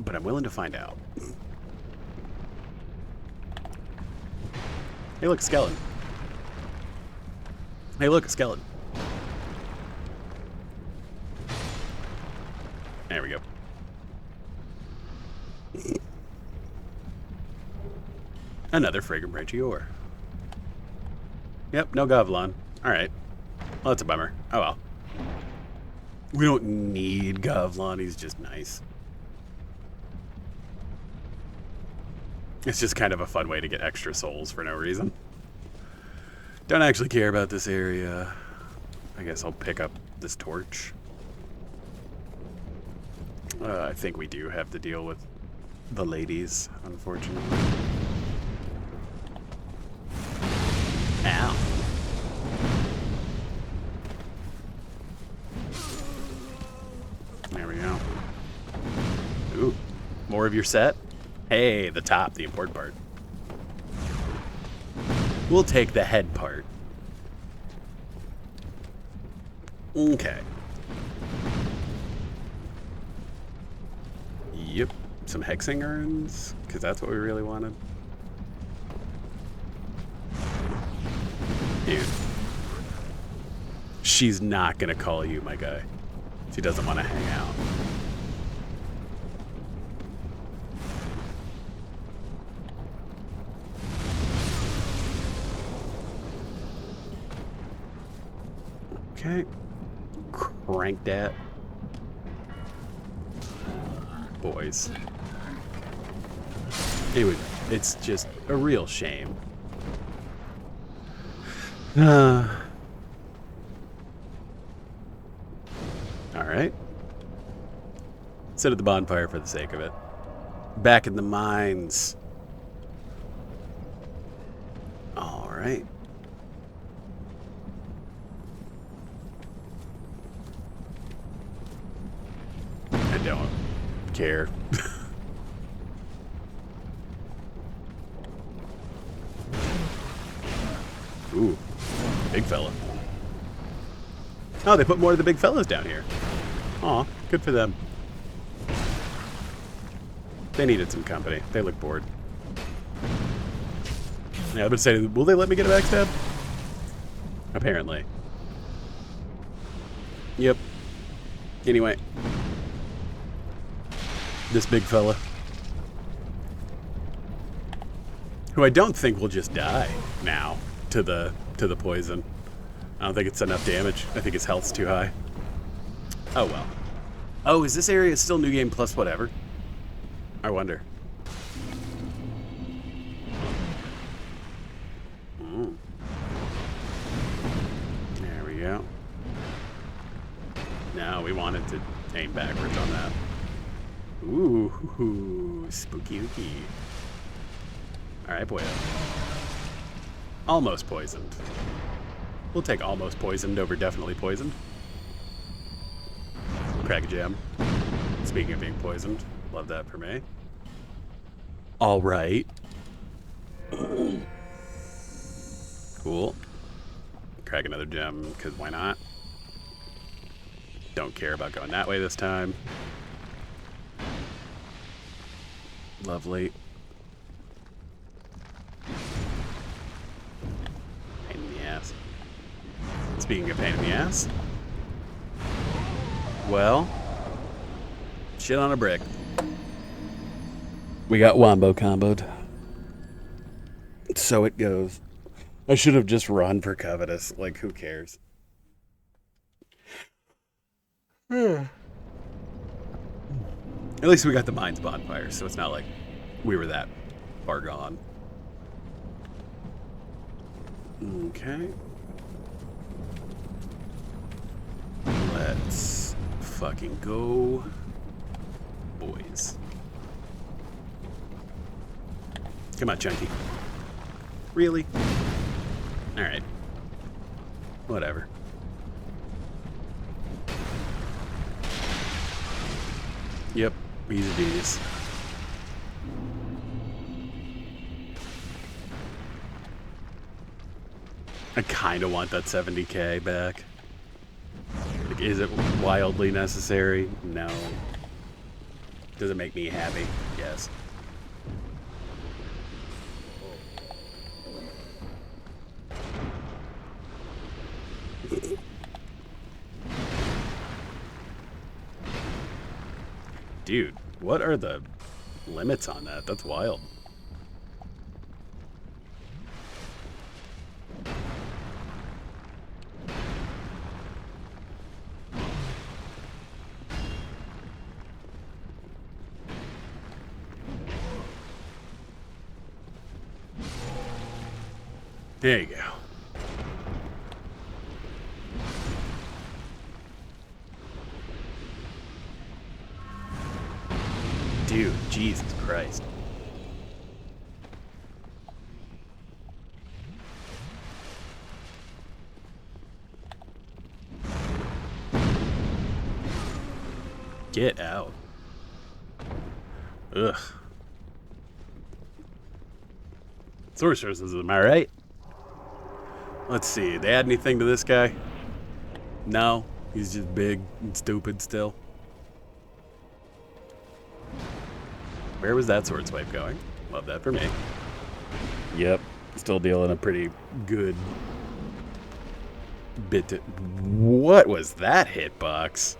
But I'm willing to find out. Hey, look, skeleton. Hey, look, a skeleton. There we go. Another fragrant branchy ore. Yep, no Gavlon. Alright. Well, that's a bummer. Oh well. We don't need Gavlon, he's just nice. It's just kind of a fun way to get extra souls for no reason. Don't actually care about this area. I guess I'll pick up this torch. I think we do have to deal with the ladies, unfortunately. Ow. There we go. Ooh, more of your set? Hey, the top, the important part. We'll take the head part. Okay. Yep. Some hexing urns, because that's what we really wanted. Dude. She's not going to call you, my guy. She doesn't want to hang out. Okay. Crank that. Boys. It's just a real shame. Alright. Sit at the bonfire for the sake of it. Back in the mines. Alright. I don't care. Ooh, big fella. Oh, they put more of the big fellas down here. Aw, good for them. They needed some company. They look bored. Yeah, I've been saying, will they let me get a backstab? Apparently. Yep. Anyway. This big fella. Who I don't think will just die now to the poison. I don't think it's enough damage. I think his health's too high. Oh well. Oh, is this area still New Game Plus whatever? I wonder. There we go. No, we wanted to aim backwards on that. Ooh, spooky ooky. Alright, boy. Almost poisoned. We'll take almost poisoned over definitely poisoned. Crack a gem. Speaking of being poisoned, love that for me. Alright. Cool. Crack another gem, because why not? Don't care about going that way this time. Lovely. Pain in the ass. Speaking of pain in the ass. Well, shit on a brick. We got wombo comboed. So it goes. I should have just run for Covetous. Like, who cares? At least we got the mines bonfire, so it's not like we were that far gone. Okay. Let's fucking go, boys. Come on, Chunky. Really? Alright. Whatever. Yep, easy D's. I kind of want that 70k back. Like, is it wildly necessary? No. Does it make me happy? Yes. Dude, what are the limits on that? That's wild. There you go. Dude, Jesus Christ. Get out. Ugh. Sorcerers, am I right? Let's see. They add anything to this guy? No. He's just big and stupid still. Where was that sword swipe going? Love that for me. Yep. Still dealing a pretty good bit to... What was that hitbox?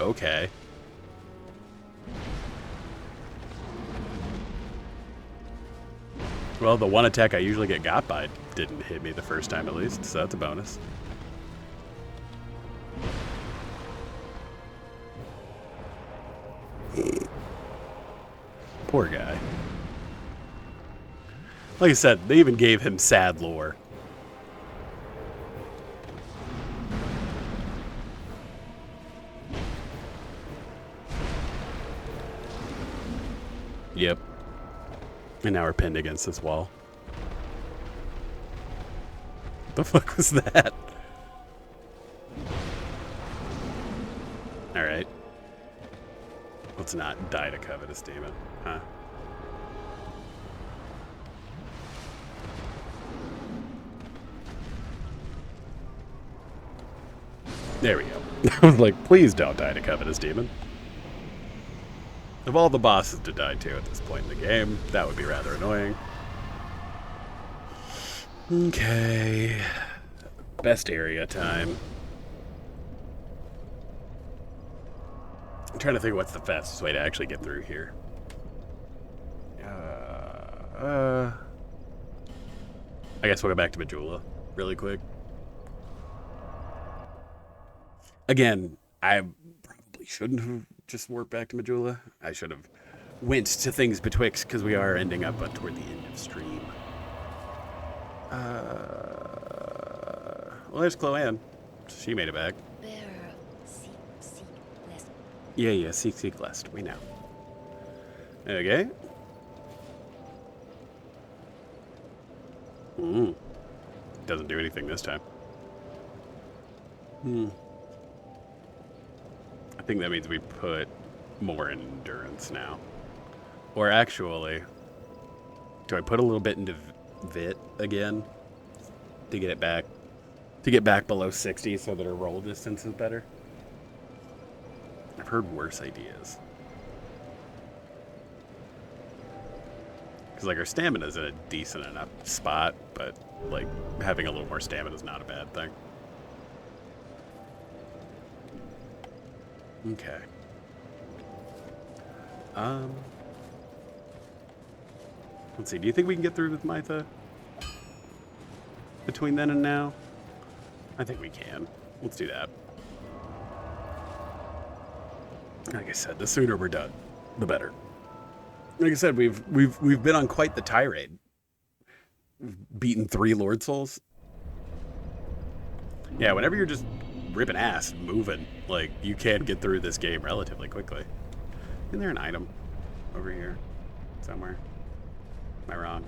Okay. Well, the one attack I usually get got by didn't hit me the first time at least, so that's a bonus. Poor guy. Like I said, they even gave him sad lore. Yep. And now we're pinned against this wall. What the fuck was that? Alright. Let's not die to covetous demon, huh? There we go. I was like, please don't die to covetous demon. Of all the bosses to die to at this point in the game, that would be rather annoying. Okay. Best area time. I'm trying to think what's the fastest way to actually get through here. I guess we'll go back to Majula really quick. Again, I probably shouldn't have just warped back to Majula. I should have went to things betwixt because we are ending up toward the end of stream. Well, there's Chloanne. She made it back. Bearer, seek less. Yeah, seek lest. We know. Okay. Doesn't do anything this time. I think that means we put more endurance now. Or actually, do I put a little bit into Vit again to get it back? To get back below 60 so that our roll distance is better? I've heard worse ideas. Because, like, our stamina's in a decent enough spot, but, like, having a little more stamina is not a bad thing. Okay. Let's see. Do you think we can get through with Mytha between then and now? I think we can. Let's do that. Like I said, the sooner we're done, the better. Like I said, we've been on quite the tirade. We've beaten 3 Lord Souls. Yeah, whenever you're just ripping ass, moving, like, you can get through this game relatively quickly. Isn't there an item over here somewhere? Am I wrong?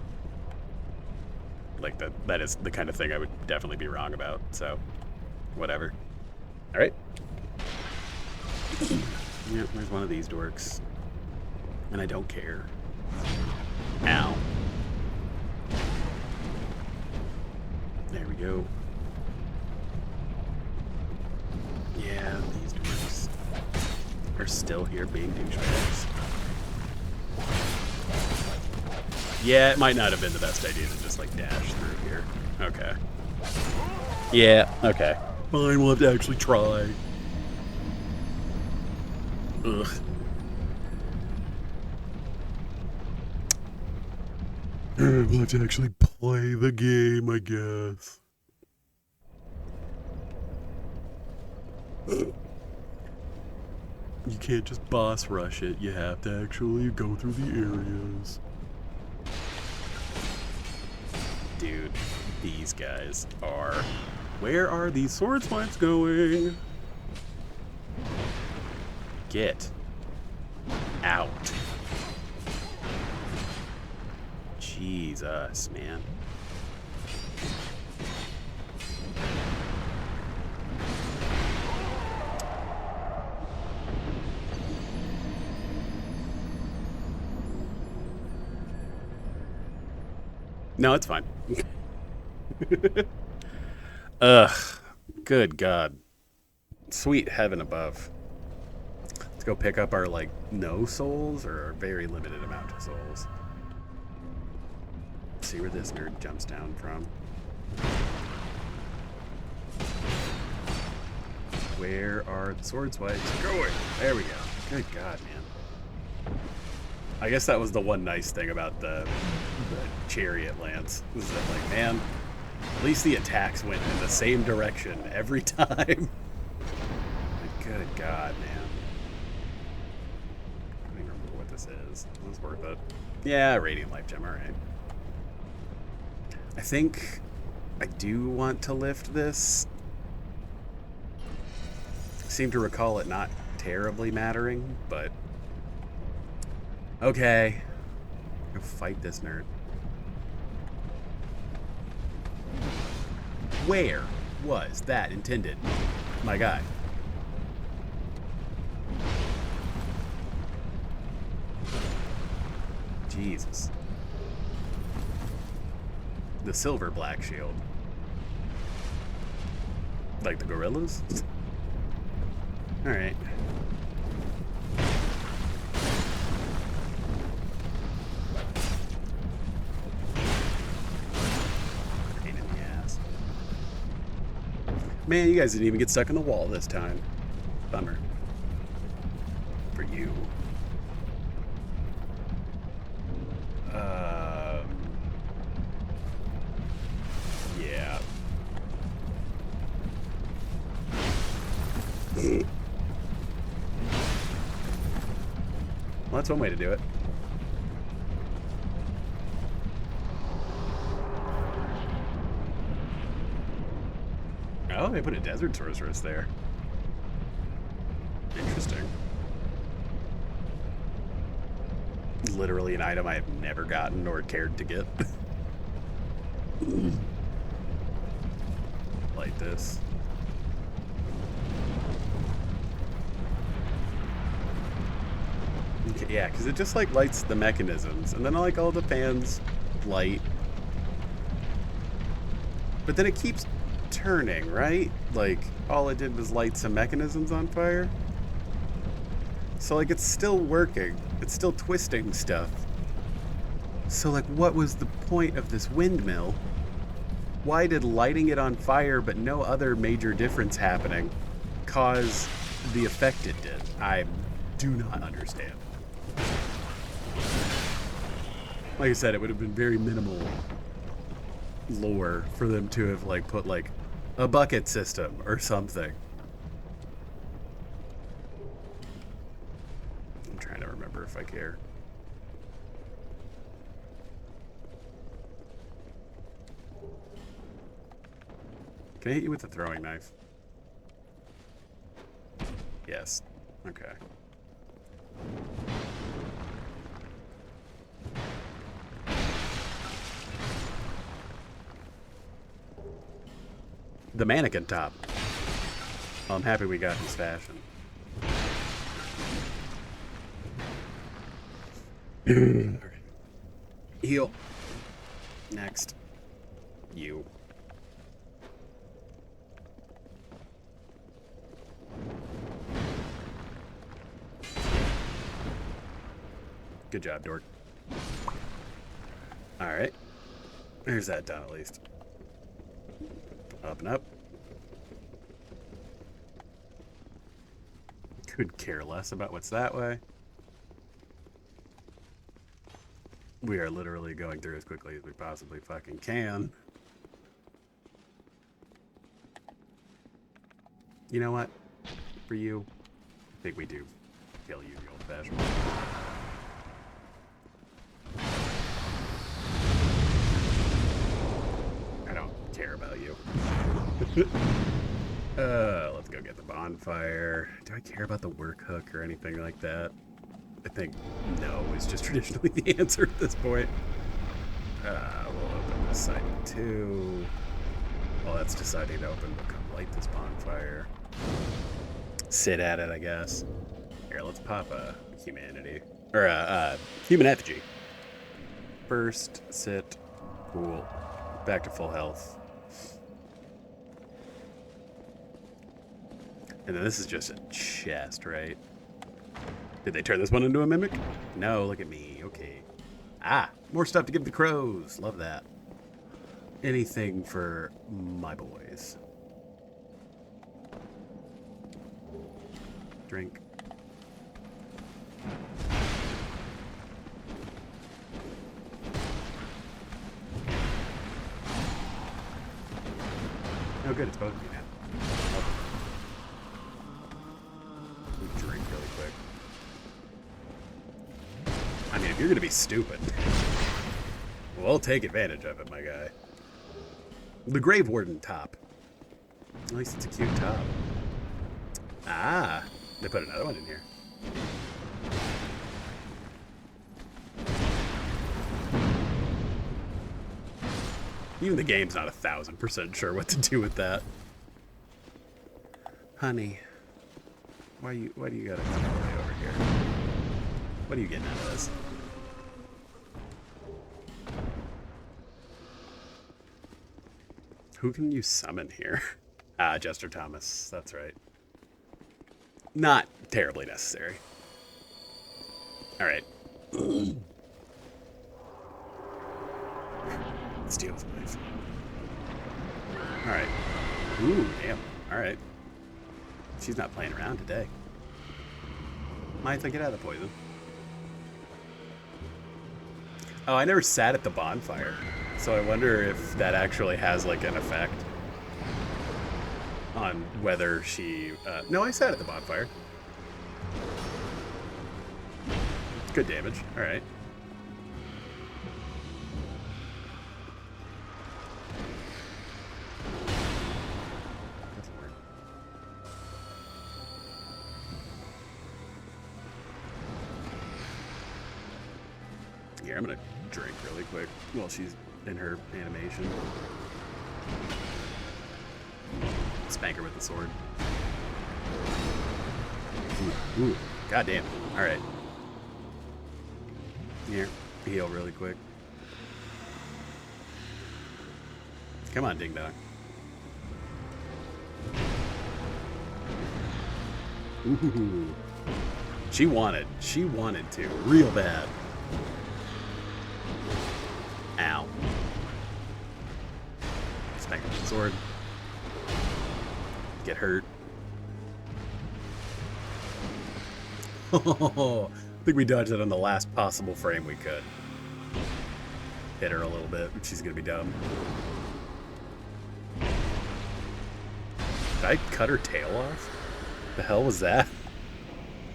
Like, that is the kind of thing I would definitely be wrong about, so whatever. All right. Yeah, there's one of these dorks. And I don't care. Ow. There we go. Yeah, these dorks are still here being douchebags. Yeah, it might not have been the best idea to just, like, dash through here. Okay. Yeah, okay. Fine, we'll have to actually try. Ugh. We'll have to actually play the game, I guess. You can't just boss rush it. You have to actually go through the areas. Dude, these guys are... Where are these sword swipes going? Get out. Jesus, man. No, it's fine. Ugh. Good God. Sweet heaven above. Let's go pick up our, like, no souls or our very limited amount of souls. Let's see where this nerd jumps down from. Where are the sword swipes going? There we go. Good God, man. I guess that was the one nice thing about the chariot lance. Was that, like, man, at least the attacks went in the same direction every time. Good God, man. I don't even remember what this is. This is worth it. Yeah, Radiant Life Gem, alright. I think I do want to lift this. I seem to recall it not terribly mattering, but... Okay. Go fight this nerd. Where was that intended, my guy? Jesus. The silver black shield. Like the gorillas? Alright. Pain in the ass. Man, you guys didn't even get stuck in the wall this time. Bummer. For you. Yeah. Well, that's one way to do it. Oh, they put a desert sorceress there. Interesting. Literally an item I have never gotten or cared to get. Like this. Okay, yeah, because it just like lights the mechanisms, and then like all the fans light. But then it keeps turning, right? Like all it did was light some mechanisms on fire. So like it's still working. It's still twisting stuff. So like what was the point of this windmill? Why did lighting it on fire but no other major difference happening cause the effect it did? I do not understand. Like I said, it would have been very minimal lore for them to have like put like a bucket system or something. I'm trying to remember if I care. Can I hit you with a throwing knife? Yes. Okay. The mannequin top. Well, I'm happy we got his fashion. Okay. Heal. Next. You. Good job, Dork. Alright. There's that done at least. Up and up. Could care less about what's that way. We are literally going through as quickly as we possibly fucking can. You know what? For you, I think we do kill you the old-fashioned way. I don't care about you. Let's go get the bonfire. Do I care about the work hook or anything like that? I think no is just traditionally the answer at this point. We'll open this side too. While that's deciding to open, we'll come light this bonfire. Sit at it, I guess. Here, let's pop a humanity. Or a human effigy. First, sit. Cool. Back to full health. And then this is just a chest, right? Did they turn this one into a mimic? No, look at me. Okay. Ah, more stuff to give the crows. Love that. Anything for my boys. Drink. Oh, good. It's both of you now. Drink really quick. I mean, if you're gonna be stupid, we'll take advantage of it, my guy. The Grave Warden top. At least it's a cute top. Ah, they put another one in here. Even the game's not 1,000% sure what to do with that. Honey, why do you gotta come all the way over here? What are you getting out of this? Who can you summon here? Ah, Jester Thomas. That's right. Not terribly necessary. All right. Steal his knife. All right. Ooh, damn. All right. She's not playing around today. Martha, get out of the poison. Oh, I never sat at the bonfire, so I wonder if that actually has like an effect on whether she. No, I sat at the bonfire. Good damage. All right. Here, I'm gonna drink really quick while she's in her animation. Spank her with the sword. Ooh, goddamn. Alright. Here, heal really quick. Come on, Ding Dong. Ooh. She wanted to, real bad. Ow. Smack with the sword. Get hurt. Oh, I think we dodged it on the last possible frame we could. Hit her a little bit, but she's gonna be dumb. Did I cut her tail off? The hell was that? I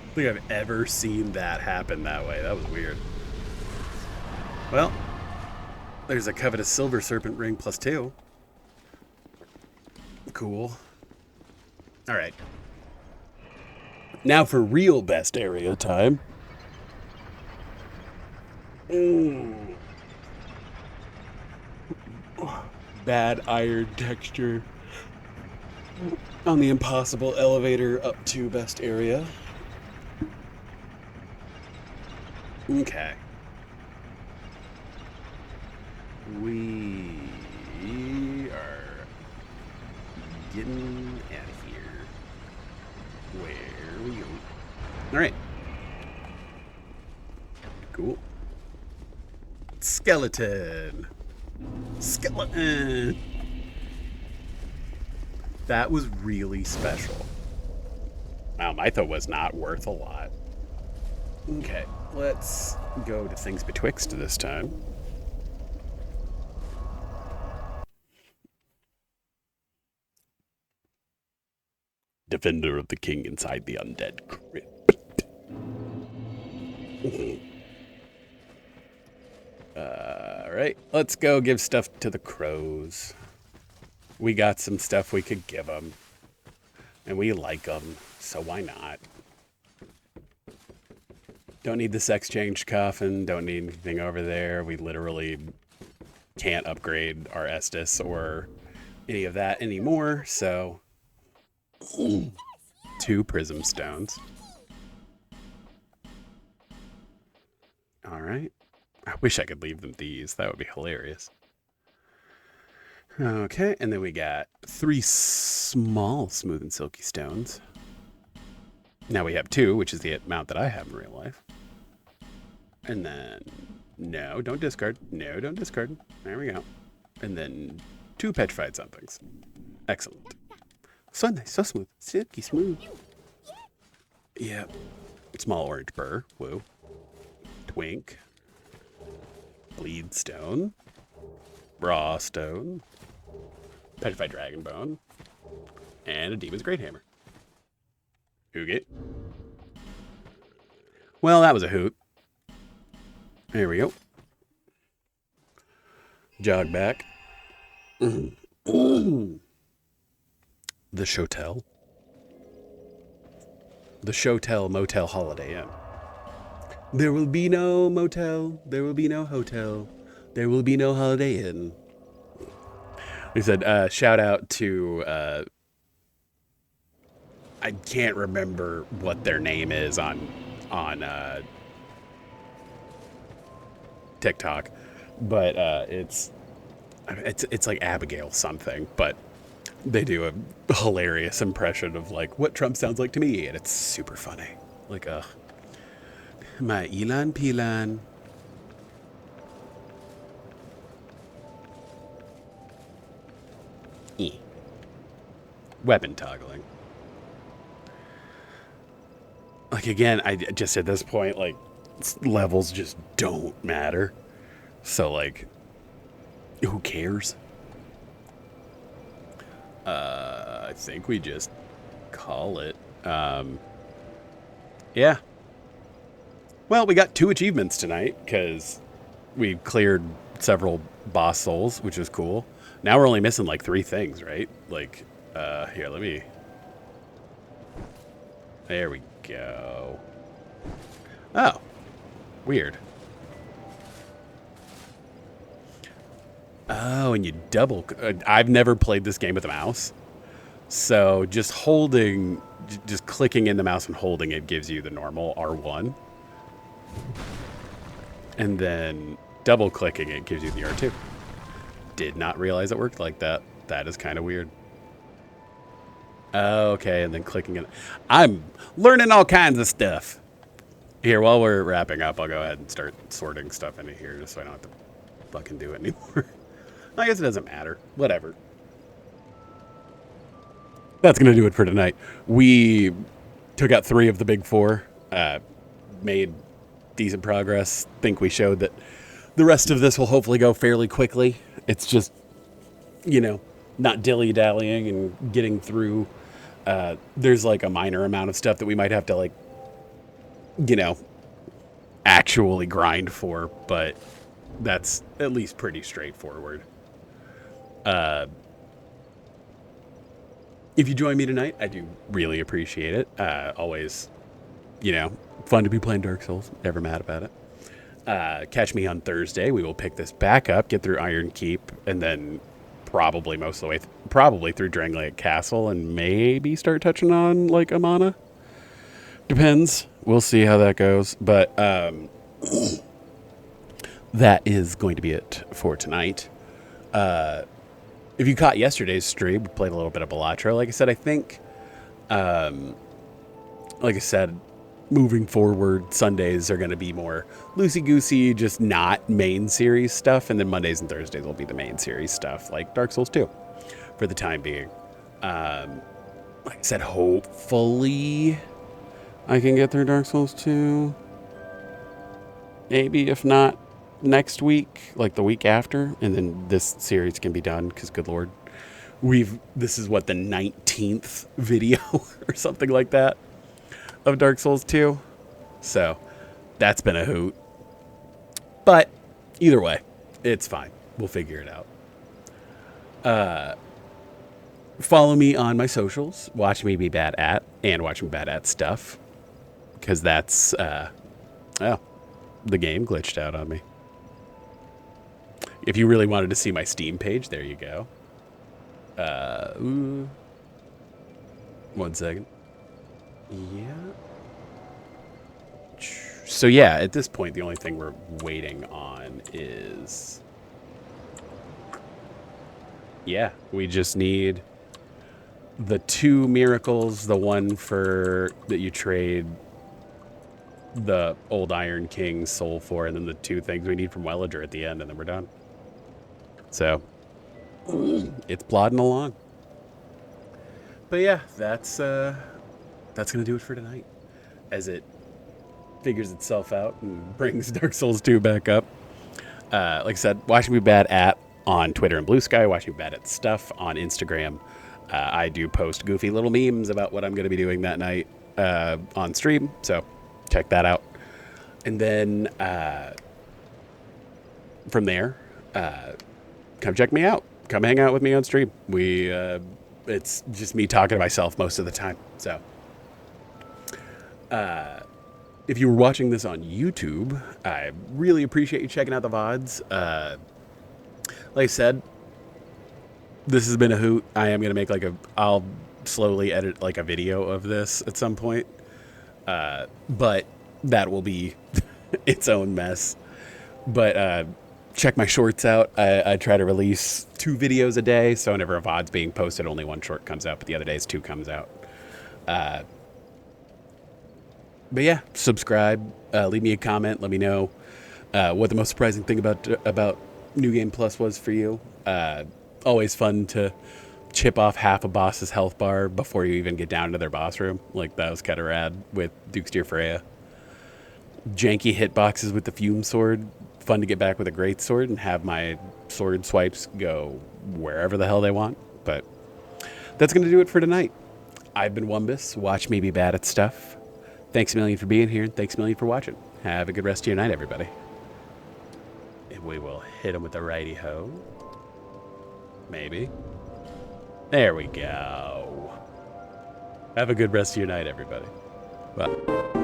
don't think I've ever seen that happen that way. That was weird. Well, there's a covetous silver serpent ring +2. Cool. All right. Now for real best area time. Bad iron texture on the impossible elevator up to best area. Okay. We are getting out of here. Where we go? All right. Cool. Skeleton. Skeleton. That was really special. Wow, Mytha was not worth a lot. Okay, let's go to things betwixt this time. Defender of the king inside the undead crypt. Alright, let's go give stuff to the crows. We got some stuff we could give them. And we like them, so why not? Don't need the sex change coffin, don't need anything over there. We literally can't upgrade our Estus or any of that anymore, so 2 prism stones. All right. I wish I could leave them these. That would be hilarious. Okay, and then we got 3 small smooth and silky stones. Now we have 2, which is the amount that I have in real life. And then, no, don't discard. No, don't discard. There we go. And then 2 petrified somethings. Excellent. So nice, so smooth. Silky smooth. Yep. Small orange burr. Woo. Twink. Bleed stone. Raw stone. Petrified dragon bone. And a demon's great hammer. Hooget. Well, that was a hoot. There we go. Jog back. The Shotel. The Shotel Motel Holiday Inn. There will be no motel. There will be no hotel. There will be no Holiday Inn. He said, shout out to, I can't remember what their name is on TikTok, but it's like Abigail something, but they do a hilarious impression of like what Trump sounds like to me, and it's super funny. Like, my Elon Pelan. Weapon toggling. Like, again, I just at this point, like, levels just don't matter. So, like, who cares? I think we just call it. Yeah. Well, we got 2 achievements tonight because we cleared several boss souls, which is cool. Now we're only missing like 3 things, right? Like, here, let me. There we go. Oh, weird. Oh, and you double. I've never played this game with a mouse. So just holding, just clicking in the mouse and holding it gives you the normal R1. And then double clicking it gives you the R2. Did not realize it worked like that. That is kind of weird. Okay, and then clicking it. I'm learning all kinds of stuff. Here, while we're wrapping up, I'll go ahead and start sorting stuff into here just so I don't have to fucking do it anymore. I guess it doesn't matter. Whatever. That's going to do it for tonight. We took out 3 of the big 4. Made decent progress. Think we showed that the rest of this will hopefully go fairly quickly. It's just, you know, not dilly-dallying and getting through. There's like a minor amount of stuff that we might have to, like, you know, actually grind for, but that's at least pretty straightforward. If you join me tonight, I do really appreciate it. Always, you know, fun to be playing Dark Souls. Never mad about it. Catch me on Thursday. We will pick this back up, get through Iron Keep, and then probably most of the way, probably through Drangleic Castle, and maybe start touching on, like, Amana. Depends. We'll see how that goes. But that is going to be it for tonight. If you caught yesterday's stream, we played a little bit of Balatro. Like I said, I think, moving forward, Sundays are going to be more loosey-goosey, just not main series stuff. And then Mondays and Thursdays will be the main series stuff, like Dark Souls 2, for the time being. Like I said, hopefully I can get through Dark Souls 2. Maybe, if not, next week, like the week after, and then this series can be done, because good lord, this is what, the 19th video or something like that of Dark Souls 2, so that's been a hoot. But either way, it's fine, we'll figure it out. Follow me on my socials, watch me be bad at, and watch me bad at stuff, because that's the game glitched out on me. If you really wanted to see my Steam page, there you go. 1 second. Yeah. So yeah, at this point, the only thing we're waiting on is yeah, we just need the 2 miracles, the one for that you trade the old Iron King soul for, and then the 2 things we need from Wellager at the end, and then we're done. So it's plodding along. But yeah, that's gonna do it for tonight, as it figures itself out and brings Dark Souls 2 back up. Like I said, Watch Me Bad at on Twitter and Bluesky, Watch Me Bad at Stuff on Instagram. I do post goofy little memes about what I'm going to be doing that night on stream, so check that out. And then from there, come check me out. Come hang out with me on stream. It's just me talking to myself most of the time. So if you were watching this on YouTube, I really appreciate you checking out the VODs. Like I said, this has been a hoot. I am going to make I'll slowly edit like a video of this at some point. But that will be its own mess. But check my shorts out. I try to release 2 videos a day. So whenever a VOD's being posted, only 1 short comes out, but the other days 2 comes out. But yeah, subscribe, leave me a comment, let me know what the most surprising thing about New Game Plus was for you. Always fun to chip off half a boss's health bar before you even get down to their boss room. Like, that was kind of rad with Duke's Dear Freya. Janky hitboxes with the Fume Sword. Fun to get back with a Great Sword and have my sword swipes go wherever the hell they want. But that's going to do it for tonight. I've been Wumbus. Watch me be bad at stuff. Thanks a million for being here, and thanks a million for watching. Have a good rest of your night, everybody. And we will hit him with the righty ho. Maybe. There we go. Have a good rest of your night, everybody. Bye.